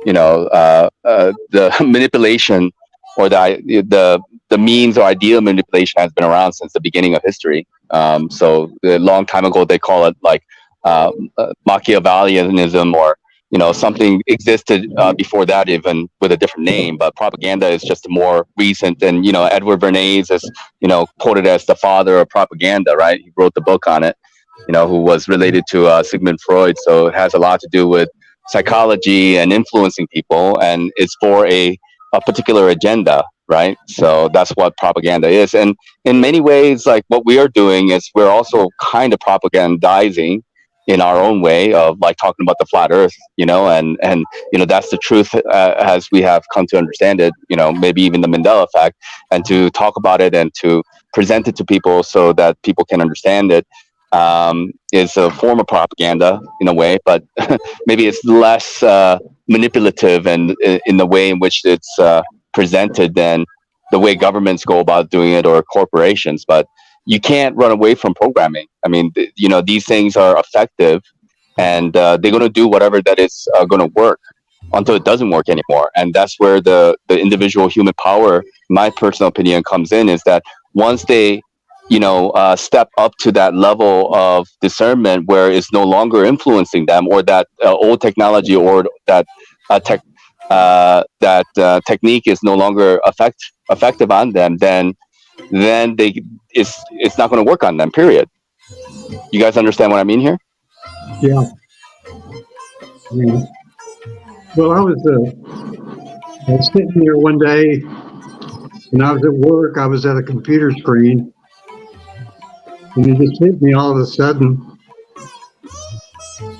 the manipulation, or the means or idea of manipulation, has been around since the beginning of history. So a long time ago, they call it like Machiavellianism, or something existed before that, even with a different name. But propaganda is just a more recent. And Edward Bernays is quoted as the father of propaganda, right? He wrote the book on it, who was related to Sigmund Freud. So it has a lot to do with psychology and influencing people, and it's for a particular agenda, right? So that's what propaganda is. And in many ways, like, what we are doing is we're also kind of propagandizing in our own way, of like talking about the flat earth, and that's the truth as we have come to understand it, maybe even the Mandela effect, and to talk about it and to present it to people so that people can understand it, is a form of propaganda in a way, but maybe it's less manipulative, and in the way in which it's presented, than the way governments go about doing it, or corporations. But you can't run away from programming. I mean, these things are effective, and they're going to do whatever that is going to work. until it doesn't work anymore. And that's where the individual human power, my personal opinion, comes in, is that once they, step up to that level of discernment where it's no longer influencing them, or that old technology or that technique is no longer effective on them, then it's not going to work on them, period. You guys understand what I mean here? Yeah. Yeah. Well, I was sitting here one day, and I was at work. I was at a computer screen, and it just hit me all of a sudden.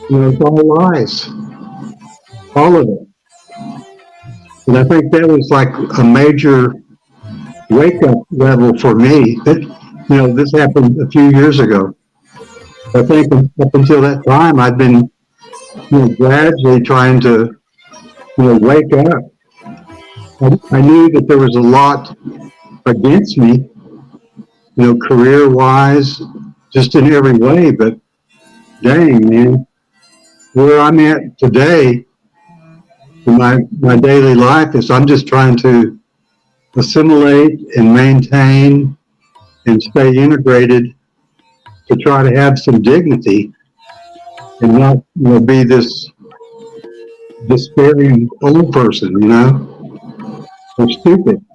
It's all lies, all of it. And I think that was like a major wake-up level for me. This happened a few years ago. I think up until that time, I'd been gradually trying to wake up. I knew that there was a lot against me, career-wise, just in every way. But dang, man, where I'm at today in my daily life is I'm just trying to assimilate and maintain and stay integrated to try to have some dignity and not be this despairing old person, or stupid.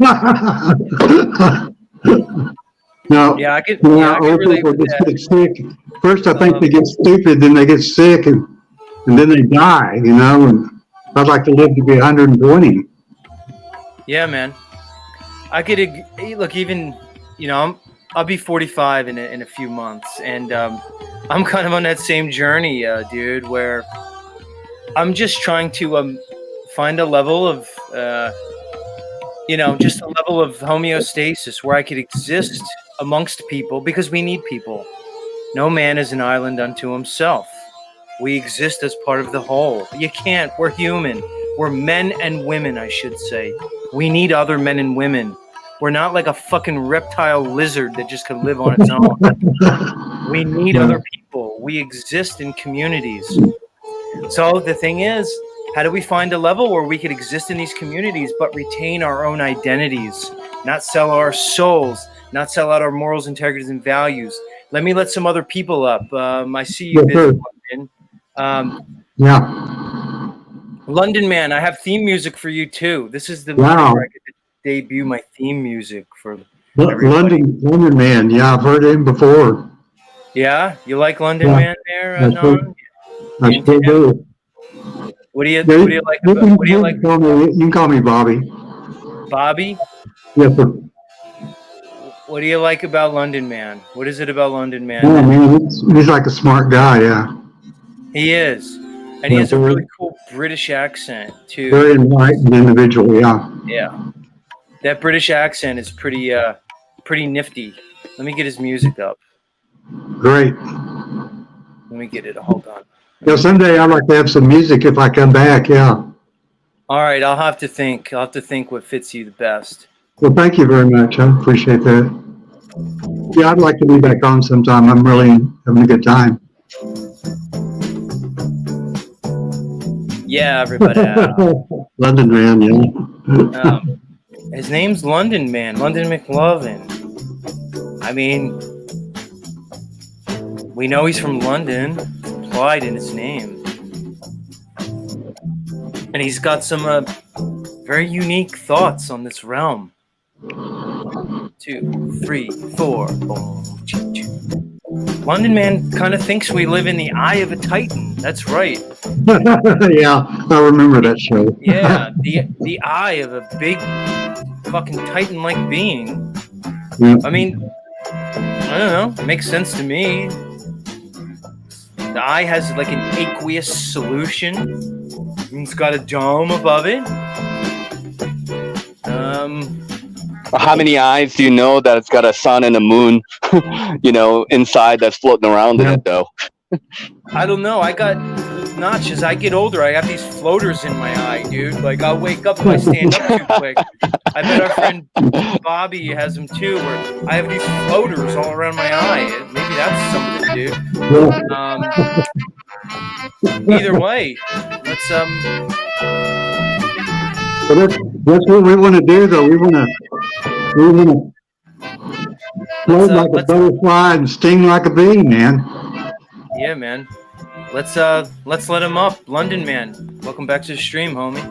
No, Yeah, I could old relate people with just that. get sick. First, I think they get stupid, then they get sick, and then they die. And I'd like to live to be 120. Yeah, man. I could look, even I'll be 45 in a few months, and I'm kind of on that same journey, dude, where I'm just trying to find a level of just a level of homeostasis where I could exist amongst people, because we need people. No man is an island unto himself. We exist as part of the whole. You can't. We're human. We're men and women, I should say. We need other men and women. We're not like a fucking reptile lizard that just can live on its own. We need other people. We exist in communities. So the thing is, how do we find a level where we could exist in these communities but retain our own identities, not sell our souls, not sell out our morals, integrities, and values? Let me let some other people up. I see you busy, London. Yeah. London Man, I have theme music for you too. This is the Wow. moment where I get to debut my theme music for everybody. London Man. Yeah, I've heard him before. Yeah, you like London Yeah. Man there, I Non? still do. What do you like You about? can, What do you like, you can call me Bobby. Bobby? Yes, sir. What do you like about London Man? What is it about London Man? Oh, man, he's like a smart guy, yeah. He is, and he has a really cool British accent too. Very enlightened individual, yeah. Yeah, that British accent is pretty nifty. Let me get his music up. Great. Let me get it. Hold on. Yeah, someday I'd like to have some music if I come back, yeah. All right, I'll have to think what fits you the best. Well, thank you very much. I appreciate that. Yeah, I'd like to be back on sometime. I'm really having a good time. Yeah, everybody. London Man, yeah. His name's London Man, London McLovin. I mean, we know he's from London. It's implied in his name. And he's got some very unique thoughts on this realm. 1, 2, 3, 4. Boom. London Man kind of thinks we live in the eye of a titan. That's right. Yeah, I remember that show. Yeah, the eye of a big fucking titan-like being. Yeah. I mean, I don't know. It makes sense to me. The eye has like an aqueous solution. It's got a dome above it. How many eyes do you know that it's got a sun and a moon, inside that's floating around in it, though? I don't know. I got Notch. As I get older, I have these floaters in my eye, dude. Like, I'll wake up if I stand up too quick. I bet our friend Bobby has them too, where I have these floaters all around my eye. Maybe that's something, dude. Either way, let's That's what we want to do, though. We want to float like a butterfly and sting like a bee, man. Yeah, man. Let's let him up. London man, welcome back to the stream, homie.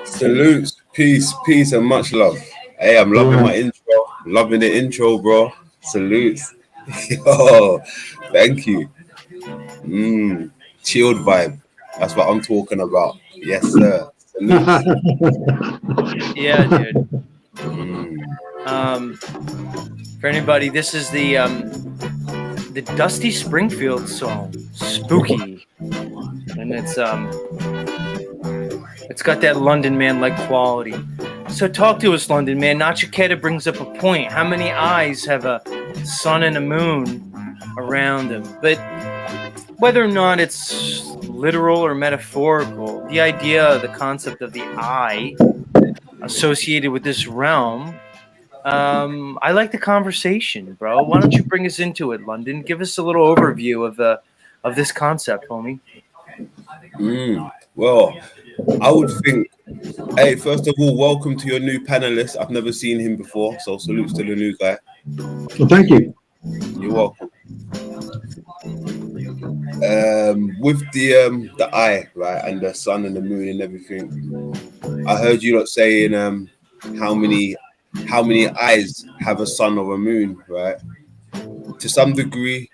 Salutes, peace, and much love. Hey, I'm loving my intro. Loving the intro, bro. Salutes. Yo, thank you. Chilled vibe. That's what I'm talking about. Yes, sir. Salutes. Yeah, dude. For anybody, this is the Dusty Springfield song, "Spooky," and it's got that London man like quality. So talk to us, London man. Nachiketa brings up a point. How many eyes have a sun and a moon around them? But whether or not it's literal or metaphorical, the idea, the concept of the eye associated with this realm, I like the conversation, bro. Why don't you bring us into it, London? Give us a little overview of this concept, homie. Well, I would think, hey, first of all, welcome to your new panelist. I've never seen him before, so salutes to the new guy. Well, thank you. You're welcome. With the eye, right, and the sun and the moon and everything, I heard you lot saying how many eyes have a sun or a moon, right? To some degree,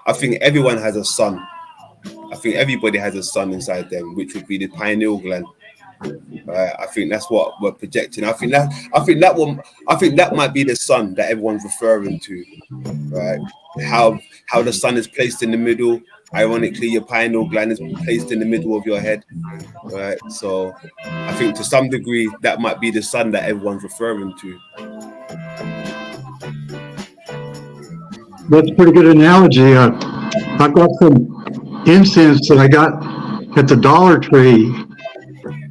I think everyone has a sun. I think everybody has a sun inside them, which would be the pineal gland. Right? I think that's what we're projecting. I think that might be the sun that everyone's referring to, right? How the sun is placed in the middle. Ironically, your pineal gland is placed in the middle of your head, right? So I think to some degree that might be the sun that everyone's referring to. That's a pretty good analogy. I've got some incense that I got at the Dollar Tree.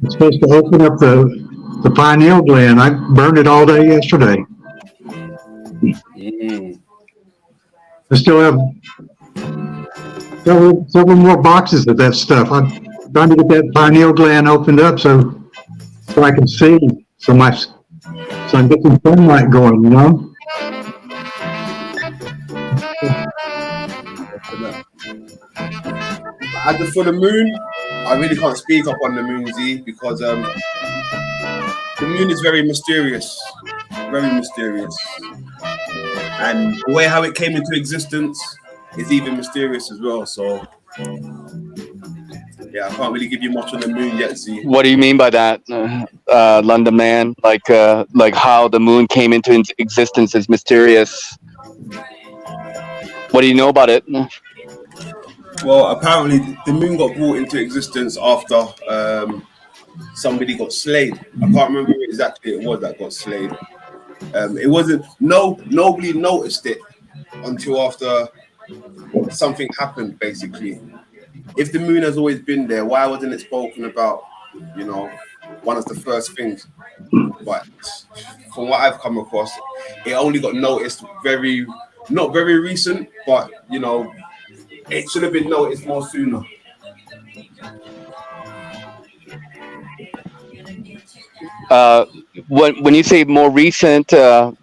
It's supposed to open up the pineal gland. I burned it all day yesterday. I still have several more boxes of that stuff. I'm trying to get that pineal gland opened up so I can see, so I can get some sunlight going, you know? As for the moon, I really can't speak up on the moon, Z, because the moon is very mysterious, and the way how it came into existence is even mysterious as well. So yeah, I can't really give you much on the moon yet, Z. What do you mean by that, London man? Like how the moon came into existence is mysterious. What do you know about it? Well, apparently the moon got brought into existence after somebody got slayed. I can't remember who exactly it was that got slayed. It wasn't. Nobody noticed it until after something happened. Basically, if the moon has always been there, why wasn't it spoken about? You know, one of the first things. But from what I've come across, it only got noticed not very recent, but you know. It should have been noticed more sooner. When you say more recent, can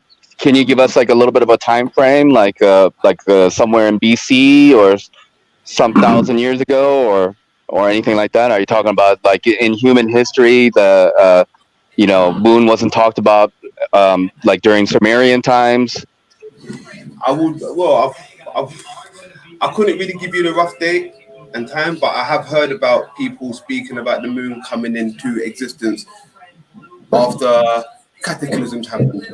you give us like a little bit of a time frame, like somewhere in BC or some thousand years ago, or anything like that? Are you talking about like in human history, the moon wasn't talked about like during Sumerian times? I couldn't really give you the rough date and time, but I have heard about people speaking about the moon coming into existence after cataclysms happened.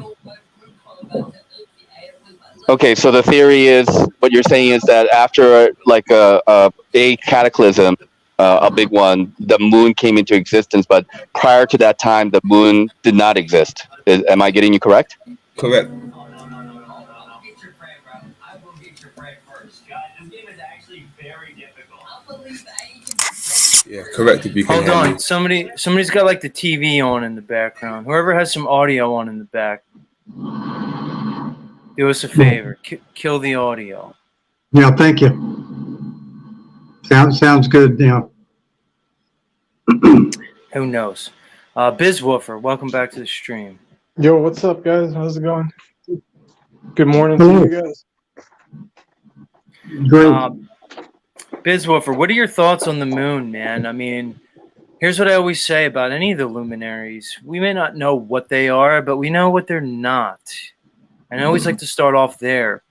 Okay, so the theory is, what you're saying is that after like a cataclysm, a big one, the moon came into existence, but prior to that time, the moon did not exist. Am I getting you correct? Correct. Yeah, correct. If you can Hold on, somebody's got like the TV on in the background. Whoever has some audio on in the back, do us a favor, kill the audio. Yeah, thank you. Sounds good. Yeah. Who knows? Bizwoofer, welcome back to the stream. Yo, what's up, guys? How's it going? Good morning Hello. to you guys. Great. Bizwoofer, what are your thoughts on the moon, man? I mean, here's what I always say about any of the luminaries. We may not know what they are, but we know what they're not. And I always like to start off there.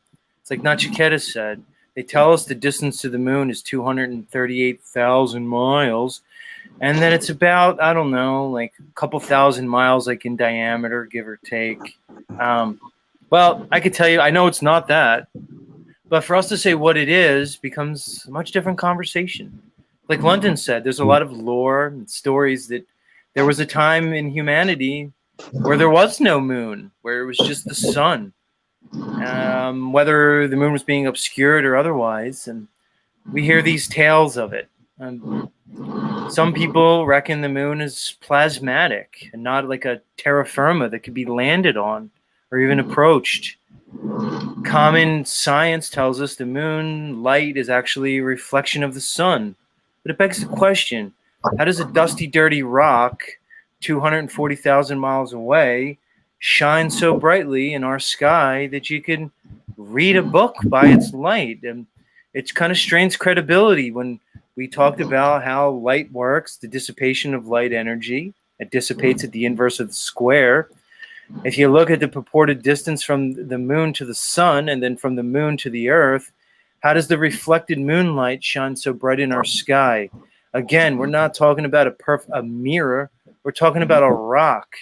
It's like Nachiketa said. They tell us the distance to the moon is 238,000 miles. And then it's about, I don't know, like a couple thousand miles, like in diameter, give or take. Well, I could tell you, I know it's not that. But for us to say what it is becomes a much different conversation. Like London said, there's a lot of lore and stories that there was a time in humanity where there was no moon, where it was just the sun. Whether the moon was being obscured or otherwise. And we hear these tales of it. Some people reckon the moon is plasmatic and not like a terra firma that could be landed on or even approached. Common science tells us the moon light is actually a reflection of the sun. But it begs the question, how does a dusty, dirty rock 240,000 miles away shine so brightly in our sky that you can read a book by its light? And it kind of strains credibility when we talked about how light works, the dissipation of light energy. It dissipates at the inverse of the square. If you look at the purported distance from the moon to the sun and then from the moon to the earth, how does the reflected moonlight shine so bright in our sky? Again, we're not talking about a mirror. We're talking about a rock.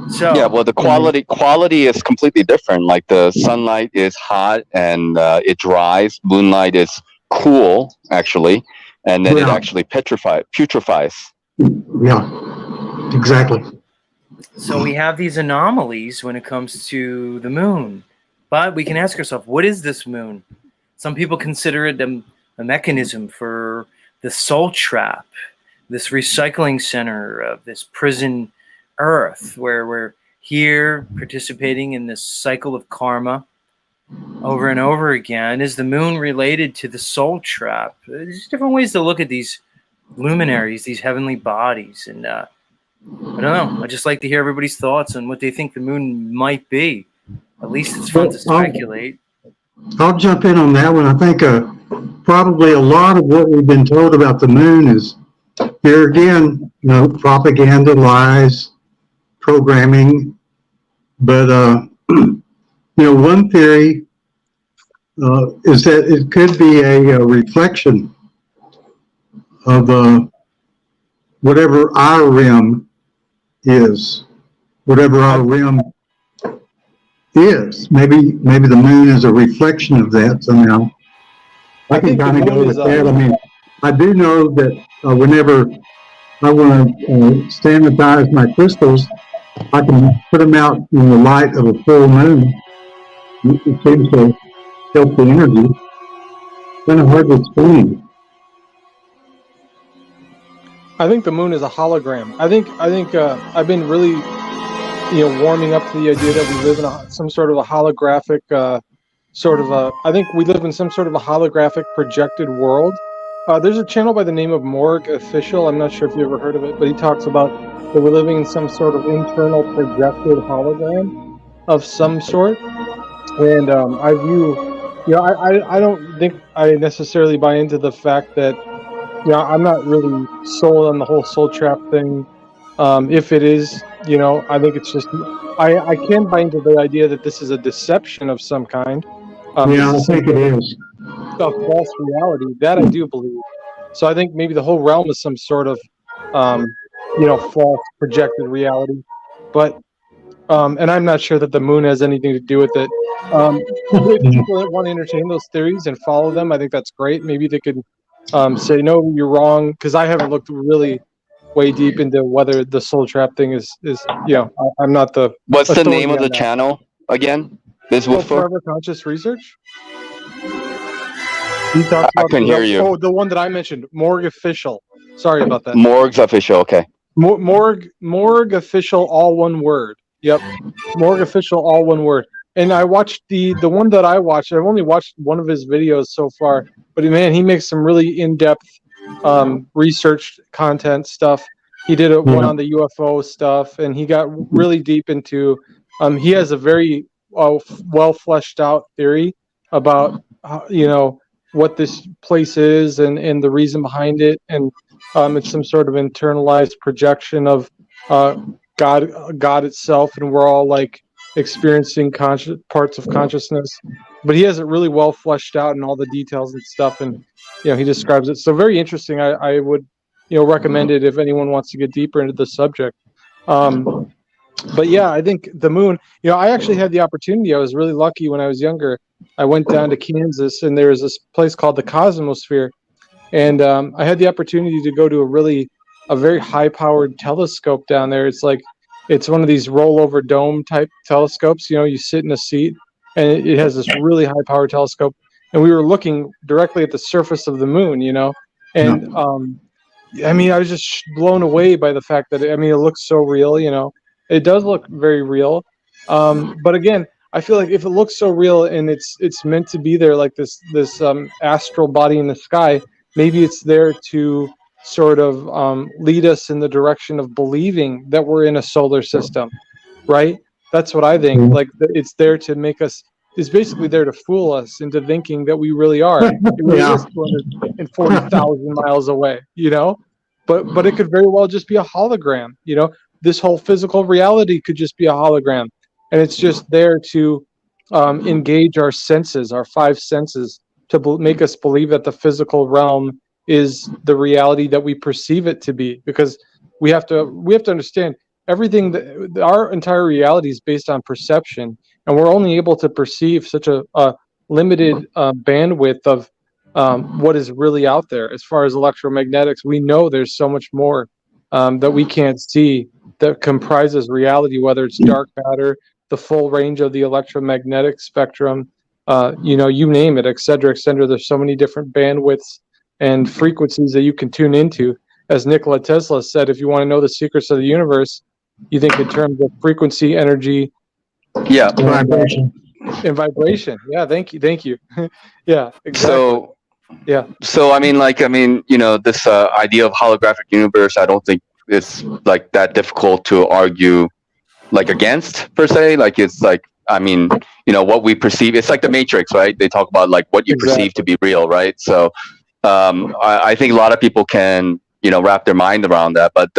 So Yeah, well, the quality is completely different. Like the sunlight is hot and it dries. Moonlight is cool, actually, and then it actually putrefies. Yeah, exactly. So we have these anomalies when it comes to the moon. But we can ask ourselves, what is this moon? Some people consider it a mechanism for the soul trap, this recycling center of this prison Earth, where we're here participating in this cycle of karma over and over again. Is the moon related to the soul trap? There's different ways to look at these luminaries, these heavenly bodies. And I don't know. I just like to hear everybody's thoughts on what they think the moon might be. At least it's fun to speculate. I'll jump in on that one. I think probably a lot of what we've been told about the moon is, here again, propaganda, lies, programming. But, one theory is that it could be a reflection of whatever our rim is, whatever our rim is. Maybe the moon is a reflection of that somehow. I can kind of go with that. I mean, I do know that whenever I want to sanitize my crystals, I can put them out in the light of a full moon. It seems to help the energy. Kind of hard to explain. I think the moon is a hologram. I think I've been really, warming up to the idea that we live in some sort of a holographic I think we live in some sort of a holographic projected world. There's a channel by the name of Morg Official. I'm not sure if you ever heard of it, but he talks about that we're living in some sort of internal projected hologram of some sort. And I view, I don't think I necessarily buy into the fact that, I'm not really sold on the whole soul trap thing. If it is, I think it's just, I can buy into the idea that this is a deception of some kind. I think it is. A false reality, that I do believe. So I think maybe the whole realm is some sort of, false projected reality. But, and I'm not sure that the moon has anything to do with it. If people that want to entertain those theories and follow them, I think that's great. Maybe they could say, no, you're wrong, because I haven't looked really way deep into whether the soul trap thing is I'm not the. What's the name of the channel again? This was for Forever Conscious Research. He talks I couldn't hear you. Oh, the one that I mentioned, Morg Official. Sorry about that. Morg's Official. Okay. Morg Official, all one word. Yep. Morg Official, all one word. And I watched the one that I watched. I've only watched one of his videos so far, but man, he makes some really in-depth research content stuff. He did one on the UFO stuff, and he got really deep into. He has a very well fleshed out theory about what this place is and the reason behind it, and it's some sort of internalized projection of God itself, and we're all like experiencing parts of consciousness. But he has it really well fleshed out in all the details and stuff, and he describes it so very interesting. I would recommend it if anyone wants to get deeper into the subject. But yeah, I think the moon. I actually had the opportunity. I was really lucky when I was younger. I went down to Kansas, and there was this place called the Cosmosphere, and I had the opportunity to go to a very high-powered telescope down there. It's one of these rollover dome type telescopes. You sit in a seat, and it has this really high-powered telescope, and we were looking directly at the surface of the moon. And I mean, I was just blown away by the fact that it looks so real. It does look very real. But again, I feel like if it looks so real and it's meant to be there, like this astral body in the sky, maybe it's there to sort of lead us in the direction of believing that we're in a solar system, right? That's what I think. Like it's there to make us. It's basically there to fool us into thinking that we really are. It really is 240,000 miles away, But it could very well just be a hologram, This whole physical reality could just be a hologram. And it's just there to engage our senses, our five senses, to make us believe that the physical realm is the reality that we perceive it to be. Because we have to understand everything our entire reality is based on perception, and we're only able to perceive such a limited bandwidth of what is really out there. As far as electromagnetics, we know there's so much more that we can't see that comprises reality, whether it's dark matter, the full range of the electromagnetic spectrum, you name it, et cetera, et cetera. There's so many different bandwidths and frequencies that you can tune into. As Nikola Tesla said, if you want to know the secrets of the universe, you think in terms of frequency, energy, Vibration. and vibration. Yeah, thank you. Yeah, exactly. So I mean, this idea of holographic universe, I don't think it's like that difficult to argue against per se. It's what we perceive. It's like the Matrix, right? They talk about what you perceive to be real, right? So I think a lot of people can wrap their mind around that. But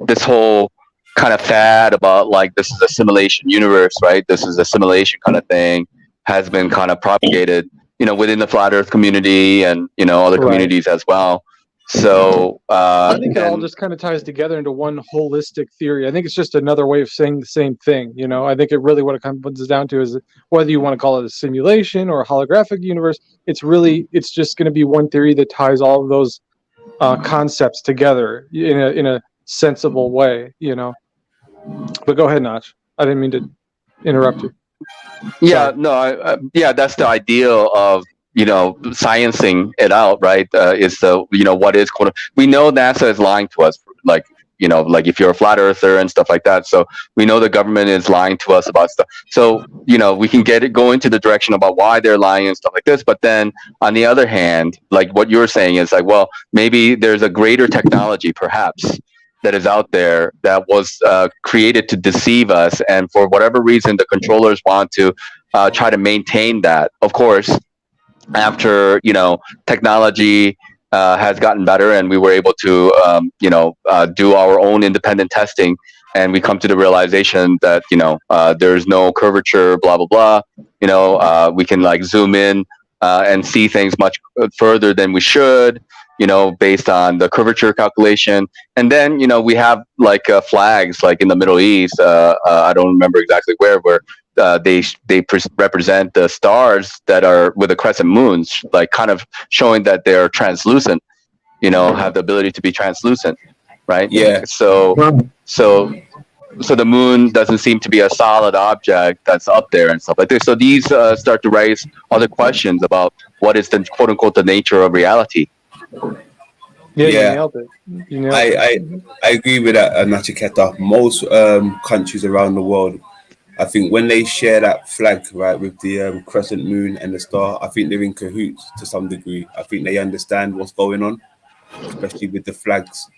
this whole kind of fad about this is a simulation universe, right? This is a simulation kind of thing has been kind of propagated, within the flat Earth community and other communities as well. So I think it all just kind of ties together into one holistic theory. I think it's just another way of saying the same thing. I think it really what it comes down to is whether you want to call it a simulation or a holographic universe. It's just going to be one theory that ties all of those concepts together in a sensible way. But go ahead, Notch. I didn't mean to interrupt you. Yeah, no, that's the ideal of sciencing it out, right? Is the what is we know NASA is lying to us, if you're a flat earther and stuff like that. So we know the government is lying to us about stuff. So we can go into the direction about why they're lying and stuff like this. But then on the other hand, what you're saying is well, maybe there's a greater technology, perhaps, that is out there that was created to deceive us, and for whatever reason, the controllers want to try to maintain that. Of course, after technology has gotten better and we were able to do our own independent testing, and we come to the realization that there's no curvature, blah blah blah. We can zoom in and see things much further than we should, based on the curvature calculation. And then we have flags in the Middle East. I don't remember exactly where they represent the stars that are with the crescent moons, kind of showing that they're translucent, have the ability to be translucent, right? Yeah. So the moon doesn't seem to be a solid object that's up there and stuff like this. So these start to raise other questions about what is the quote unquote the nature of reality. Yeah. You nailed it. I agree with that, Nachiketa. Most countries around the world, I think when they share that flag, right, with the crescent moon and the star, I think they're in cahoots to some degree. I think they understand what's going on, especially with the flags.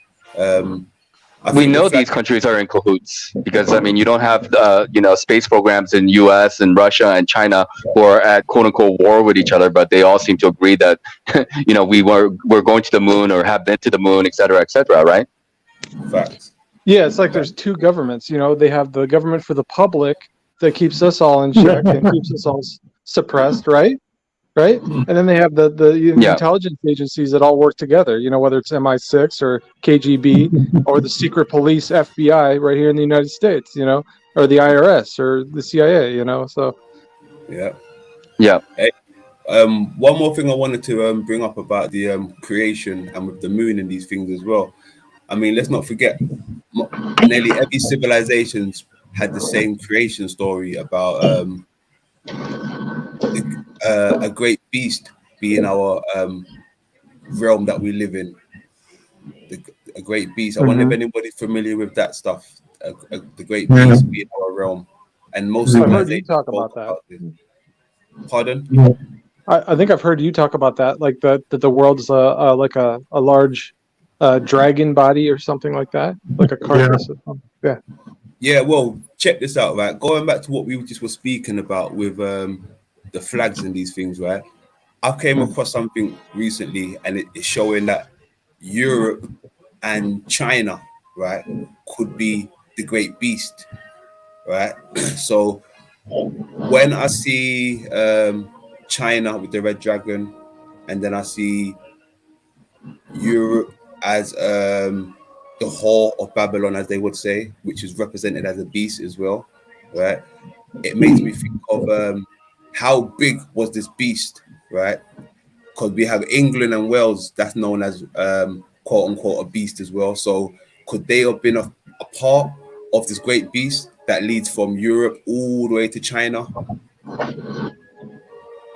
I We think the know flag. these countries are in cahoots because I mean you don't have space programs in U.S. and Russia and China who are at quote unquote war with each other, but they all seem to agree that we're going to the moon or have been to the moon, et cetera, right? Facts. Yeah, it's like there's two governments. They have the government for the public that keeps us all in check and keeps us all suppressed, right? Right? And then they have the Yeah, intelligence agencies that all work together. Whether it's MI6 or KGB or the secret police FBI right here in the United States. Or the IRS or the CIA. So Yeah. yeah. Hey, one more thing I wanted to bring up about the creation and with the moon and these things as well. I mean, let's not forget, nearly every civilization's had the same creation story about a great beast being our realm that we live in. A great beast. I wonder if anybody's familiar with that stuff. The great Yeah. beast being our realm, and most I've heard you civilizations talk spoke about that. about this. Pardon? I think I've heard you talk about that, like that the world's like a large dragon body or something like that, like a carcass. Yeah. Yeah. Well, check this out, right? Going back to what we just were speaking about with the flags and these things, right? I came across something recently, and it's showing that Europe and China, right, could be the great beast, right? So when I see China with the red dragon, and then I see Europe as the whore of Babylon, as they would say, which is represented as a beast as well, right? It makes me think of how big was this beast, right? Because we have England and Wales that's known as quote unquote a beast as well. So could they have been a part of this great beast that leads from Europe all the way to China?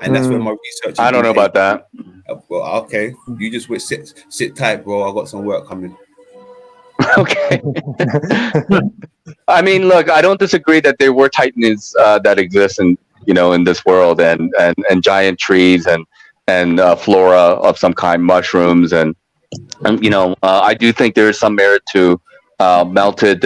And that's where my research. I don't know about that. Well, okay, you just wait, sit tight, bro. I got some work coming. Okay. I mean, look, I don't disagree that there were titans that exist in this world, and giant trees and flora of some kind, mushrooms, and I do think there is some merit to melted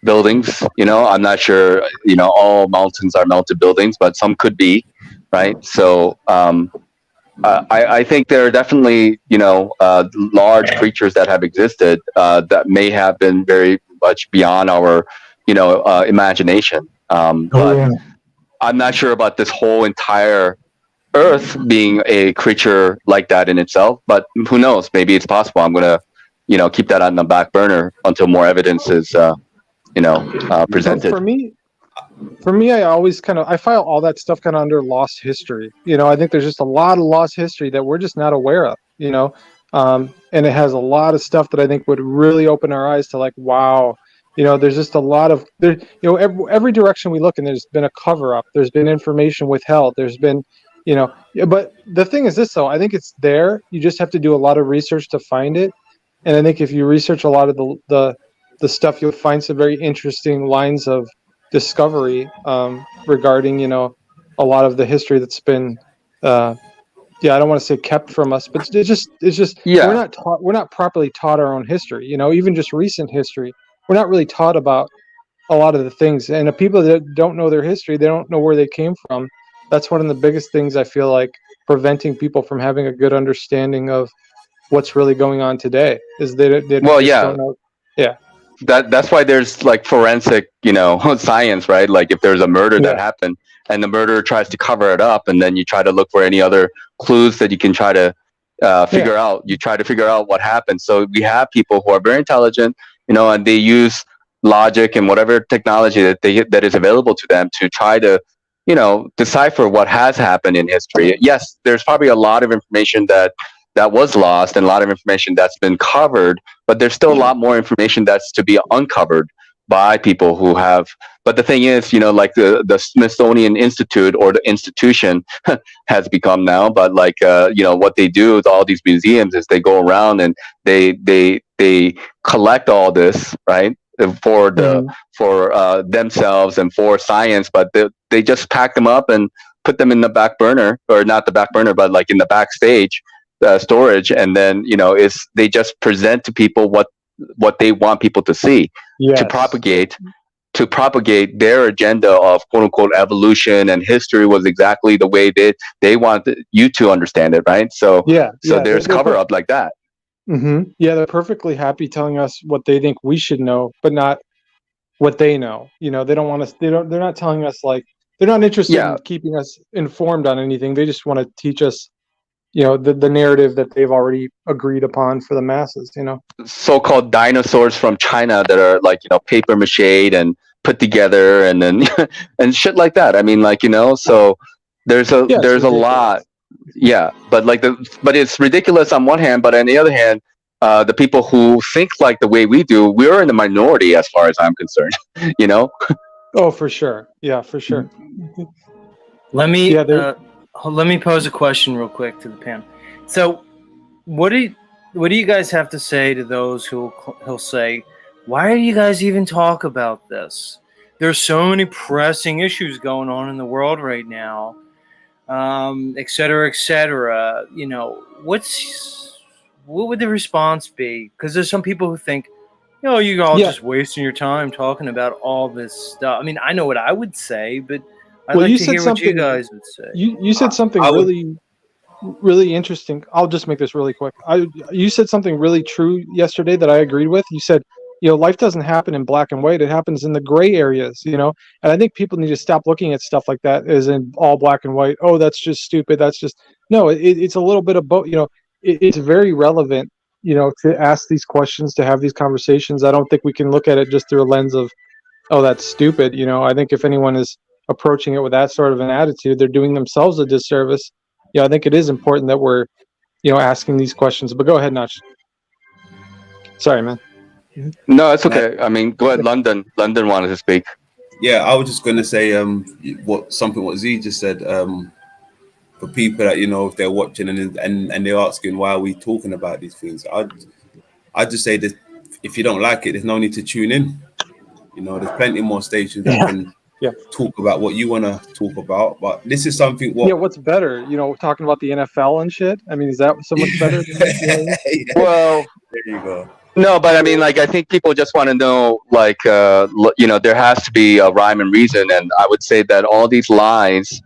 buildings. I'm not sure all mountains are melted buildings, but some could be, right? So I think there are definitely large creatures that have existed that may have been very much beyond our imagination. But I'm not sure about this whole entire Earth being a creature like that in itself, but who knows? Maybe it's possible. I'm gonna, keep that on the back burner until more evidence is, presented. For me, I always I file all that stuff kind of under lost history. I think there's just a lot of lost history that we're just not aware of. And it has a lot of stuff that I think would really open our eyes to, like, wow. There's just a lot of there. Every direction we look, and there's been a cover up. There's been information withheld. There's been but the thing is this, though, I think it's there. You just have to do a lot of research to find it. And I think if you research a lot of the stuff, you'll find some very interesting lines of discovery regarding, a lot of the history that's been, I don't want to say kept from us, but it's just Yeah. we're not properly taught our own history. Even just recent history, we're not really taught about a lot of the things. And the people that don't know their history, they don't know where they came from. That's one of the biggest things I feel like preventing people from having a good understanding of what's really going on today is they Well, just yeah. don't know. Yeah. That's why there's like forensic, science, right? Like if there's a murder that happened and the murderer tries to cover it up, and then you try to look for any other clues that you can try to figure out. You try to figure out what happened. So we have people who are very intelligent, and they use logic and whatever technology that is available to them to try to, decipher what has happened in history. Yes, there's probably a lot of information that was lost and a lot of information that's been covered, but there's still a lot more information that's to be uncovered by people who have. But the thing is, like the Smithsonian Institute or the institution has become now, but like, what they do with all these museums is they go around and they collect all this, right? For themselves and for science, but they just pack them up and put them in the back burner, or not the back burner, but like in the backstage storage, and then they just present to people what what they want people to see Yes. to propagate their agenda of quote unquote evolution, and history was exactly the way they want you to understand it, right? So there's cover up like that. Mm-hmm. Yeah, they're perfectly happy telling us what they think we should know, but not what they know. You know, they don't want us. They're not telling us, like, they're not interested in keeping us informed on anything. They just want to teach us, the narrative that they've already agreed upon for the masses. So-called dinosaurs from China that are like, paper mache and put together, and then and shit like that. I mean, like, so there's a lot. Yeah, but but it's ridiculous on one hand, but on the other hand, the people who think like the way we do, we're in the minority as far as I'm concerned. Oh, for sure. Yeah, for sure. Let me pose a question real quick to the panel. So, what do you guys have to say to those who'll say, "Why do you guys even talk about this? There's so many pressing issues going on in the world right now, et cetera, et cetera." What would the response be? Because there's some people who think, you're all just wasting your time talking about all this stuff. I mean, I know what I would say, but I'd like to hear what you guys would say. You said something really interesting. I'll just make this really quick. You said something really true yesterday that I agreed with. You said, life doesn't happen in black and white. It happens in the gray areas, and I think people need to stop looking at stuff like that as in all black and white. Oh, that's just stupid. That's just, no, it's a little bit of both. It's very relevant, to ask these questions, to have these conversations. I don't think we can look at it just through a lens of, oh, that's stupid. I think if anyone is approaching it with that sort of an attitude, they're doing themselves a disservice. I think it is important that we're, asking these questions. But go ahead, Notch. Sorry, man. No, it's okay. I mean, go ahead. London wanted to speak. Yeah, I was just going to say what Z just said. For people that, if they're watching and they're asking why are we talking about these things, I'd just say that if you don't like it, there's no need to tune in. There's plenty more stations that can talk about what you want to talk about. But this is something. What's better? Talking about the NFL and shit. I mean, is that so much better? Well, there you go. No, but I mean, like, I think people just want to know, like, there has to be a rhyme and reason, and I would say that all these lies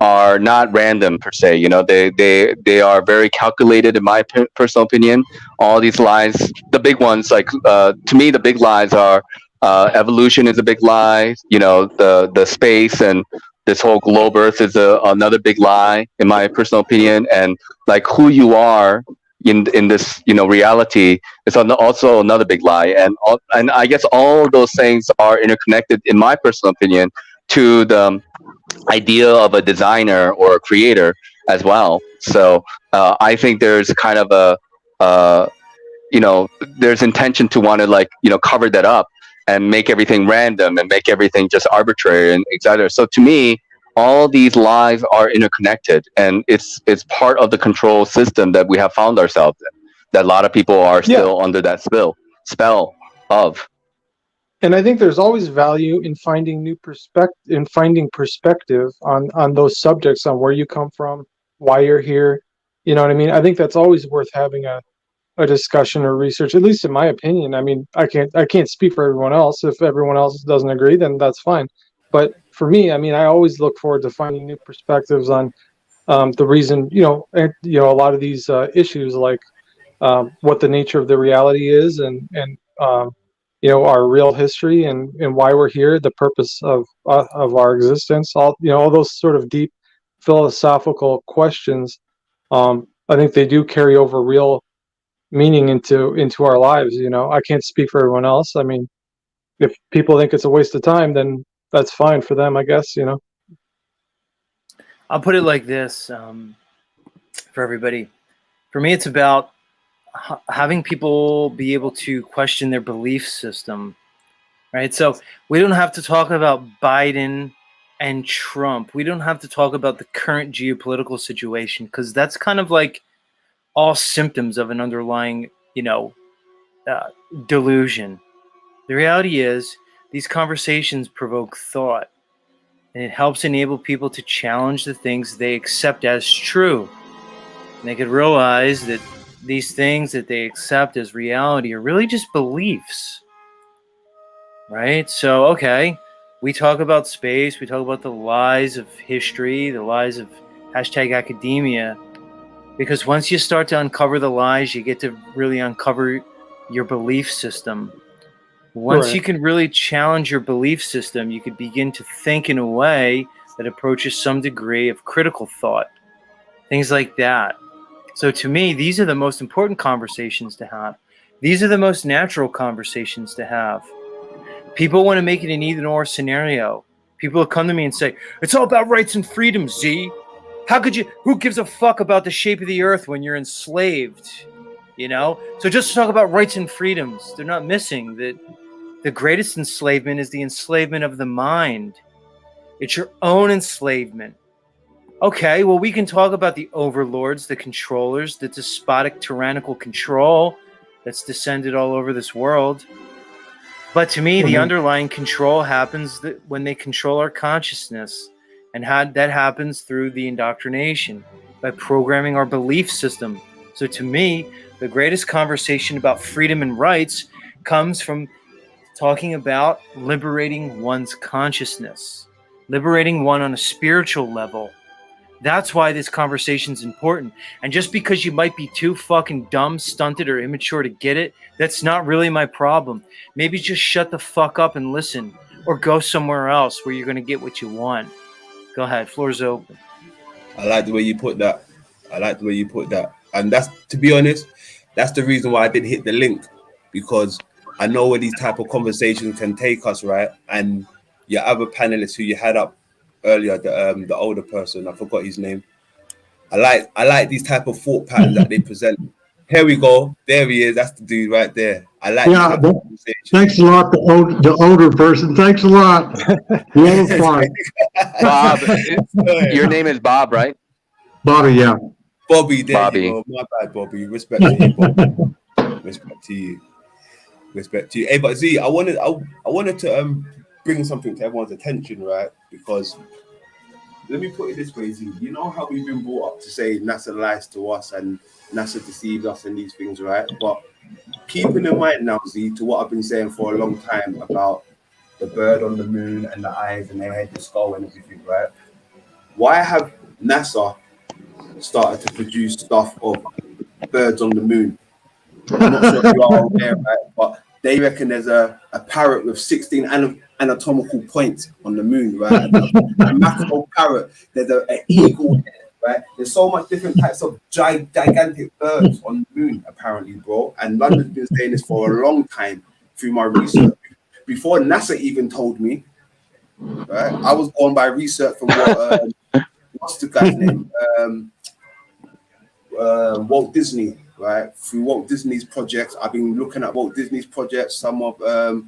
are not random per se. They are very calculated, in my personal opinion. All these lies, the big ones, like, to me, the big lies are evolution is a big lie. The space and this whole globe Earth is another big lie, in my personal opinion, and like who you are in this reality is also another big lie, and I guess all those things are interconnected, in my personal opinion, to the idea of a designer or a creator as well. So I think there's kind of there's intention to want to cover that up and make everything random and make everything just arbitrary and etc. So to me, all these lies are interconnected, and it's part of the control system that we have found ourselves in, that a lot of people are still under that spell of. And I think there's always value in finding perspective on those subjects, on where you come from, why you're here. You know what I mean? I think that's always worth having a discussion or research, at least in my opinion. I mean, I can't speak for everyone else. If everyone else doesn't agree, then that's fine. But for me, I mean, I always look forward to finding new perspectives on the reason, a lot of these issues, like what the nature of the reality is, and our real history, and why we're here, the purpose of our existence. All those sort of deep philosophical questions. I think they do carry over real meaning into our lives. I can't speak for everyone else. I mean, if people think it's a waste of time, then that's fine for them, I guess. I'll put it like this, for everybody. For me, it's about having people be able to question their belief system, right? So we don't have to talk about Biden and Trump. We don't have to talk about the current geopolitical situation, because that's kind of like all symptoms of an underlying, delusion. The reality is, these conversations provoke thought, and it helps enable people to challenge the things they accept as true. And they could realize that these things that they accept as reality are really just beliefs, right? So, okay, we talk about space, we talk about the lies of history, the lies of hashtag academia, because once you start to uncover the lies, you get to really uncover your belief system. Once Right. you can really challenge your belief system, you could begin to think in a way that approaches some degree of critical thought, things like that. So to me, these are the most important conversations to have. These are the most natural conversations to have. People want to make it an either or scenario. People will come to me and say, it's all about rights and freedoms, Z. How could you, who gives a fuck about the shape of the earth when you're enslaved? You know? So just talk about rights and freedoms. They're not missing that the greatest enslavement is the enslavement of the mind. It's your own enslavement. Okay, well, we can talk about the overlords, the controllers, the despotic, tyrannical control that's descended all over this world. But to me, the underlying control happens when they control our consciousness. And that happens through the indoctrination, by programming our belief system. So to me, the greatest conversation about freedom and rights comes from talking about liberating one's consciousness, liberating one on a spiritual level. That's why this conversation is important. And just because you might be too fucking dumb, stunted, or immature to get it, that's not really my problem. Maybe just shut the fuck up and listen, or go somewhere else where you're going to get what you want. Go ahead, floor's open. I like the way you put that. And that's, to be honest, that's the reason why I didn't hit the link, because I know where these type of conversations can take us, right? And your other panelists who you had up earlier, the older person, I forgot his name. I like these type of thought patterns that they present. Here we go. There he is. That's the dude right there. I like these type of conversations. Thanks a lot, the older person. Thanks a lot. Yeah, that's fine. Bob, your name is Bob, right? Bobby, yeah. Bobby, there Bobby. you go. My bad, Bobby. Respect to you, Bobby. Respect to you. Hey, but Z, I wanted to bring something to everyone's attention, right? Because let me put it this way, Z. You know how we've been brought up to say NASA lies to us and NASA deceives us and these things, right? But keeping in mind now, Z, to what I've been saying for a long time about the bird on the moon and the eyes and their head, the skull and everything, right? Why have NASA started to produce stuff of birds on the moon? I'm not sure if you are aware, right? But they reckon there's a parrot with 16 anatomical points on the moon, right? A mackerel parrot, there's an eagle head, right? There's so much different types of gigantic birds on the moon, apparently, bro. And London's been saying this for a long time through my research. Before NASA even told me, right? I was going by research from what, what's the guy's name? Walt Disney, right? Through Walt Disney's projects, I've been looking at Walt Disney's projects, some of the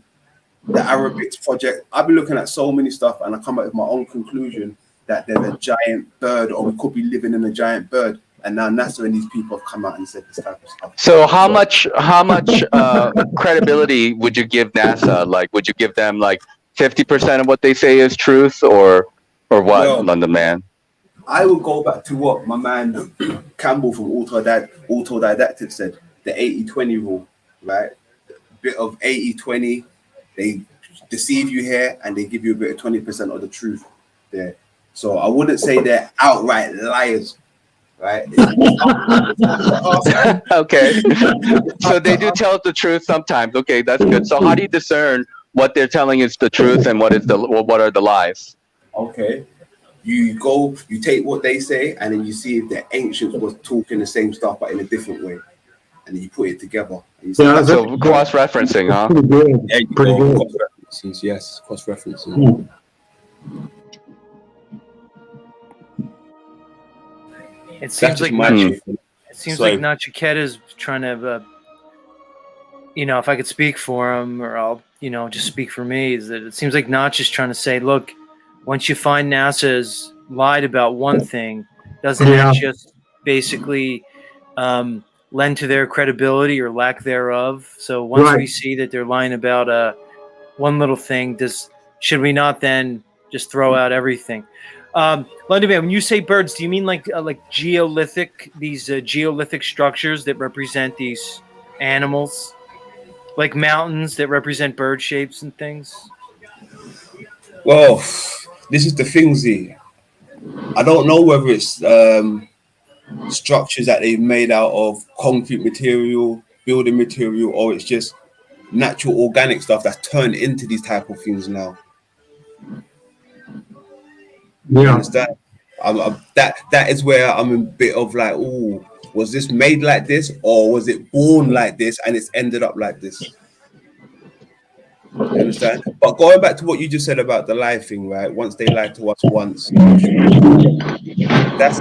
Arabics project. I've been looking at so many stuff, and I come up with my own conclusion that there's a giant bird, or we could be living in a giant bird. And now NASA and these people have come out and said this type of stuff. So how much credibility would you give NASA? Like, would you give them like 50% of what they say is truth, or what, Well, London man? I will go back to what my man Campbell from Autodidactic said, the 80-20 rule, right? A bit of 80-20, they deceive you here and they give you a bit of 20% of the truth there. So I wouldn't say they're outright liars, right? Okay. So they do tell the truth sometimes. Okay, that's good. So how do you discern what they're telling is the truth and what are the lies? Okay. You take what they say, and then you see if the ancients was talking the same stuff, but in a different way. And then you put it together. And you say, Yeah, so cross-referencing, huh? Pretty good. there you Pretty go. good. Cross-references, yes. Cross-referencing. It seems like Nacho Ket is trying to, if I could speak for him, or I'll, just speak for me, is that it seems like Notch is trying to say, look, once you find NASA has lied about one thing, doesn't that just basically lend to their credibility or lack thereof? So once we see that they're lying about one little thing, should we not then just throw out everything? London Man, when you say birds, do you mean like geolithic, these geolithic structures that represent these animals? Like mountains that represent bird shapes and things? Well, this is the thing, Z. I don't know whether it's structures that they've made out of concrete material, building material, or it's just natural organic stuff that's turned into these type of things now. You Yeah. understand? That is where I'm a bit of like, oh, was this made like this, or was it born like this and it's ended up like this? You understand? But going back to what you just said about the lie thing, right? Once they lied to us once, that's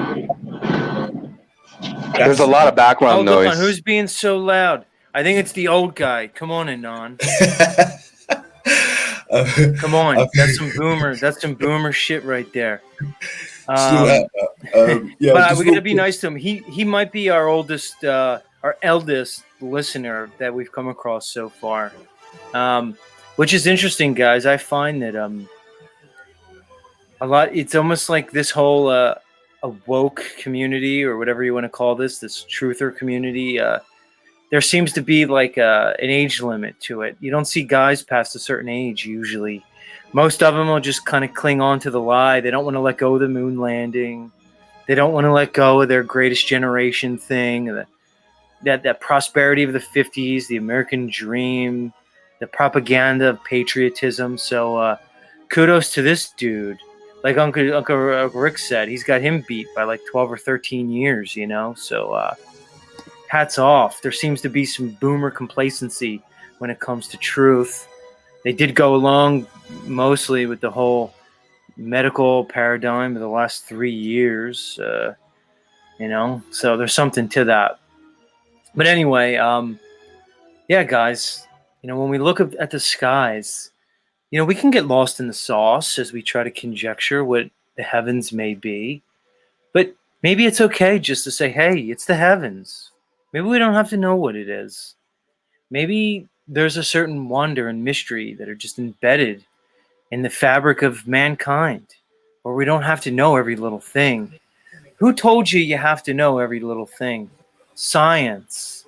There's a lot of background Hold on, noise. who's being so loud? I think it's the old guy. Come on, Anon. Come on, that's some boomer. That's some boomer shit right there. yeah, but we gotta be nice to him. He might be our oldest, our eldest listener that we've come across so far, which is interesting, guys. I find that a lot. It's almost like this whole a woke community, or whatever you want to call this truther community. There seems to be like an age limit to it. You don't see guys past a certain age usually. Most of them will just kind of cling on to the lie. They don't want to let go of the moon landing. They don't want to let go of their greatest generation thing, that prosperity of the 50s, the American dream, the propaganda of patriotism. So kudos to this dude. Like Uncle Rick said, he's got him beat by like 12 or 13 years, you know? So hats off. There seems to be some boomer complacency when it comes to truth. They did go along mostly with the whole medical paradigm of the last 3 years, you know, so there's something to that. But anyway, yeah, guys, you know, when we look at the skies, you know, we can get lost in the sauce as we try to conjecture what the heavens may be. But maybe it's okay just to say, hey, it's the heavens. Maybe we don't have to know what it is. Maybe there's a certain wonder and mystery that are just embedded in the fabric of mankind, where we don't have to know every little thing. Who told you you have to know every little thing? Science,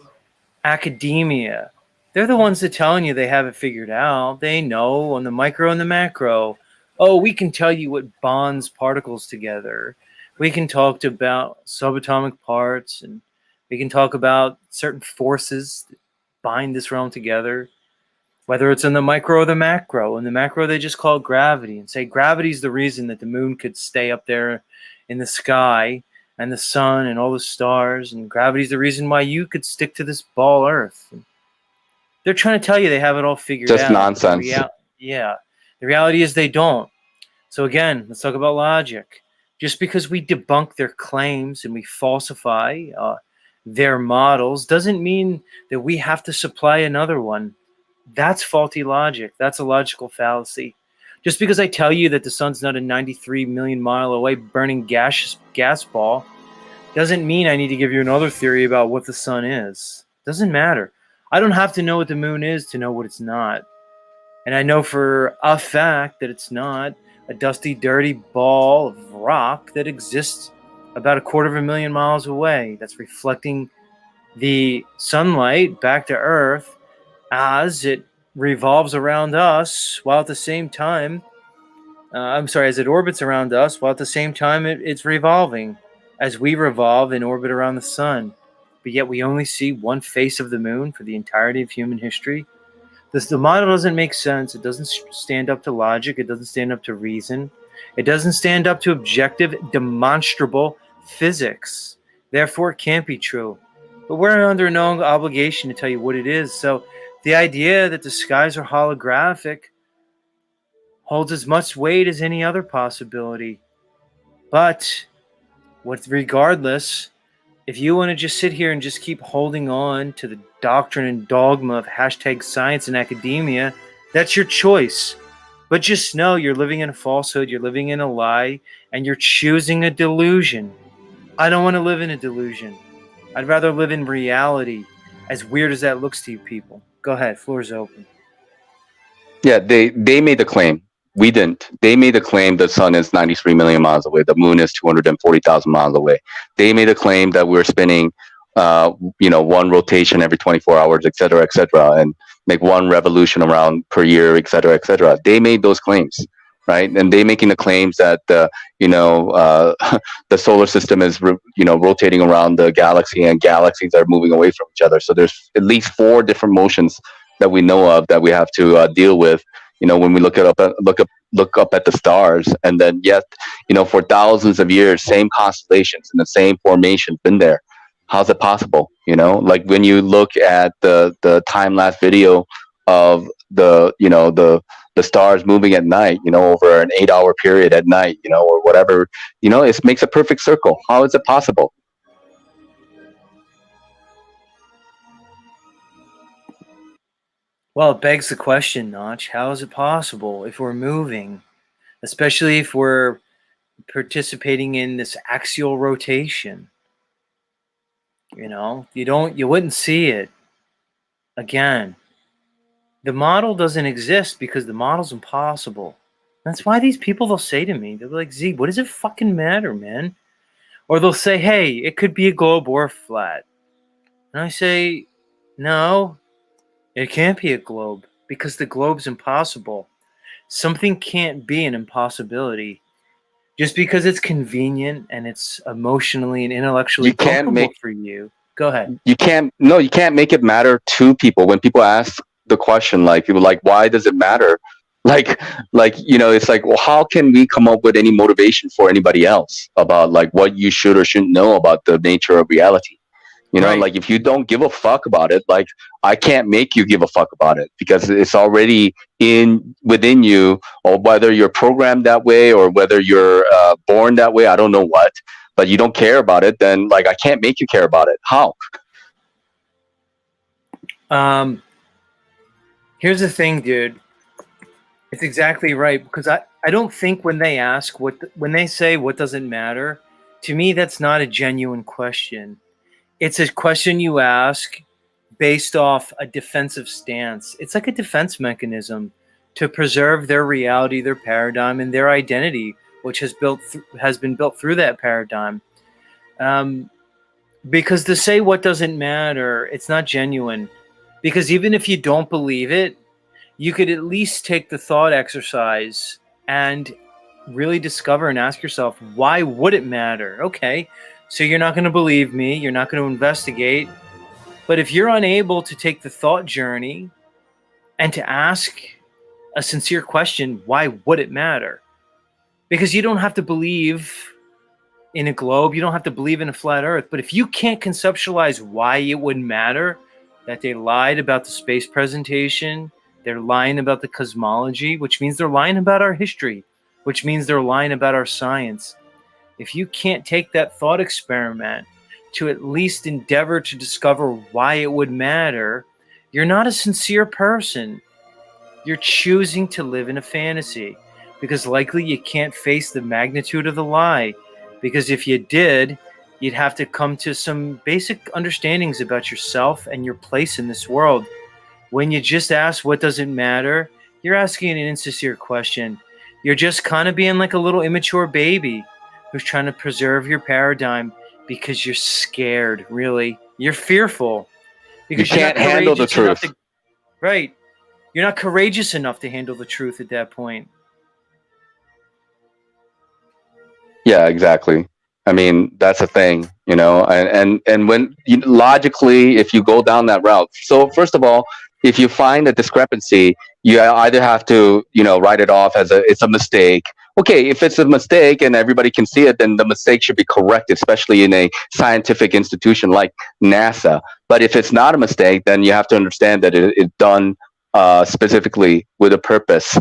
academia. They're the ones that are telling you they have it figured out. They know on the micro and the macro. Oh, we can tell you what bonds particles together. We can talk about subatomic parts, and we can talk about certain forces that bind this realm together. Whether it's in the micro or the macro. In the macro, they just call it gravity and say gravity is the reason that the moon could stay up there in the sky, and the sun and all the stars, and gravity is the reason why you could stick to this ball Earth. They're trying to tell you they have it all figured out. Just nonsense. Yeah. The reality is they don't. So again, let's talk about logic. Just because we debunk their claims and we falsify their models doesn't mean that we have to supply another one. That's faulty logic. That's a logical fallacy. Just because I tell you that the sun's not a 93 million mile away burning gas ball doesn't mean I need to give you another theory about what the sun is. Doesn't matter. I don't have to know what the moon is to know what it's not. And I know for a fact that it's not a dusty, dirty ball of rock that exists about 250,000 miles away that's reflecting the sunlight back to Earth as it revolves around us, while at the same time, as it orbits around us, while at the same time it's revolving as we revolve and orbit around the sun. But yet we only see one face of the moon for the entirety of human history. The model doesn't make sense. It doesn't stand up to logic. It doesn't stand up to reason. It doesn't stand up to objective, demonstrable physics. Therefore, it can't be true. But we're under no obligation to tell you what it is. So the idea that the skies are holographic holds as much weight as any other possibility. But regardless, if you want to just sit here and just keep holding on to the doctrine and dogma of hashtag science and academia, that's your choice. But just know you're living in a falsehood, you're living in a lie, and you're choosing a delusion. I don't want to live in a delusion. I'd rather live in reality, as weird as that looks to you people. Go ahead, floor's open. Yeah, they made the claim. We didn't. They made a claim the sun is 93 million miles away. The moon is 240,000 miles away. They made a claim that we're spinning, one rotation every 24 hours, et cetera, and make one revolution around per year, et cetera. They made those claims, right? And they making the claims that, the solar system is, rotating around the galaxy, and galaxies are moving away from each other. So there's at least 4 different motions that we know of that we have to deal with. When we look up at the stars, and then yet, for thousands of years, same constellations and the same formation been there. How's it possible? Like when you look at the time lapse video of the stars moving at night, over an 8-hour period at night, or whatever, it makes a perfect circle. How is it possible? Well, it begs the question, Notch, how is it possible if we're moving, especially if we're participating in this axial rotation? You wouldn't see it. Again, the model doesn't exist because the model's impossible. That's why these people, they'll say to me, they'll be like, Z, what does it fucking matter, man? Or they'll say, hey, it could be a globe or flat. And I say, no, it can't be a globe because the globe's impossible. Something can't be an impossibility just because it's convenient and it's emotionally and intellectually comfortable for you. Go ahead. You can't make it matter to people. When people ask the question, like, why does it matter? It's like, well, how can we come up with any motivation for anybody else about like what you should or shouldn't know about the nature of reality? Right. Like if you don't give a fuck about it, like I can't make you give a fuck about it because it's already within you, or whether you're programmed that way or whether you're born that way, I don't know what, but you don't care about it, then like I can't make you care about it. How? Here's the thing, dude. It's exactly right, because I don't think when they ask when they say what doesn't matter, to me that's not a genuine question. It's a question you ask based off a defensive stance. It's like a defense mechanism to preserve their reality, their paradigm, and their identity, which has been built through that paradigm. Because to say what doesn't matter, it's not genuine. Because even if you don't believe it, you could at least take the thought exercise and really discover and ask yourself, why would it matter? Okay, so you're not going to believe me, you're not going to investigate, but if you're unable to take the thought journey and to ask a sincere question, why would it matter? Because you don't have to believe in a globe, you don't have to believe in a flat earth, but if you can't conceptualize why it would matter, that they lied about the space presentation, they're lying about the cosmology, which means they're lying about our history, which means they're lying about our science. If you can't take that thought experiment to at least endeavor to discover why it would matter, you're not a sincere person. You're choosing to live in a fantasy because likely you can't face the magnitude of the lie. Because if you did, you'd have to come to some basic understandings about yourself and your place in this world. When you just ask what doesn't matter, you're asking an insincere question. You're just kind of being like a little immature baby who's trying to preserve your paradigm because you're scared, really. You're fearful. Because you can't handle the truth. Right. You're not courageous enough to handle the truth at that point. Yeah, exactly. I mean, that's a thing, and when logically, if you go down that route. So first of all, if you find a discrepancy, you either have to, write it off as it's a mistake. Okay, if it's a mistake and everybody can see it, then the mistake should be corrected, especially in a scientific institution like NASA. But if it's not a mistake, then you have to understand that it's done specifically with a purpose.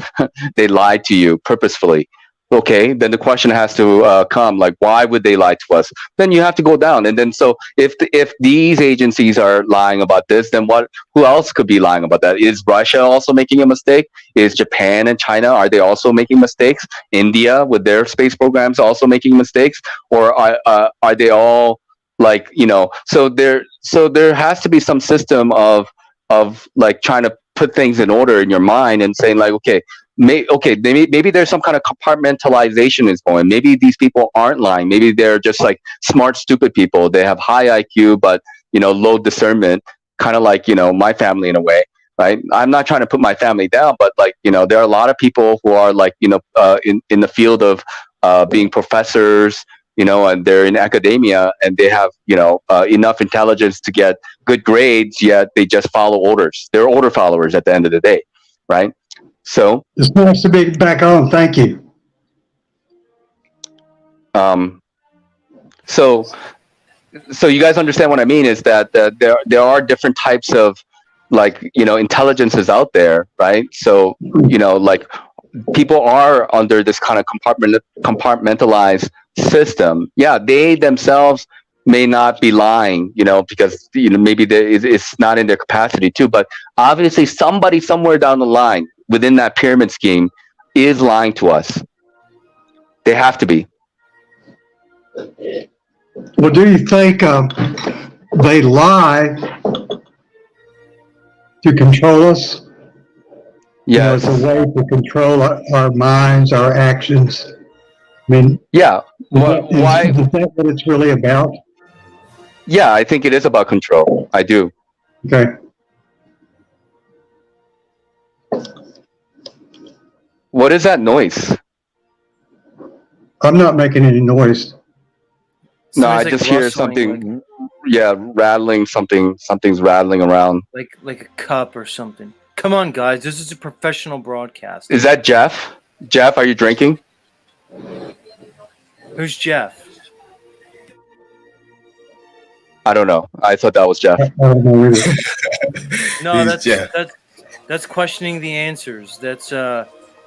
They lied to you purposefully. Okay, then the question has to come, like, why would they lie to us? Then you have to go down. And then so if these agencies are lying about this, then who else could be lying about that? Is Russia also making a mistake? Is Japan and China, are they also making mistakes? India with their space programs also making mistakes? Or are they all like, so there has to be some system of like trying to put things in order in your mind and saying like, okay, maybe there's some kind of compartmentalization is going. Maybe these people aren't lying. Maybe they're just like smart, stupid people. They have high IQ, but low discernment, kind of like my family in a way, right? I'm not trying to put my family down, but like there are a lot of people who are like in the field of being professors, and they're in academia, and they have enough intelligence to get good grades, yet they just follow orders. They're order followers at the end of the day, right? So It's nice to be back on. Thank you. So you guys understand what I mean is that there are different types of intelligences out there, right? So like people are under this kind of compartmentalized system. Yeah, they themselves may not be lying, because maybe it's not in their capacity to, but obviously somebody somewhere down the line within that pyramid scheme is lying to us. They have to be. Well, do you think they lie to control us? Yes. It's a way to control our minds, our actions. I mean, yeah. Why? Is that what it's really about? Yeah, I think it is about control. I do. Okay. What is that noise? I'm not making any noise. No, I just hear something. Rattling. Something's rattling around. Like a cup or something. Come on, guys. This is a professional broadcast. Is that Jeff? Jeff, are you drinking? Who's Jeff? I don't know. I thought that was Jeff. I don't know either. No, that's questioning the answers. That's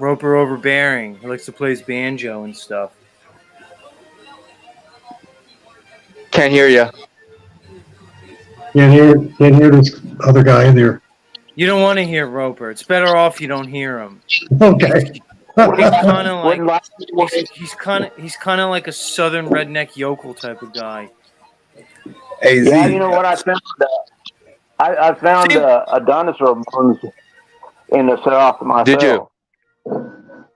Roper overbearing. He likes to play his banjo and stuff. Can't hear you. Can't hear this other guy in there. You don't want to hear Roper. It's better off you don't hear him. Okay. He's kind of like a southern redneck yokel type of guy. Hey, yeah, you know what I found? I found a dinosaur bones in the south myself. Did you?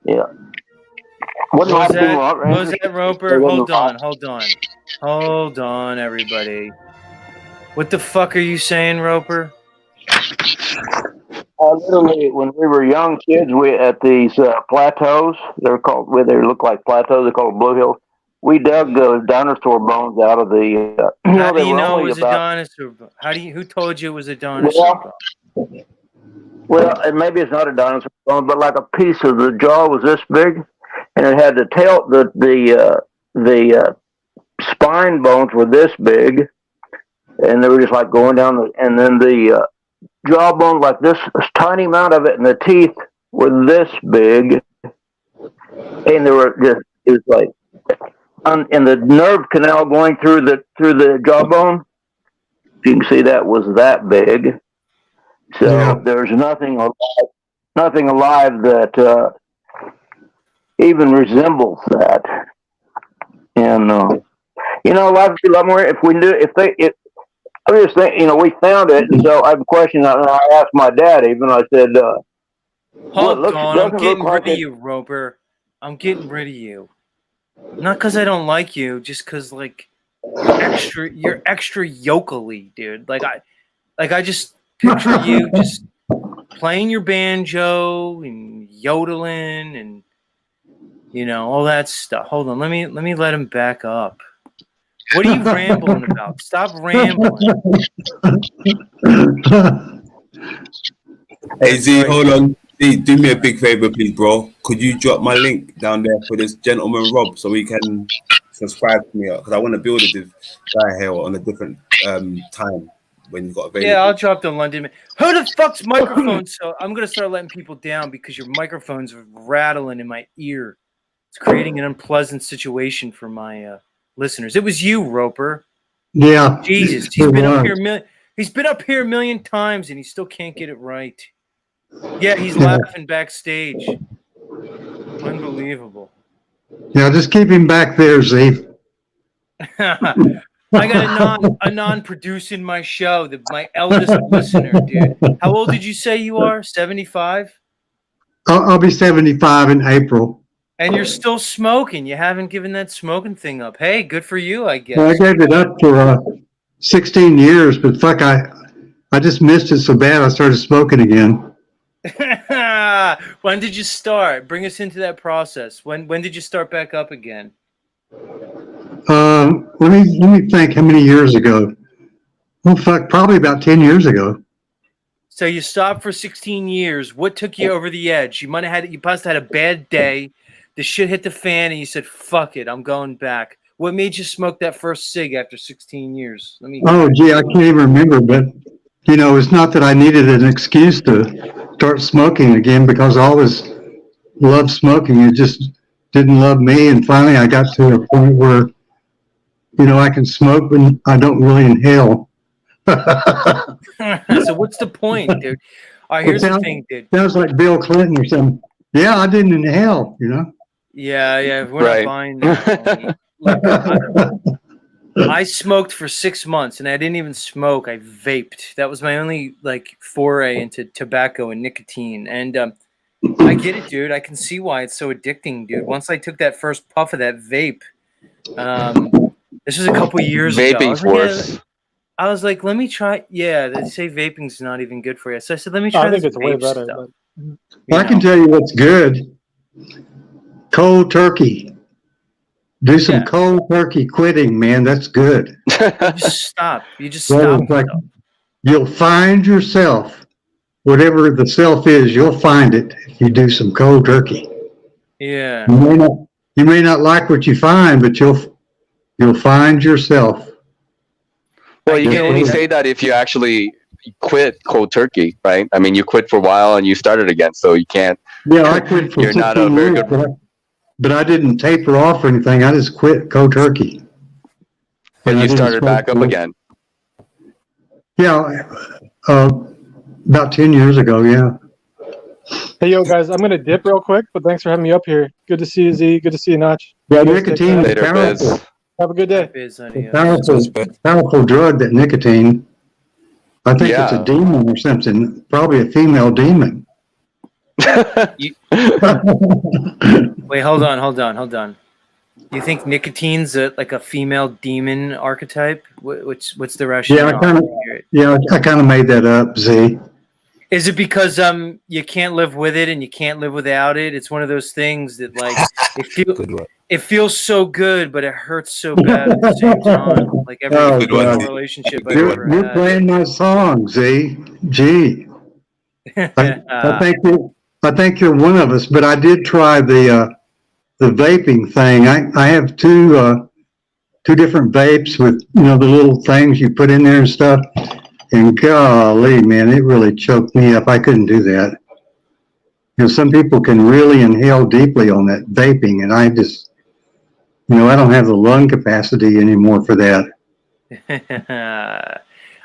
Yeah. What was that, Roper? Hold on, everybody. What the fuck are you saying, Roper? Literally, when we were young kids, we at these plateaus. They're called, where they look like plateaus. They're called Blue Hills. We dug dinosaur bones out of the. How do you know it was a dinosaur bone? Who told you it was a dinosaur bone? Well, and maybe it's not a dinosaur bone, but like a piece of the jaw was this big, and it had the tail. The spine bones were this big, and they were just like going down. And then the jawbone, like this tiny amount of it, and the teeth were this big, and they were just, it was like, in the nerve canal going through the jawbone, you can see that was that big. So there's nothing alive that even resembles that. And life would be a lot more if we knew I just think, we found it, and so I have a question. I asked my dad. Even I said, "Hold on, I'm getting rid of you, Roper. I'm getting rid of you. Not because I don't like you, just because you're extra yokely, dude. Like I just picture you just playing your banjo and yodeling and all that stuff. Hold on, let me let him back up. What are you rambling about? Stop rambling. Hey Z, hold on. Z, do me a big favor, please, bro. Could you drop my link down there for this gentleman Rob so he can subscribe to me? Because I want to build it with guy here on a different time when you've got available. Yeah, I'll drop the London. Who the fuck's microphone? So I'm gonna start letting people down because your microphone's rattling in my ear. It's creating an unpleasant situation for my listeners. It was you, Roper. Yeah. Jesus, he's been up here a million times and he still can't get it right. Yeah, he's laughing backstage. Unbelievable. Yeah, just keep him back there, Z. I got a non-producing my show, my eldest listener, dude. How old did you say you are? 75? I'll be 75 in April. And you're still smoking. You haven't given that smoking thing up. Hey, good for you, I guess. Well, I gave it up for 16 years, but fuck, I just missed it so bad I started smoking again. When did you start? Bring us into that process. When did you start back up again? Let me think how many years ago. Oh fuck, probably about 10 years ago. So you stopped for 16 years. What took you over the edge? You must have had a bad day. The shit hit the fan and you said, fuck it, I'm going back. What made you smoke that first cig after 16 years? Oh gee, I can't even remember, but you know, it's not that I needed an excuse to start smoking again because I always loved smoking. It just didn't love me. And finally I got to a point where, you know, I can smoke when I don't really inhale. So what's the point, dude? All right, here's the thing, dude. Sounds like Bill Clinton or something. Yeah, I didn't inhale, you know? Yeah, we're not buying that. Look, I smoked for 6 months and I didn't even smoke. I vaped. That was my only like foray into tobacco and nicotine. And I get it, dude. I can see why it's so addicting, dude. Once I took that first puff of that vape, this was a couple years ago. Vaping's worse. I was like, let me try. Yeah, they say vaping's not even good for you. So I said, let me try this. I think it's way better. Well, I can tell you what's good. Cold turkey. Do some cold turkey quitting, man. That's good. You just stop. You just stop. Like, you'll find yourself, whatever the self is, you'll find it if you do some cold turkey. Yeah. You may not like what you find, but you'll find yourself. Well, you can only say that if you actually quit cold turkey, right? I mean, you quit for a while and you started again, so you can't. Yeah, I quit for you're not a very years, good. But I didn't taper off or anything. I just quit cold turkey. But you started back up again. Yeah, about 10 years ago. Yeah. Hey, yo, guys, I'm gonna dip real quick, but thanks for having me up here. Good to see you, Z. Good to see you, Notch. Yeah, nicotine is powerful. Have a good day. Powerful drug, that nicotine. I think it's a demon or something. Probably a female demon. Wait, hold on. You think nicotine's like a female demon archetype? What's the rationale? I kind of made that up, Z. Is it because you can't live with it and you can't live without it? It's one of those things that like it feels so good, but it hurts so bad at the same time. Like every relationship I've ever had. You're playing my song, Z. Gee. I think you're one of us, but I did try the vaping thing. I have two different vapes with, you know, the little things you put in there and stuff. And golly, man, it really choked me up. I couldn't do that. You know, some people can really inhale deeply on that vaping, and I just, you know, I don't have the lung capacity anymore for that.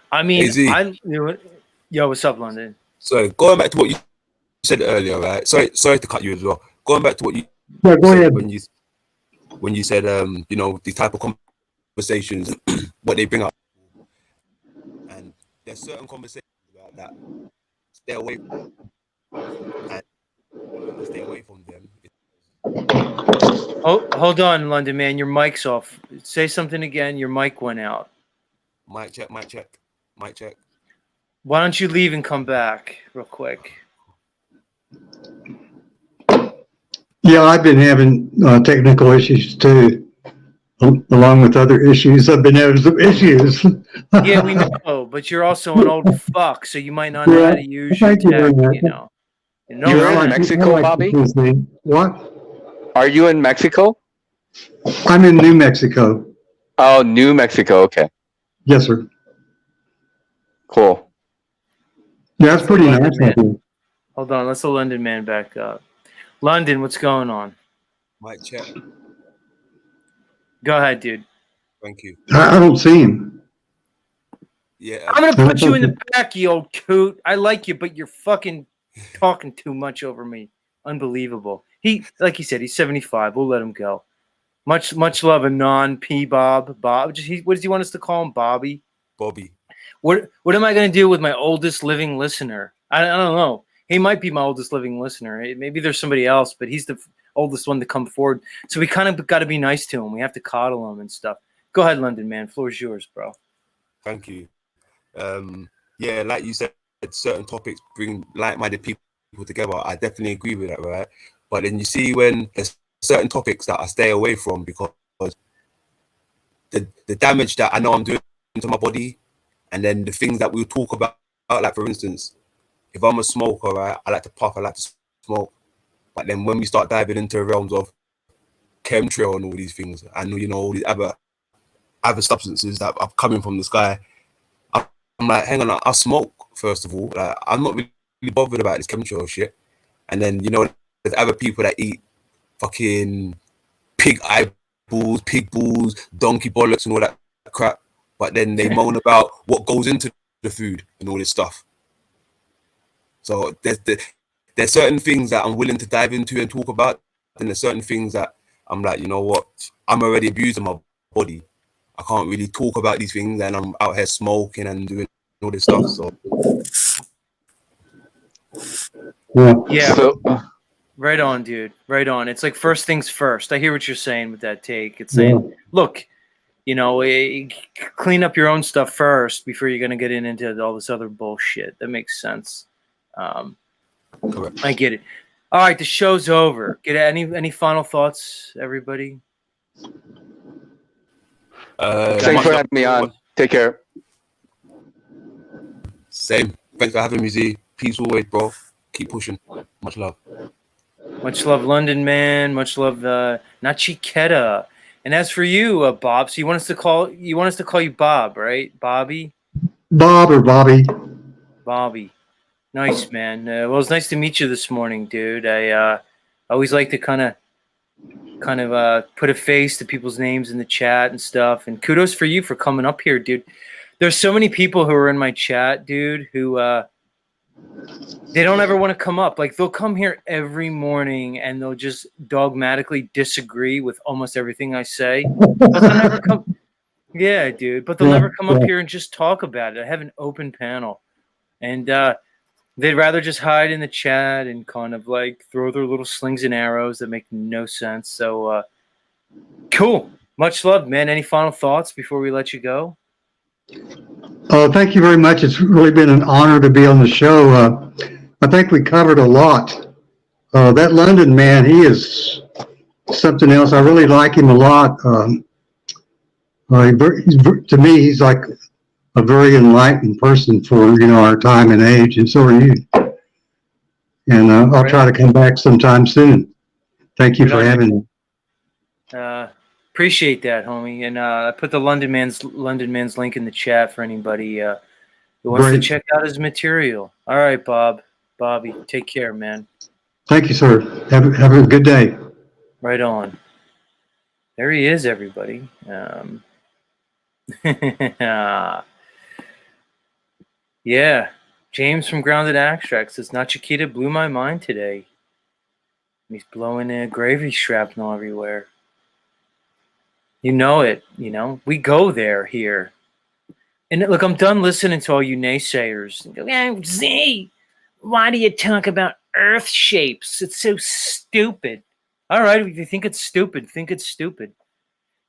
I mean, yo, what's up, London? So going back to what you said earlier, right? Sorry to cut you as well. Going back to what you go ahead. When you said, you know, these type of conversations, what they bring up, and there's certain conversations about that. Stay away from, and stay away from them. Oh, hold on, London man, your mic's off. Say something again. Your mic went out. Mic check. Why don't you leave and come back real quick? Yeah, I've been having technical issues too, along with other issues. I've been having some issues. Yeah, we know, but you're also an old fuck, so you might not know how to use your tech, you know. You're in Mexico, Bobby? What? Are you in Mexico? I'm in New Mexico. Oh, New Mexico. Okay. Yes, sir. Cool. Yeah, that's pretty nice. Hold on, let's the London man back up. London, what's going on? Mic check. Go ahead, dude. Thank you. I don't see him. Yeah. I'm going to put you in the back, you old coot. I like you, but you're fucking talking too much over me. Unbelievable. Like he said, he's 75. We'll let him go. Much love, Anon, P. Bob. What does he want us to call him? Bobby? Bobby. What am I going to do with my oldest living listener? I don't know. He might be my oldest living listener. Maybe there's somebody else, but he's the oldest one to come forward. So we kind of got to be nice to him. We have to coddle him and stuff. Go ahead, London man. Floor is yours, bro. Thank you. Yeah, like you said, certain topics bring like-minded people together. I definitely agree with that, right? But then you see when there's certain topics that I stay away from because the damage that I know I'm doing to my body, and then the things that we'll talk about, like for instance, if I'm a smoker, right, I like to puff, I like to smoke. But then when we start diving into the realms of chemtrail and all these things, and you know all these other substances that are coming from the sky, I'm like, hang on, I'll smoke first of all. Like, I'm not really bothered about this chemtrail shit. And then you know, there's other people that eat fucking pig eyeballs, pig balls, donkey bollocks, and all that crap. But then they moan about what goes into the food and all this stuff. So there's certain things that I'm willing to dive into and talk about, and there's certain things that I'm like, you know what, I'm already abusing my body. I can't really talk about these things, and I'm out here smoking and doing all this stuff. So yeah. So Right on, dude. Right on. It's like first things first. I hear what you're saying with that take. It's saying, look, you know, clean up your own stuff first before you're going to get into all this other bullshit. That makes sense. I get it. All right, the show's over. Get any final thoughts, everybody? thanks for having me on. Take care. Same. Thanks for having me, Z. Peace always, bro. Keep pushing. Much love. Much love, London man. Much love, Nachiketa. And as for you, Bob, so you want us to call you Bob, right? Bobby? Bob or Bobby. Bobby. Nice, man. Well, it's nice to meet you this morning, dude. I always like to kind of put a face to people's names in the chat and stuff. And kudos for you for coming up here, dude. There's so many people who are in my chat, dude, who they don't ever want to come up. Like, they'll come here every morning and they'll just dogmatically disagree with almost everything I say. But they'll never come. Yeah, dude. But they'll never come up here and just talk about it. I have an open panel. And they'd rather just hide in the chat and kind of like throw their little slings and arrows that make no sense. So cool. Much love, man. Any final thoughts before we let you go? Thank you very much. It's really been an honor to be on the show. I think we covered a lot. That London man, he is something else. I really like him a lot. To me, he's like a very enlightened person for, you know, our time and age, and so are you. And I'll try to come back sometime soon. Thank you for having me. Appreciate that, homie. And I put the London man's link in the chat for anybody who wants to check out his material. All right, Bobby, take care, man. Thank you, sir. Have a good day. Right on. There he is, everybody. Yeah, James from Grounded Abstracts says, Nachiketa blew my mind today. He's blowing a gravy shrapnel everywhere. You know it, you know. We go there here. And look, I'm done listening to all you naysayers. Z, why do you talk about earth shapes? It's so stupid. All right, if you think it's stupid, think it's stupid.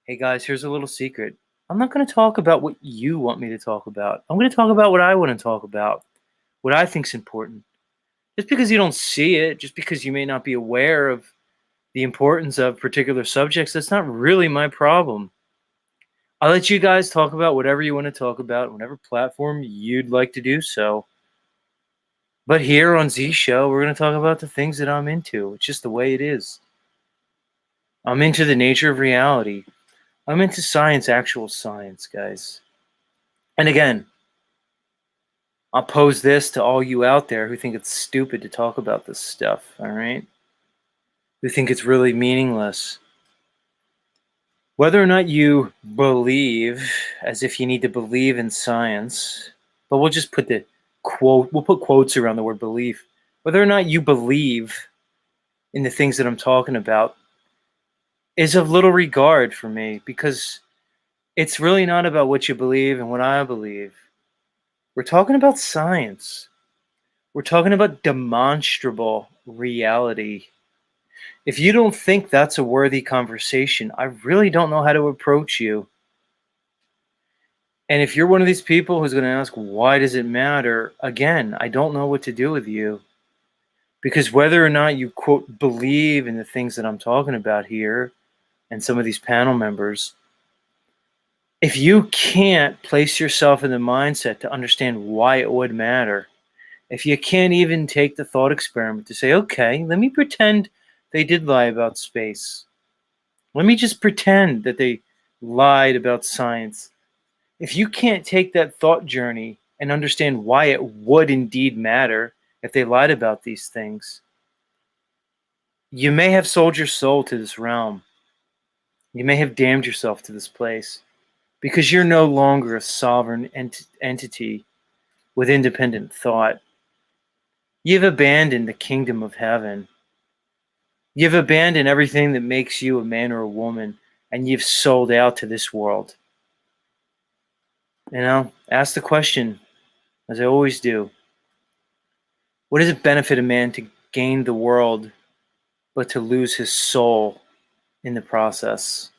Hey, guys, here's a little secret. I'm not going to talk about what you want me to talk about. I'm going to talk about what I want to talk about, what I think's important. Just because you don't see it, just because you may not be aware of the importance of particular subjects, that's not really my problem. I'll let you guys talk about whatever you want to talk about, whatever platform you'd like to do so. But here on Z Show, we're going to talk about the things that I'm into. It's just the way it is. I'm into the nature of reality. I'm into science, actual science, guys. And again, I'll pose this to all you out there who think it's stupid to talk about this stuff, all right? Who think it's really meaningless. Whether or not you believe, as if you need to believe in science, but we'll just put we'll put quotes around the word belief. Whether or not you believe in the things that I'm talking about is of little regard for me, because it's really not about what you believe and what I believe. We're talking about science. We're talking about demonstrable reality. If you don't think that's a worthy conversation, I really don't know how to approach you. And if you're one of these people who's going to ask, why does it matter? Again, I don't know what to do with you. Because whether or not you, quote, believe in the things that I'm talking about here and some of these panel members, if you can't place yourself in the mindset to understand why it would matter, if you can't even take the thought experiment to say, okay, let me pretend they did lie about space. Let me just pretend that they lied about science. If you can't take that thought journey and understand why it would indeed matter if they lied about these things, you may have sold your soul to this realm. You may have damned yourself to this place because you're no longer a sovereign entity with independent thought. You've abandoned the kingdom of heaven. You've abandoned everything that makes you a man or a woman, and you've sold out to this world. You know, ask the question, as I always do. What does it benefit a man to gain the world, but to lose his soul in the process?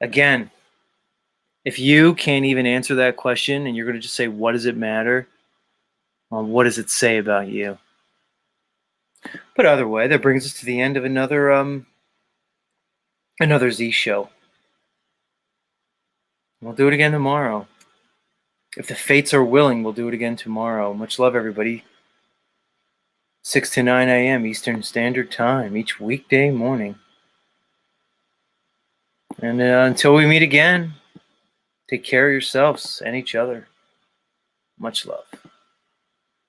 Again, if you can't even answer that question and you're going to just say, what does it matter? Well, what does it say about you? But either way, that brings us to the end of another Z show. We'll do it again tomorrow. If the fates are willing, we'll do it again tomorrow. Much love, everybody. 6 to 9 a.m. Eastern Standard Time each weekday morning. And until we meet again, take care of yourselves and each other. Much love.